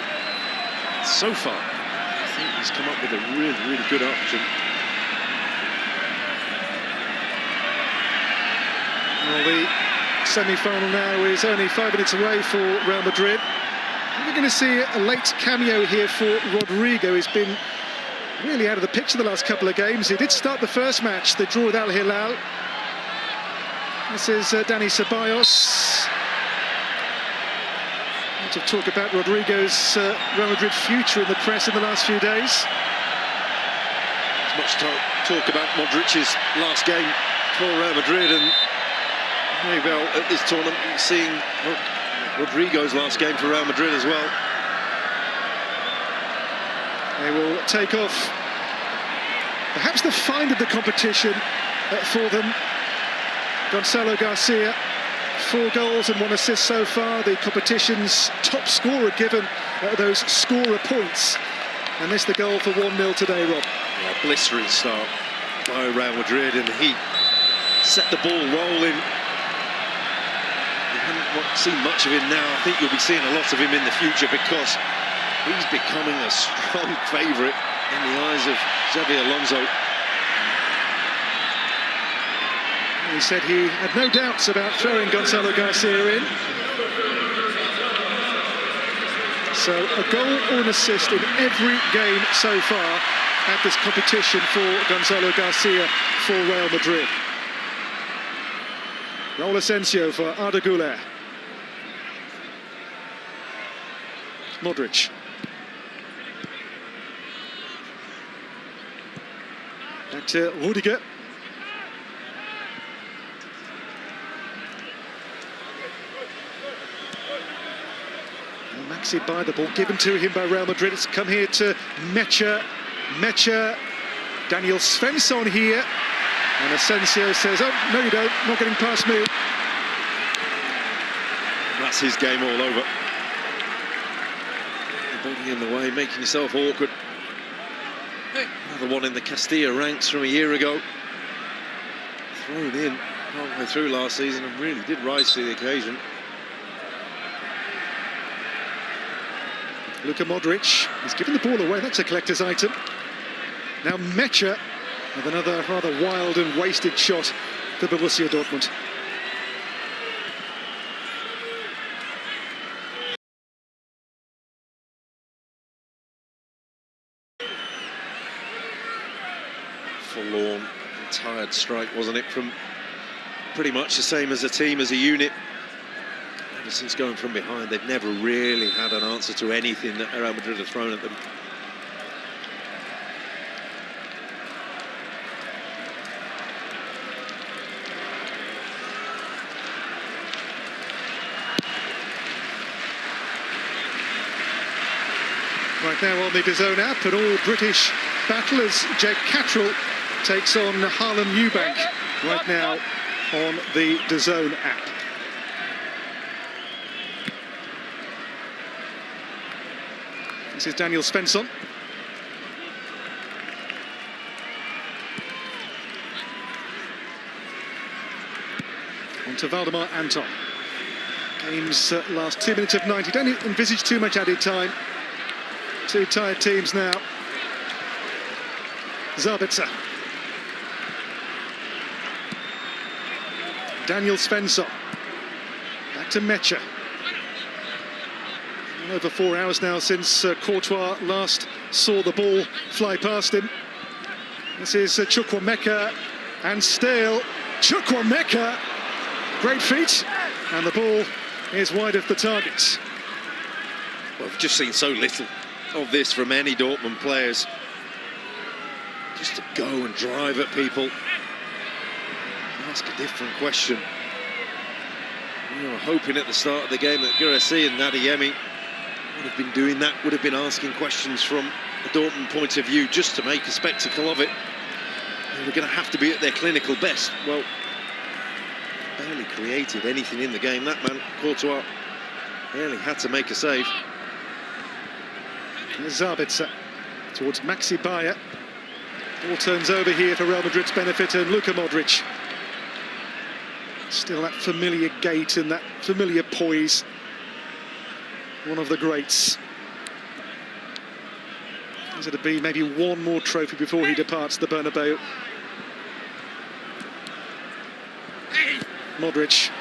So far, I think he's come up with a really, really good option. Well, the semi-final now is only 5 minutes away for Real Madrid. We're going to see a late cameo here for Rodrigo. He's been really out of the picture the last couple of games. He did start the first match, the draw with Al Hilal. This is Dani Ceballos. To talk about Rodrigo's Real Madrid future in the press in the last few days. There's much talk about Modric's last game for Real Madrid, and maybe at this tournament seeing Rodrigo's last game for Real Madrid as well. They will take off perhaps the find of the competition for them. Gonzalo Garcia, 4 goals and 1 assist so far, the competition's top scorer, given those scorer points. And this the goal for 1-0 today, Rob. Yeah, blistering start by Real Madrid, and he set the ball rolling. He hadn't not seen much of him now. I think you'll be seeing a lot of him in the future because he's becoming a strong favourite in the eyes of Xabi Alonso. He said he had no doubts about throwing Gonzalo Garcia in. So a goal or an assist in every game so far at this competition for Gonzalo Garcia for Real Madrid. Raul Asensio for Arda Güler. Modric. Back to Rudiger. Maxi by the ball, given to him by Real Madrid. It's come here to Mecha. Daniel Svensson here. And Asensio says, oh, no you don't, not getting past me. That's his game all over. The body in the way, making yourself awkward. Another one in the Castilla ranks from a year ago. Thrown in halfway through last season and really did rise to the occasion. Luka Modric, he's given the ball away, that's a collector's item. Now Mecha with another rather wild and wasted shot for Borussia Dortmund. Forlorn and tired strike, wasn't it, from pretty much the same as a team, as a unit. Ever since going from behind, they've never really had an answer to anything that Real Madrid have thrown at them. Right now on the DAZN app, an all-British battle as Jake Cattrall takes on Harlem Eubank right now on the DAZN app. This is Daniel Svensson. On to Valdemar Anton. Game's last 2 minutes of 90. Don't envisage too much added time. Two tired teams now. Zabitzer. Daniel Svensson. Back to Mecha. Over 4 hours now since Courtois last saw the ball fly past him. This is Chukwuemeka and still Chukwuemeka. Great feat, and the ball is wide of the target. Well, we've just seen so little of this from any Dortmund players. Just to go and drive at people. Ask a different question. We were hoping at the start of the game that Guirassy and Adeyemi would have been doing that, would have been asking questions from a Dortmund point of view just to make a spectacle of it. They were going to have to be at their clinical best. Well, barely created anything in the game. That man, Courtois, barely had to make a save. Zabitzer towards Maxi Bayer. All turns over here for Real Madrid's benefit, and Luka Modric. Still that familiar gait and that familiar poise. One of the greats. Is it to be maybe one more trophy before he departs the Bernabeu? Modric.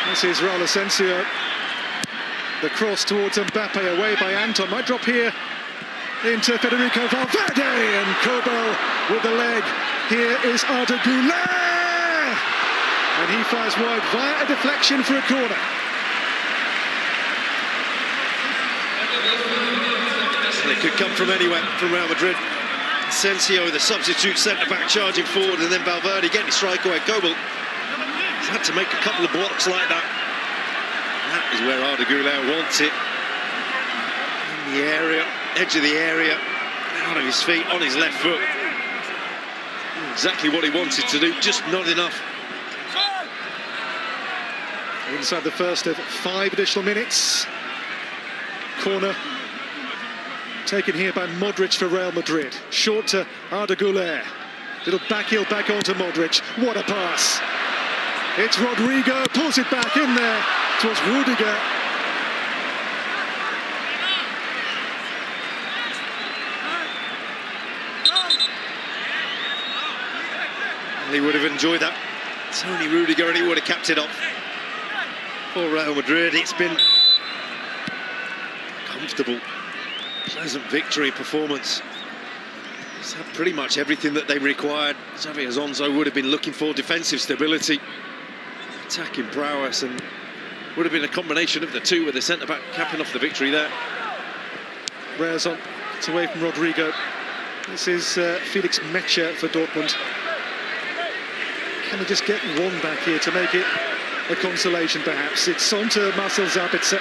This is Raul Asensio. The cross towards Mbappe, away by Anton. Might drop here into Federico Valverde, and Kobel with the leg. Here is Arda Güler, and he fires wide via a deflection for a corner. It could come from anywhere from Real Madrid. Asensio, the substitute centre-back, charging forward, and then Valverde getting his strike away. Kobel has had to make a couple of blocks like that. That is where Arda Güler wants it. In the area, edge of the area, out of his feet, on his left foot. Exactly what he wanted to do, just not enough. Inside the first of 5 additional minutes. Corner taken here by Modric for Real Madrid. Short to Arda Güler. Little back heel back onto Modric. What a pass. It's Rodrigo, pulls it back in there towards Rudiger. He would have enjoyed that. Tony Rudiger, and he would have capped it off. For Real Madrid, it's been comfortable, pleasant victory performance. It's had pretty much everything that they required. Xabi Alonso would have been looking for: defensive stability, attacking prowess, and would have been a combination of the two, with the centre-back capping off the victory there. Reyes it's away from Rodrigo. This is Felix Mecha for Dortmund. Can they just get one back here to make it a consolation, perhaps? It's on to Marcel Sabitzer.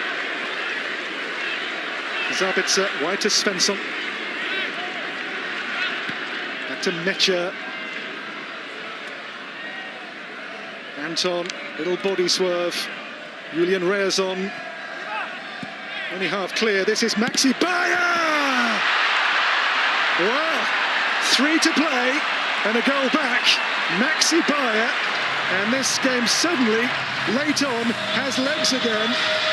Sabitzer, wide to Svensson. Back to Mecha. Anton, little body swerve. Julian Reyes only half clear. This is Maxi Bayer! Well, 3 to play and a goal back. Maxi Bayer, and this game suddenly, late on, has legs again,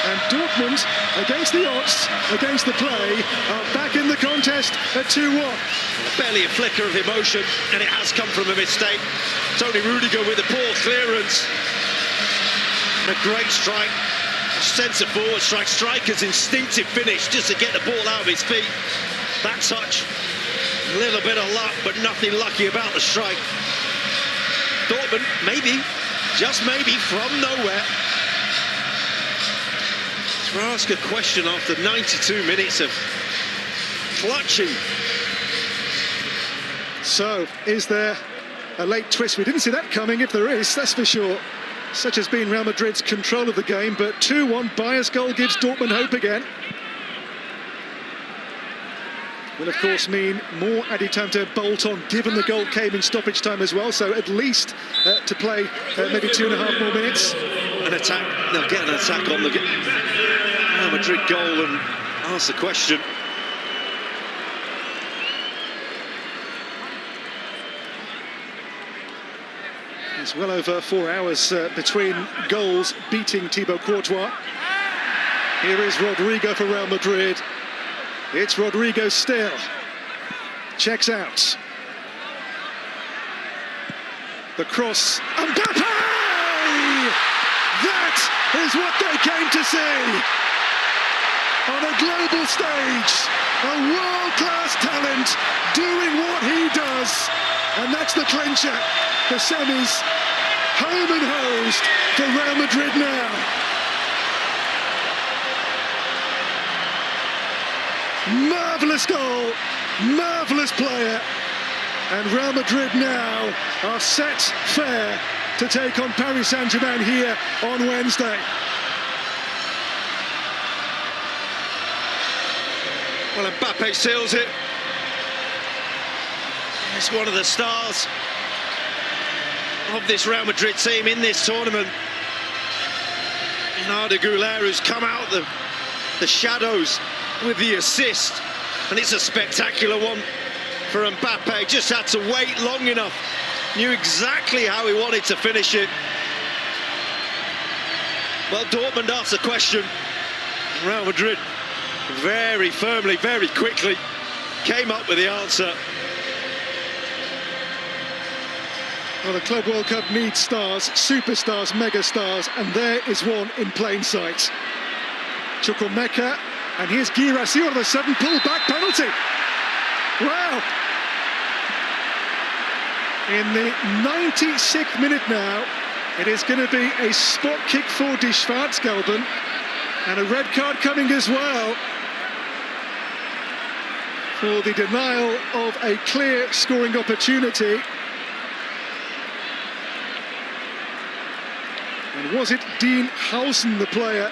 and Dortmund, against the odds, against the play, are back in the contest at 2-1. Barely a flicker of emotion, and it has come from a mistake. Tony Rudiger with a poor clearance. And a great strike. A centre-forward strike. Striker's instinctive finish just to get the ball out of his feet. That touch. A little bit of luck, but nothing lucky about the strike. Dortmund, maybe, just maybe, from nowhere. To ask a question after 92 minutes of clutching. So, is there a late twist? We didn't see that coming. If there is, that's for sure. Such has been Real Madrid's control of the game, but 2-1, Bayer's goal gives Dortmund hope again. Will of course mean more added time to bolt on, given the goal came in stoppage time as well, so at least to play maybe 2.5 more minutes. An attack, they'll get an attack on the Real Madrid goal and ask the question. It's well over 4 hours between goals beating Thibaut Courtois. Here is Rodrigo for Real Madrid. It's Rodrigo still. Checks out. The cross. Mbappe! That is what they came to see. On a global stage, a world-class talent doing what he does. And that's the clincher. The semis, home and hosed for Real Madrid now. Marvellous goal, marvellous player, and Real Madrid now are set fair to take on Paris Saint-Germain here on Wednesday. Well, Mbappe seals it. He's one of the stars of this Real Madrid team in this tournament. And Arda Güler, who's come out the shadows with the assist, and it's a spectacular one for Mbappe. Just had to wait long enough, knew exactly how he wanted to finish it. Well, Dortmund asked the question, Real Madrid very firmly, very quickly came up with the answer. Well, the Club World Cup needs stars, superstars, megastars, and there is one in plain sight. Chukwuemeka. And here's Guirassy, all of a sudden, pull back penalty. Wow. In the 96th minute now, it is going to be a spot kick for Die Schwarzgelben, and a red card coming as well for the denial of a clear scoring opportunity. And was it Dean Howson, the player,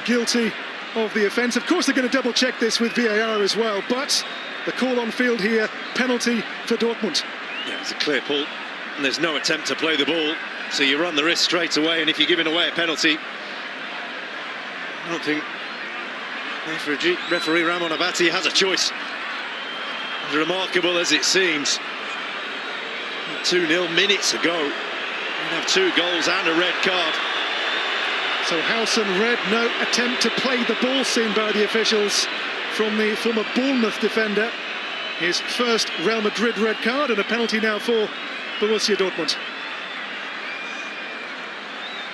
guilty of the offence? Of course they're going to double check this with VAR as well, but the call on field here, penalty for Dortmund. Yeah, it's a clear pull, and there's no attempt to play the ball, so you run the risk straight away, and if you're giving away a penalty, I don't think referee Ramon Abati has a choice. As remarkable as it seems, 2-0 minutes ago, have 2 goals and a red card. So Howson red, no attempt to play the ball seen by the officials from the former Bournemouth defender. His first Real Madrid red card and a penalty now for Borussia Dortmund.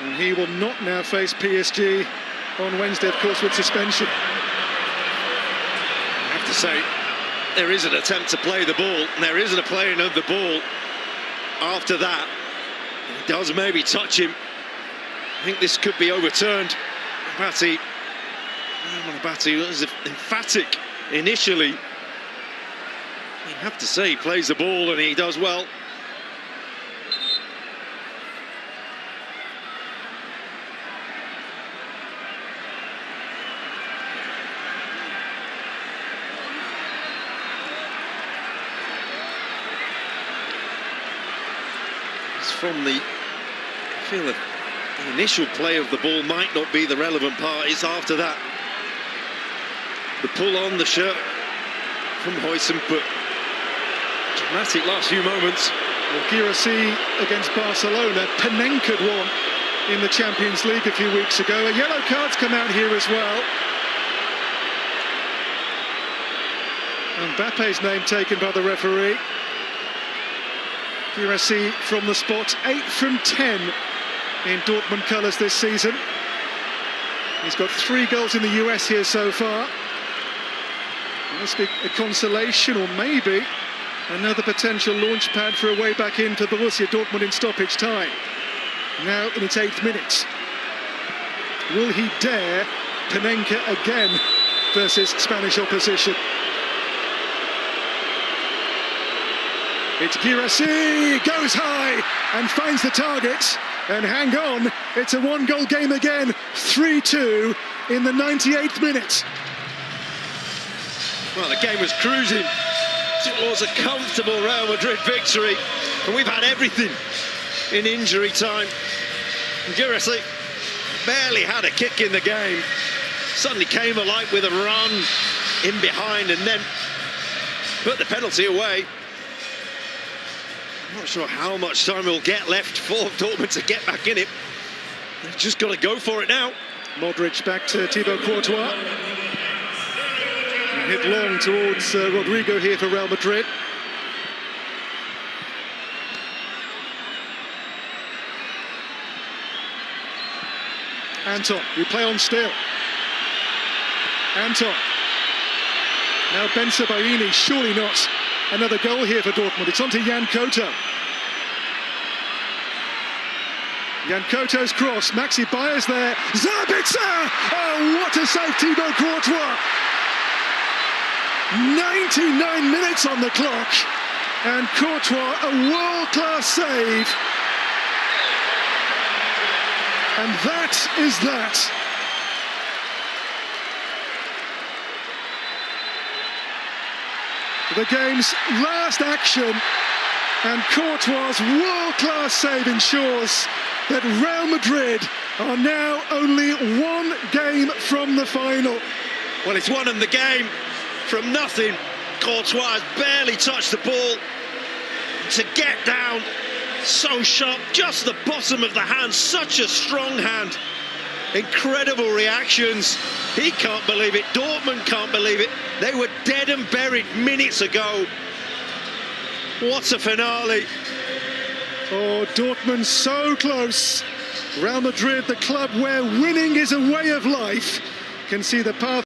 And he will not now face PSG on Wednesday, of course, with suspension. I have to say, there is an attempt to play the ball, and there isn't a playing of the ball after that. He does maybe touch him. I think this could be overturned. Mbatti was emphatic initially. You have to say he plays the ball and he does well. It's from the, I feel that the initial play of the ball might not be the relevant part. It's after that. The pull on the shirt from Huijsen, but dramatic last few moments. Well, Girassi against Barcelona, Panenka won in the Champions League a few weeks ago. A yellow card's come out here as well. Mbappe's name taken by the referee. Girassi from the spot, 8 from 10 in Dortmund colours this season. He's got 3 goals in the US here so far. Must be a consolation, or maybe another potential launch pad for a way back into Borussia Dortmund in stoppage time. Now in its 8th minute. Will he dare Panenka again versus Spanish opposition? It's Girassi, goes high and finds the target. And hang on, it's a 1-goal game again, 3-2 in the 98th minute. Well, the game was cruising towards a comfortable Real Madrid victory, and we've had everything in injury time. And Girassi barely had a kick in the game, suddenly came alive with a run in behind and then put the penalty away. I'm not sure how much time we'll get left for Dortmund to get back in it. They've just got to go for it now. Modric back to Thibaut Courtois. Hit long towards Rodrigo here for Real Madrid. Anton, you play on still. Anton. Now Bensebaini, surely not another goal here for Dortmund. It's on to Jan Koto. Jan Koto's cross, Maxi Bayer's there. Zabitzer! Oh, what a save, Thibaut Courtois! 99 minutes on the clock, and Courtois, a world-class save. And that is that. The game's last action, and Courtois' world-class save ensures that Real Madrid are now only 1 game from the final. Well, it's won them the game from nothing. Courtois has barely touched the ball. To get down so sharp, just the bottom of the hand, such a strong hand. Incredible reactions. He can't believe it. Dortmund can't believe it. They were dead and buried minutes ago. What a finale. Oh, Dortmund so close. Real Madrid, the club where winning is a way of life, can see the path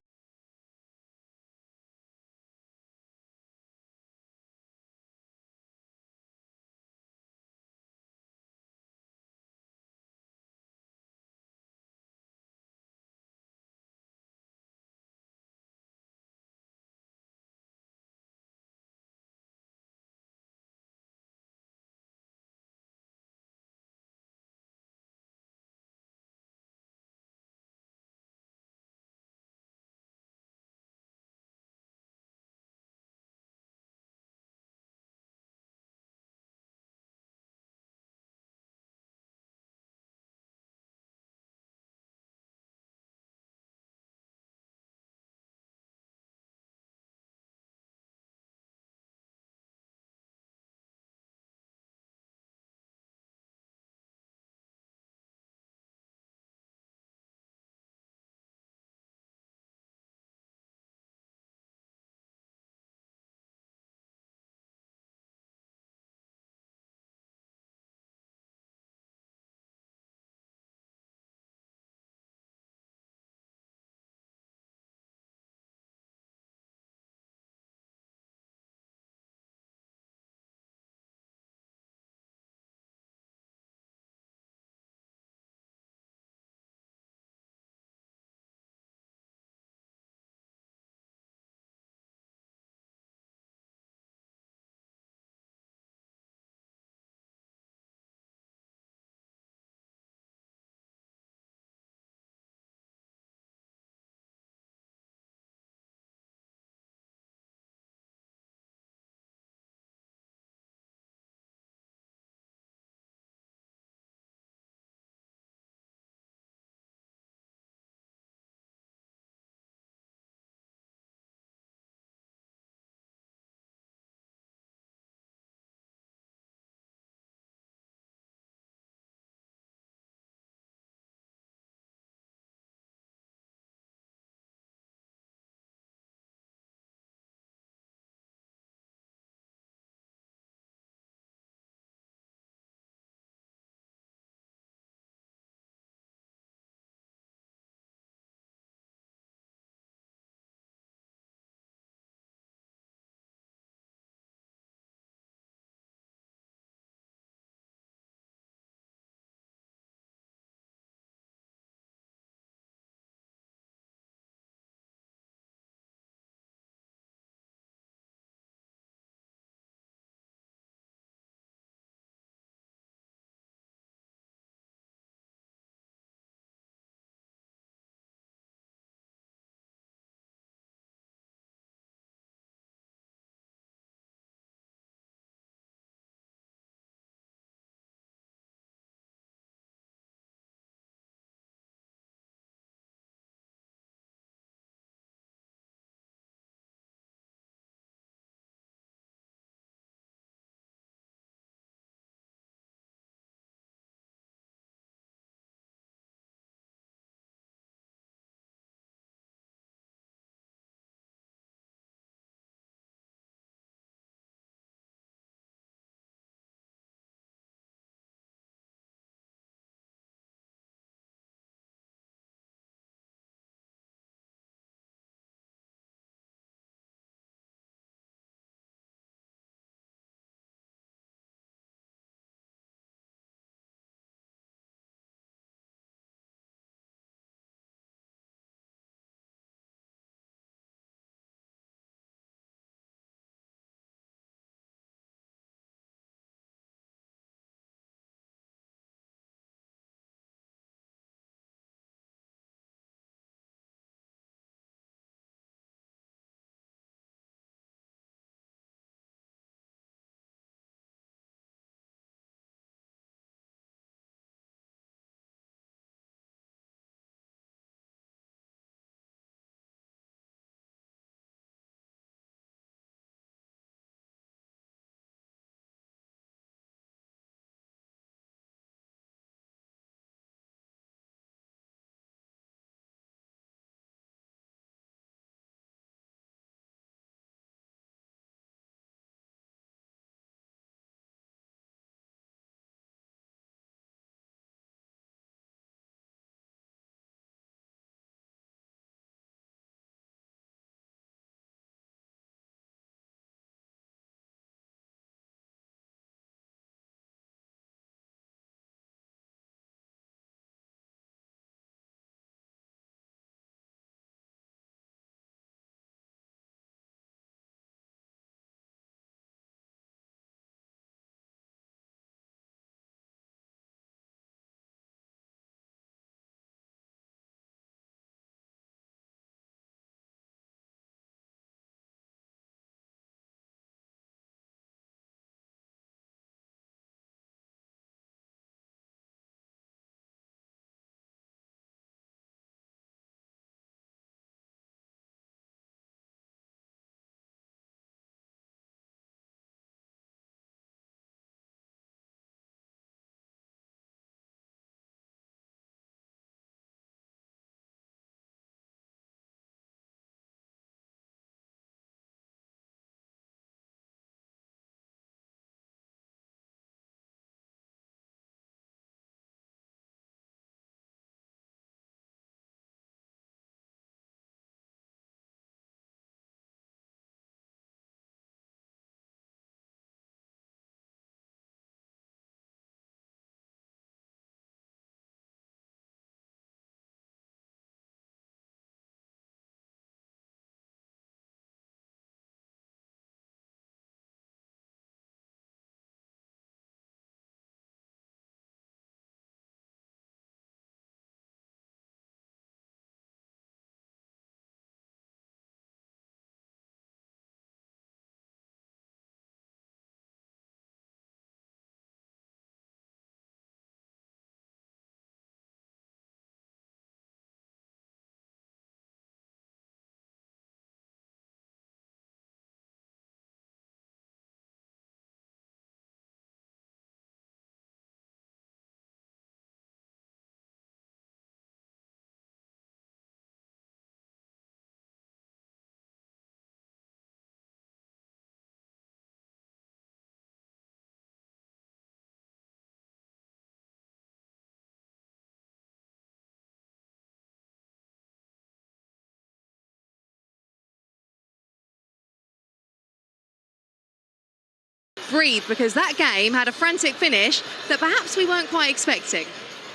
breathe, because that game had a frantic finish that perhaps we weren't quite expecting.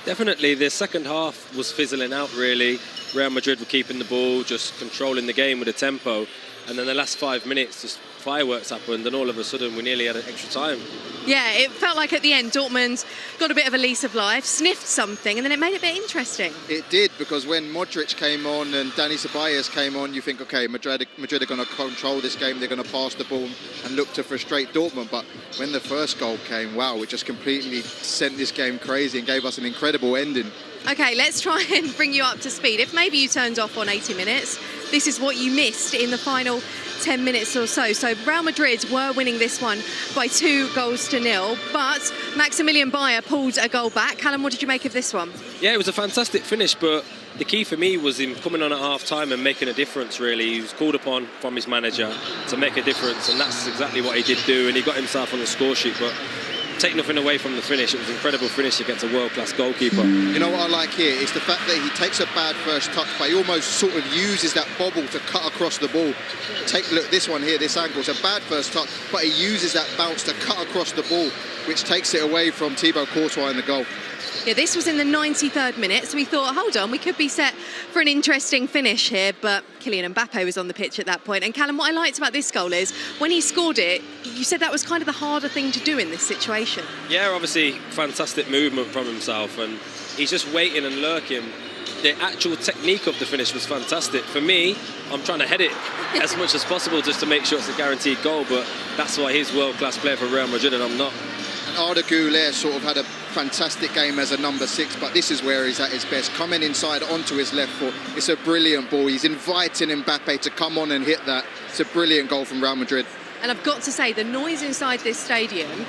Definitely, the second half was fizzling out, really. Real Madrid were keeping the ball, just controlling the game with a tempo. And then the last 5 minutes, just fireworks happened, and all of a sudden we nearly had an extra time. Yeah, it felt like at the end Dortmund got a bit of a lease of life, sniffed something, and then it made it a bit interesting. It did, because when Modric came on and Dani Ceballos came on, you think, okay, Madrid are going to control this game, they're going to pass the ball and look to frustrate Dortmund. But when the first goal came, wow, it just completely sent this game crazy and gave us an incredible ending. Okay, let's try and bring you up to speed. If maybe you turned off on 80 minutes, this is what you missed in the final 10 minutes or so. So Real Madrid were winning this one by 2-0, but Maximilian Bayer pulled a goal back. Callum, what did you make of this one? Yeah, it was a fantastic finish, but the key for me was him coming on at half-time and making a difference, really. He was called upon from his manager to make a difference, and that's exactly what he did do, and he got himself on the score sheet. But take nothing away from the finish, it was an incredible finish against a world-class goalkeeper. You know what I like here is the fact that he takes a bad first touch, but he almost sort of uses that bobble to cut across the ball. Take a look, this one here, this angle, it's a bad first touch, but he uses that bounce to cut across the ball, which takes it away from Thibaut Courtois in the goal. Yeah, this was in the 93rd minute, so we thought, hold on, we could be set for an interesting finish here, but Kylian Mbappe was on the pitch at that point. And Callum, what I liked about this goal is, when he scored it, you said that was kind of the harder thing to do in this situation. Yeah, obviously, fantastic movement from himself, and he's just waiting and lurking. The actual technique of the finish was fantastic. For me, I'm trying to head it as much as possible just to make sure it's a guaranteed goal, but that's why he's world-class player for Real Madrid and I'm not. And Arda Güler sort of had a fantastic game as a number 6, but this is where he's at his best. Coming inside onto his left foot, it's a brilliant ball. He's inviting Mbappe to come on and hit that. It's a brilliant goal from Real Madrid. And I've got to say, the noise inside this stadium,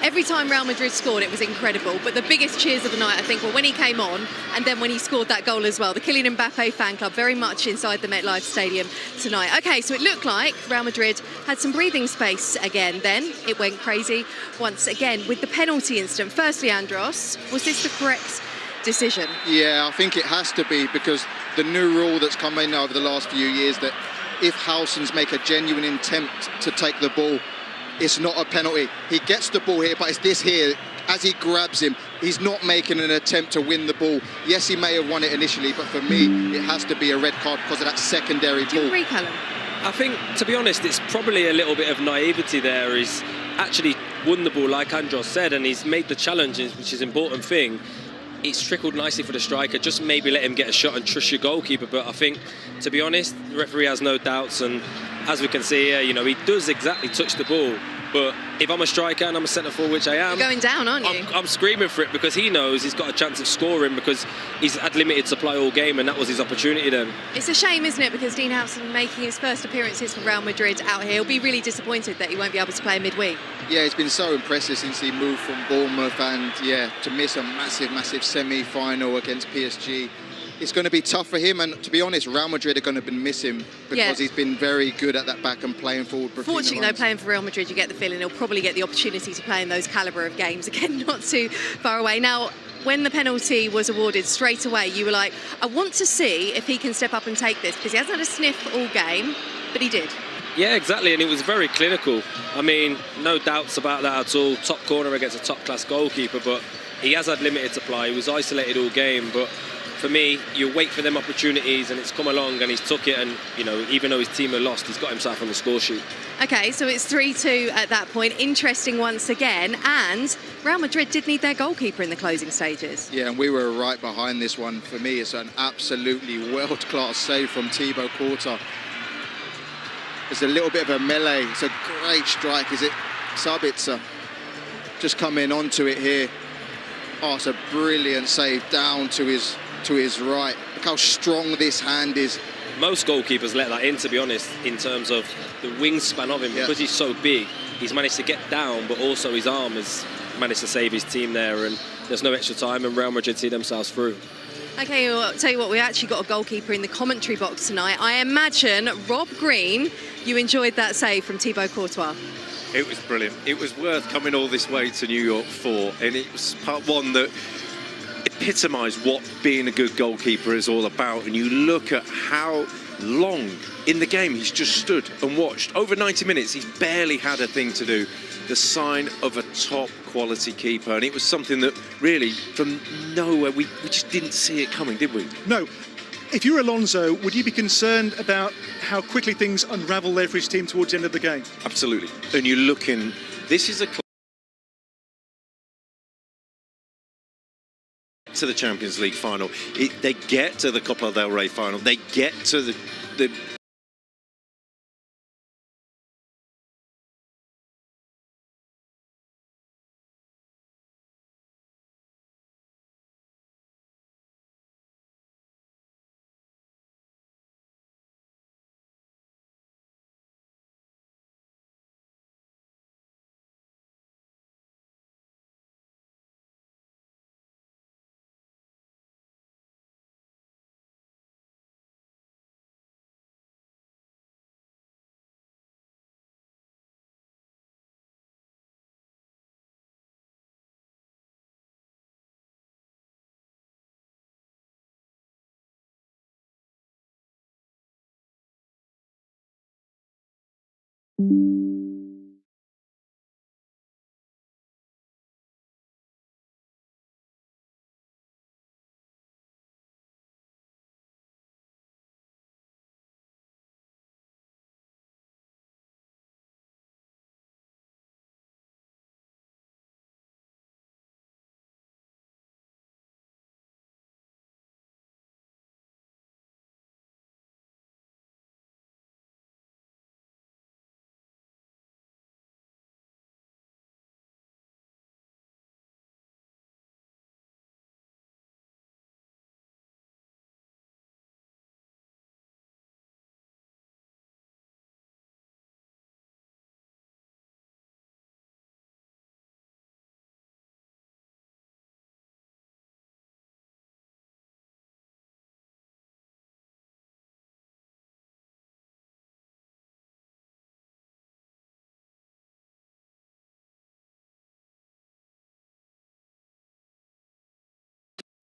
every time Real Madrid scored, it was incredible. But the biggest cheers of the night, I think, were when he came on and then when he scored that goal as well. The Kylian Mbappe fan club very much inside the MetLife Stadium tonight. OK, so it looked like Real Madrid had some breathing space again. Then it went crazy once again with the penalty incident. Firstly, Andros, was this the correct decision? Yeah, I think it has to be, because the new rule that's come in over the last few years that if Howsons make a genuine attempt to take the ball, it's not a penalty. He gets the ball here, but it's this here. As he grabs him, he's not making an attempt to win the ball. Yes, he may have won it initially, but for me, it has to be a red card because of that secondary ball. Do you agree, Callum? I think, to be honest, it's probably a little bit of naivety there. He's actually won the ball, like Andros said, and he's made the challenge, which is an important thing. It's trickled nicely for the striker. Just maybe let him get a shot and trust your goalkeeper. But I think, to be honest, the referee has no doubts. And as we can see here, you know, he does exactly touch the ball. But if I'm a striker and I'm a centre forward, which I am, you're going down, aren't you? I'm screaming for it, because he knows he's got a chance of scoring, because he's had limited supply all game, and that was his opportunity then. It's a shame, isn't it, because Dean Howson making his first appearances for Real Madrid out here. He'll be really disappointed that he won't be able to play midweek. Yeah, it's been so impressive since he moved from Bournemouth, and yeah, to miss a massive semi-final against PSG. It's going to be tough for him, and to be honest, Real Madrid are going to miss him because he's been very good at that back and playing forward. Fortunately, though, playing for Real Madrid, you get the feeling he'll probably get the opportunity to play in those calibre of games again, not too far away. Now, when the penalty was awarded straight away, you were like, I want to see if he can step up and take this, because he hasn't had a sniff all game, but he did. Yeah, exactly, and it was very clinical. I mean, no doubts about that at all. Top corner against a top-class goalkeeper, but he has had limited supply. He was isolated all game, but for me, you wait for them opportunities, and it's come along and he's took it, and, you know, even though his team are lost, he's got himself on the score sheet. OK, so it's 3-2 at that point. Interesting once again, and Real Madrid did need their goalkeeper in the closing stages. Yeah, and we were right behind this one. For me, it's an absolutely world-class save from Thibaut Courtois. It's a little bit of a melee. It's a great strike. Is it Sabitzer? Just coming onto it here. Oh, it's a brilliant save down to his right. Look how strong this hand is. Most goalkeepers let that in, to be honest, in terms of the wingspan of him. Because he's so big, he's managed to get down, but also his arm has managed to save his team there, and there's no extra time, and Real Madrid see themselves through. OK, well, I'll tell you what, we actually got a goalkeeper in the commentary box tonight. I imagine, Rob Green, you enjoyed that save from Thibaut Courtois. It was brilliant. It was worth coming all this way to New York for, and it was part one that epitomised what being a good goalkeeper is all about. And you look at how long in the game he's just stood and watched. Over 90 minutes, he's barely had a thing to do. The sign of a top quality keeper. And it was something that really, from nowhere, we just didn't see it coming, did we? No. If you're Alonso, would you be concerned about how quickly things unravel there for his team towards the end of the game? Absolutely. And you're looking, this is a club to the Champions League final. They get to the Copa del Rey final. They get to the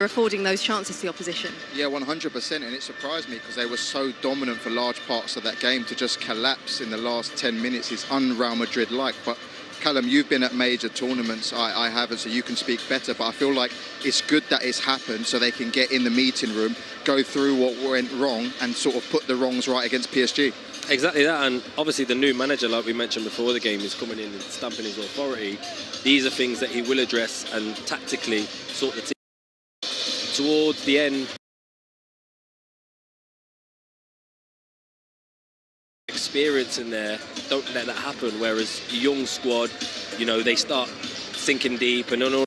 affording those chances to the opposition. Yeah, 100%, and it surprised me because they were so dominant for large parts of that game. To just collapse in the last 10 minutes is un-Real Madrid-like. But Callum, you've been at major tournaments, I haven't, so you can speak better, but I feel like it's good that it's happened so they can get in the meeting room, go through what went wrong and sort of put the wrongs right against PSG. Exactly that, and obviously the new manager, like we mentioned before the game, is coming in and stamping his authority. These are things that he will address and tactically sort the team. Towards the end, experience in there, don't let that happen, whereas a young squad, you know, they start sinking deep and all.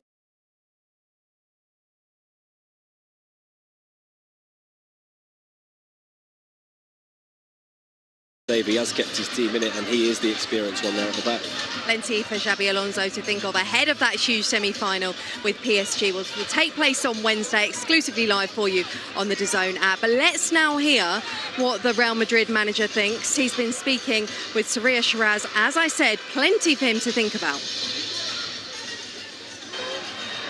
He has kept his team in it, and he is the experienced one there at the back. Plenty for Xabi Alonso to think of ahead of that huge semi-final with PSG. Will take place on Wednesday, exclusively live for you on the DAZN app. But let's now hear what the Real Madrid manager thinks. He's been speaking with Sarria Shiraz. As I said, plenty for him to think about.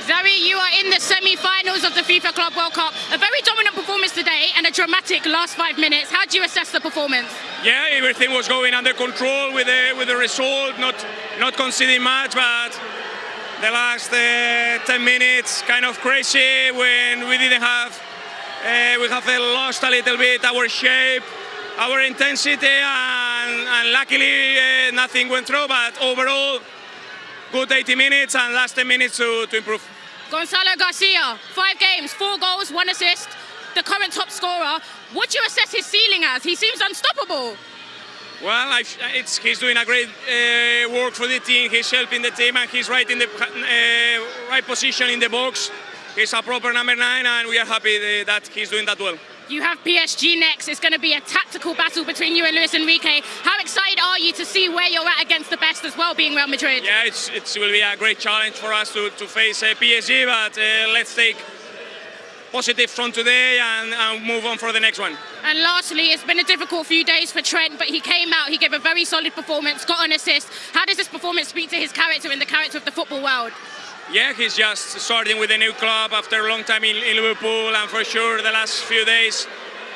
Xabi, you are in the semi-finals of the FIFA Club World Cup. A very dominant performance today and a dramatic last 5 minutes. How do you assess the performance? Yeah, everything was going under control with the result, not conceding much, but the last 10 minutes kind of crazy when we didn't have, we have lost a little bit our shape, our intensity, and luckily nothing went through, but overall, good 80 minutes and last 10 minutes to improve. Gonzalo Garcia, 5 games, 4 goals, 1 assist, the current top scorer. What do you assess his ceiling as? He seems unstoppable. Well, he's doing a great work for the team. He's helping the team, and he's right in the right position in the box. He's a proper number 9, and we are happy that he's doing that well. You have PSG next. It's going to be a tactical battle between you and Luis Enrique. How excited are you to see where you're at against the best as well, being Real Madrid? Yeah, it will be a great challenge for us to face PSG, but let's take positive from today and move on for the next one. And lastly, it's been a difficult few days for Trent, but he came out, he gave a very solid performance, got an assist. How does this performance speak to his character and the character of the football world? yeah, he's just starting with a new club after a long time in Liverpool, and for sure the last few days,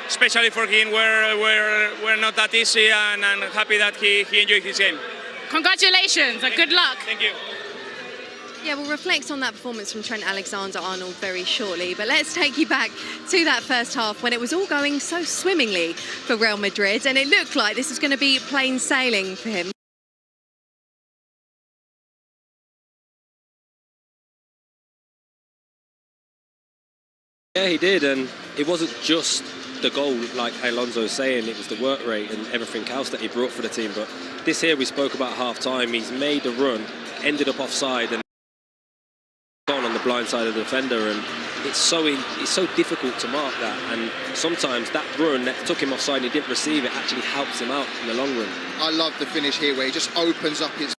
especially for him, were not that easy, and happy that he enjoyed his game. Congratulations and good luck. Thank you. Yeah, we'll reflect on that performance from Trent Alexander-Arnold very shortly. But let's take you back to that first half when it was all going so swimmingly for Real Madrid, and it looked like this was going to be plain sailing for him. Yeah, he did, and it wasn't just the goal, like Alonso was saying, it was the work rate and everything else that he brought for the team. But this here, we spoke about half-time, he's made a run, ended up offside, and gone on the blind side of the defender, and it's so difficult to mark that, and sometimes that run that took him offside and he didn't receive it actually helps him out in the long run. I love the finish here where he just opens up his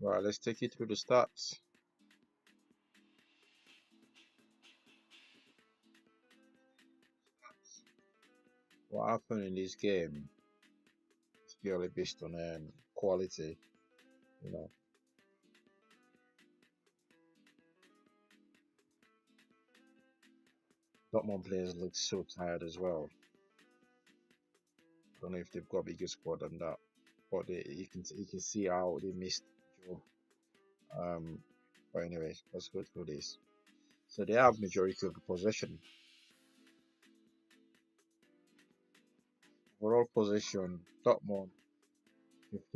Right, let's take you through the stats. What happened in this game is purely based on quality, you know. Dortmund players look so tired as well. Don't know if they've got a bigger squad than that, but you can see how they missed the job. But anyway, let's go through this. So they have majority of the possession. Overall possession, Dortmund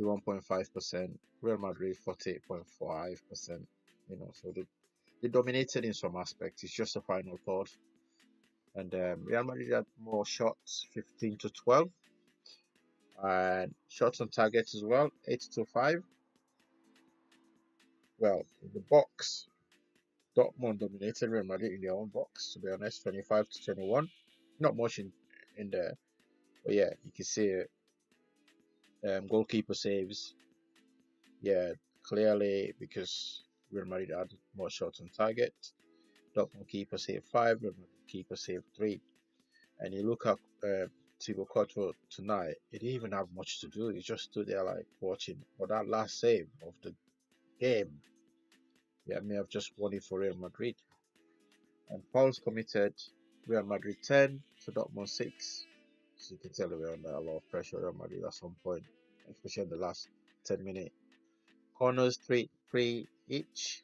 51.5%, Real Madrid 48.5%. You know, so they dominated in some aspects. It's just a final thought. And Real Madrid had more shots, 15 to 12. And shots on target as well, 8 to 5. Well, in the box, Dortmund dominated Real Madrid in their own box, to be honest, 25 to 21. Not much in there. But yeah, you can see it. Goalkeeper saves. Yeah, clearly because Real Madrid had more shots on target. Dortmund keeper saved 5, Real Madrid keeper saved 3. And you look at Thibaut Courtois tonight, he didn't even have much to do. He just stood there like watching. But that last save of the game, yeah, may have just won it for Real Madrid. And fouls committed, Real Madrid 10 to Dortmund 6. So you can tell they were under a lot of pressure, Real Madrid at some point, especially in the last 10 minutes. Corners 3 each.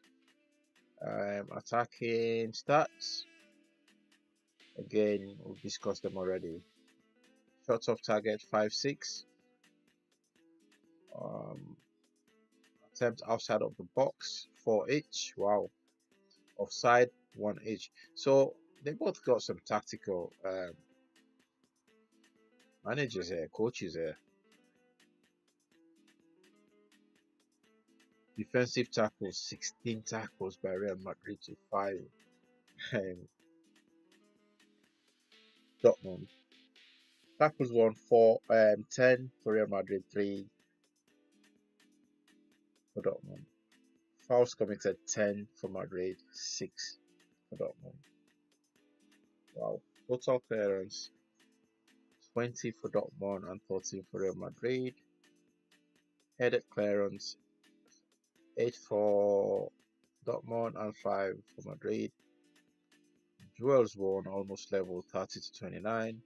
Attacking stats. Again, we've discussed them already. Shots off target 5-6. Attempts outside of the box 4 each. Wow. Offside 1 each. So they both got some tactical managers here, coaches here. Defensive tackles, 16 tackles by Real Madrid to 5 Dortmund. Tackles 10 for Real Madrid, 3 for Dortmund. Fouls committed 10 for Madrid, 6 for Dortmund. Wow. Total clearance 20 for Dortmund and 13 for Real Madrid. Headed clearance 8 for Dortmund and 5 for Madrid. Duels won almost level 30 to 29.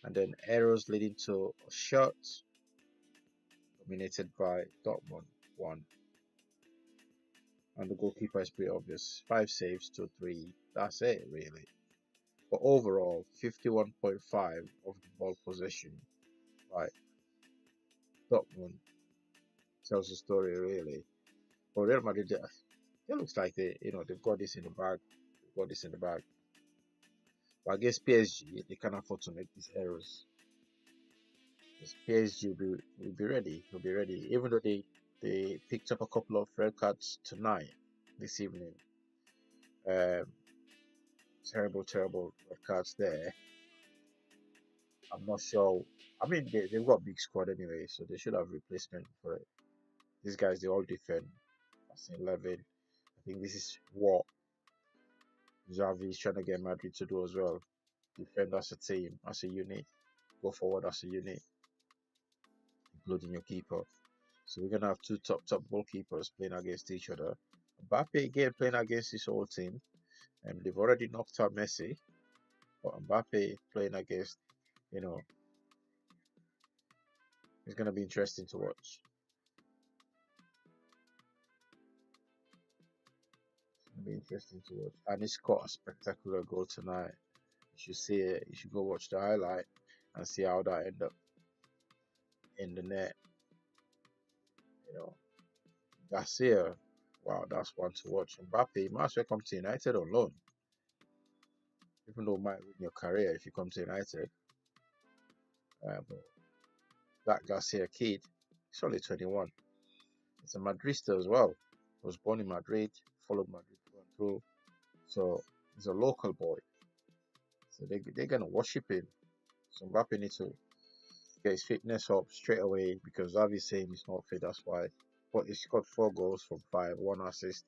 And then errors leading to a shot dominated by Dortmund 1. And the goalkeeper is pretty obvious. 5 saves to 3. That's it really. But overall, 51.5 of the ball possession by Dortmund tells the story really. But Real Madrid, it looks like they've got this in the bag. But against PSG, they can't afford to make these errors. Because PSG will be ready. Will be ready. Even though they picked up a couple of red cards this evening. Terrible red cards there. I'm not sure. I mean, they've got a big squad anyway, so they should have replacement for it. These guys, they all defend. That's 11. I think this is what Xavi is trying to get Madrid to do as well. Defend as a team, as a unit. Go forward as a unit, including your keeper. So we're going to have 2 top goalkeepers playing against each other. Mbappe again playing against his whole team. And they've already knocked out Messi. But Mbappe playing against, it's going to be interesting to watch. And he scored a spectacular goal tonight. You should see it. You should go watch the highlight and see how that ended up in the net. Garcia, wow, that's one to watch. Mbappe might as well come to United on loan. Even though it might ruin your career if you come to United. But that Garcia kid, he's only 21. He's a Madrista as well. He was born in Madrid, followed Madrid through. So he's a local boy. So they're going to worship him. So Mbappe needs to get his fitness up straight away because Xavi's saying he's not fit, that's why. But he scored 4 goals from 5, 1 assist.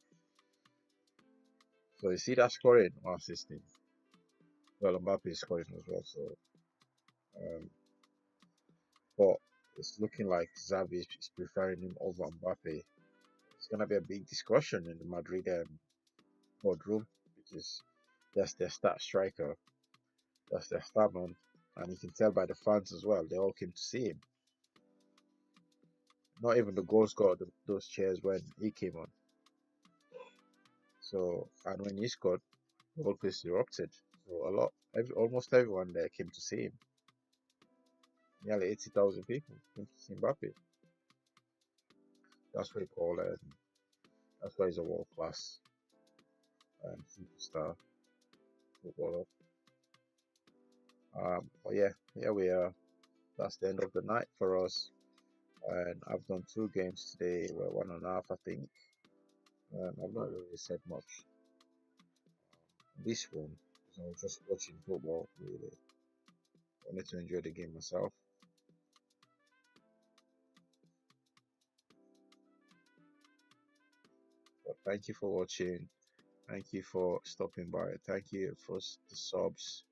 So you see that scoring or assisting? Well, Mbappe is scoring as well. So, but it's looking like Xavi is preferring him over Mbappe. It's gonna be a big discussion in the Madrid boardroom because that's their star striker, that's their star man, and you can tell by the fans as well. They all came to see him. Not even the goal scorer those cheers when he came on. So, and when he scored, the whole place erupted. So almost everyone there came to see him. Nearly 80,000 people came to see Mbappe. That's what you call it. That's why he's a world class superstar footballer. But yeah, here we are. That's the end of the night for us. And I've done 2 games today. Well, 1.5, I think. I've not really said much. This one, because I was just watching football, really. I wanted to enjoy the game myself. But thank you for watching. Thank you for stopping by. Thank you for the subs.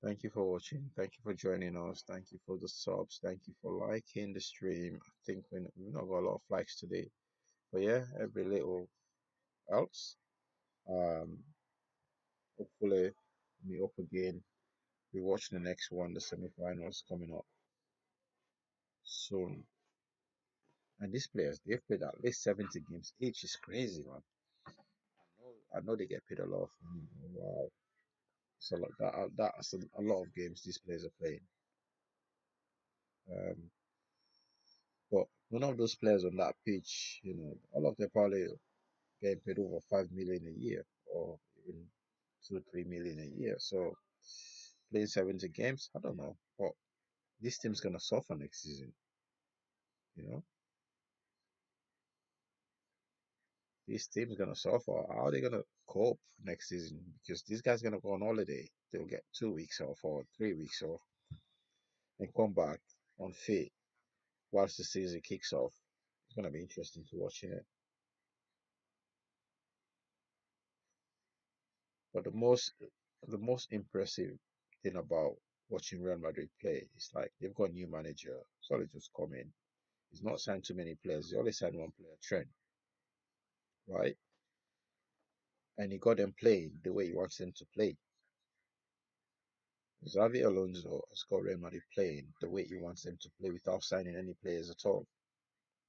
Thank you for watching. Thank you for joining us. Thank you for the subs. Thank you for liking the stream. I think we've not got a lot of likes today. But yeah, every little helps. Hopefully meet up again. We're watching the next one, the semi-finals coming up soon. And these players, they've played at least 70 games each. Is crazy, man. I know they get paid a lot of money. Wow. So like that's a lot of games these players are playing. But none of those players on that pitch, all of them probably getting paid over 5 million a year, or even 2-3 million a year. So playing 70 games, I don't know. But this team's gonna suffer next season. This team's gonna suffer. How are they gonna cope next season? Because this guy's gonna go on holiday. They'll get 2 weeks off or 3 weeks off and come back unfit whilst the season kicks off. It's gonna be interesting to watch it. But the most impressive thing about watching Real Madrid play is like they've got a new manager. So they just come in. He's not signed too many players. He only signed one player, Trent, right? And he got them playing the way he wants them to play. Xavi Alonso has got Real Madrid playing the way he wants them to play without signing any players at all.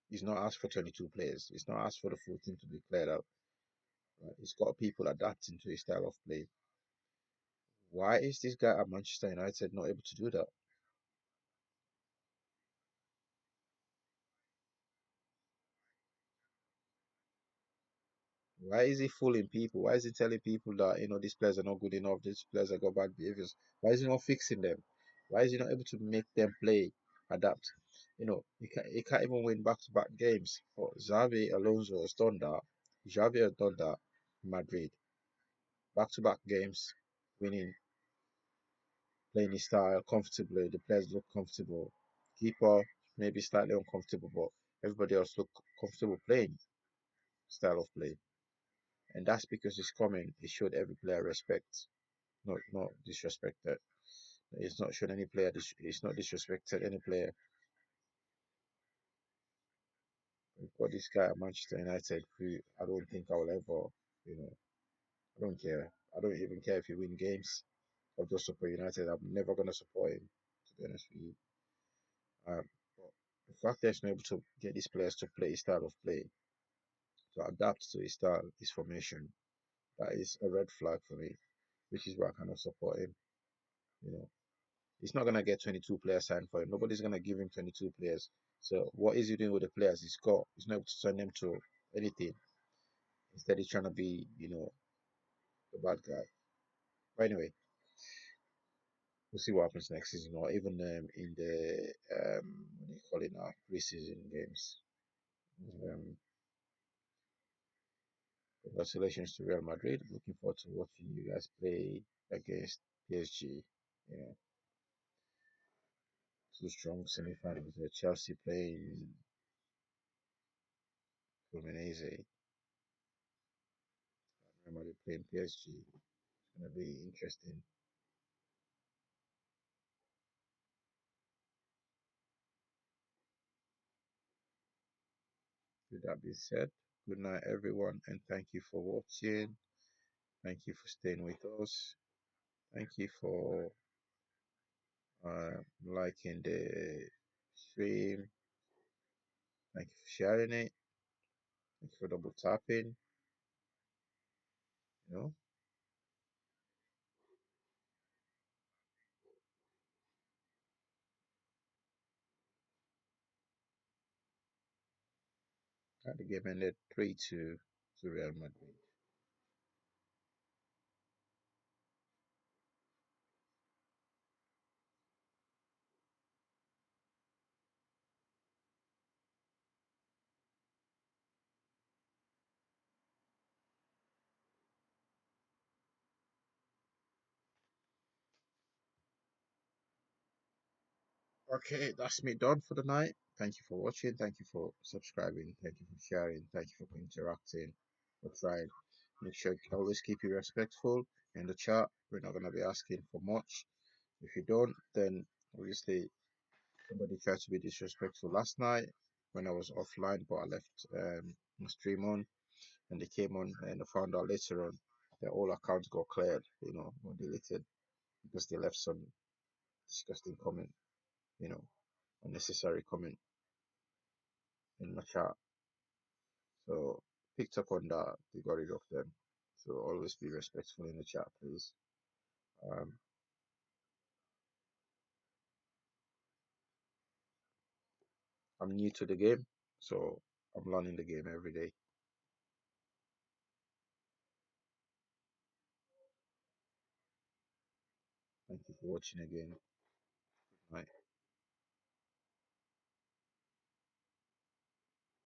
He's not asked for 22 players. He's not asked for the full team to be cleared out. Right? He's got people adapting to his style of play. Why is this guy at Manchester United not able to do that? Why is he fooling people? Why is he telling people that these players are not good enough, these players have got bad behaviors? Why is he not fixing them? Why is he not able to make them play, adapt? He can't even win back-to-back games. But Xavi Alonso has done that. Xavi has done that in Madrid. Back-to-back games, winning, playing his style comfortably. The players look comfortable. Keeper maybe slightly uncomfortable, but everybody else look comfortable playing style of play. And that's because he's coming. He showed every player respect, not disrespected. He's not shown any player. He's not disrespected any player. We've got this guy at Manchester United who I don't think I'll ever, I don't care. I don't even care if he win games. I'll just support United. I'm never gonna support him, to be honest with you. But the fact that he's not able to get these players to play his style of play, to adapt to his style, his formation, that is a red flag for me, which is why I cannot support him. He's not gonna get 22 players signed for him. Nobody's gonna give him 22 players. So what is he doing with the players he's got? He's not able to send them to anything. Instead, he's trying to be, the bad guy. But anyway, we'll see what happens next season, or even in the what do you call it now, preseason games. Congratulations to Real Madrid. Looking forward to watching you guys play against PSG. Yeah, two strong semi-finals. Chelsea playing Fluminense. Real Madrid playing PSG. It's gonna be interesting. With that being said, good night everyone, and thank you for watching. Thank you for staying with us. Thank you for liking the stream. Thank you for sharing it. Thank you for double tapping. The game ended 3-2 to Real Madrid. Okay, that's me done for the night. Thank you for watching. Thank you for subscribing. Thank you for sharing. Thank you for interacting. For trying. Make sure you always keep it respectful in the chat. We're not going to be asking for much. If you don't, then obviously somebody tried to be disrespectful last night when I was offline, but I left my stream on, and they came on and I found out later on their all accounts got cleared, or deleted because they left some disgusting comment, unnecessary comment in the chat. So picked up on that, they got rid of them. So always be respectful in the chat, please. I'm new to the game, so I'm learning the game every day. Thank you for watching again. Good night.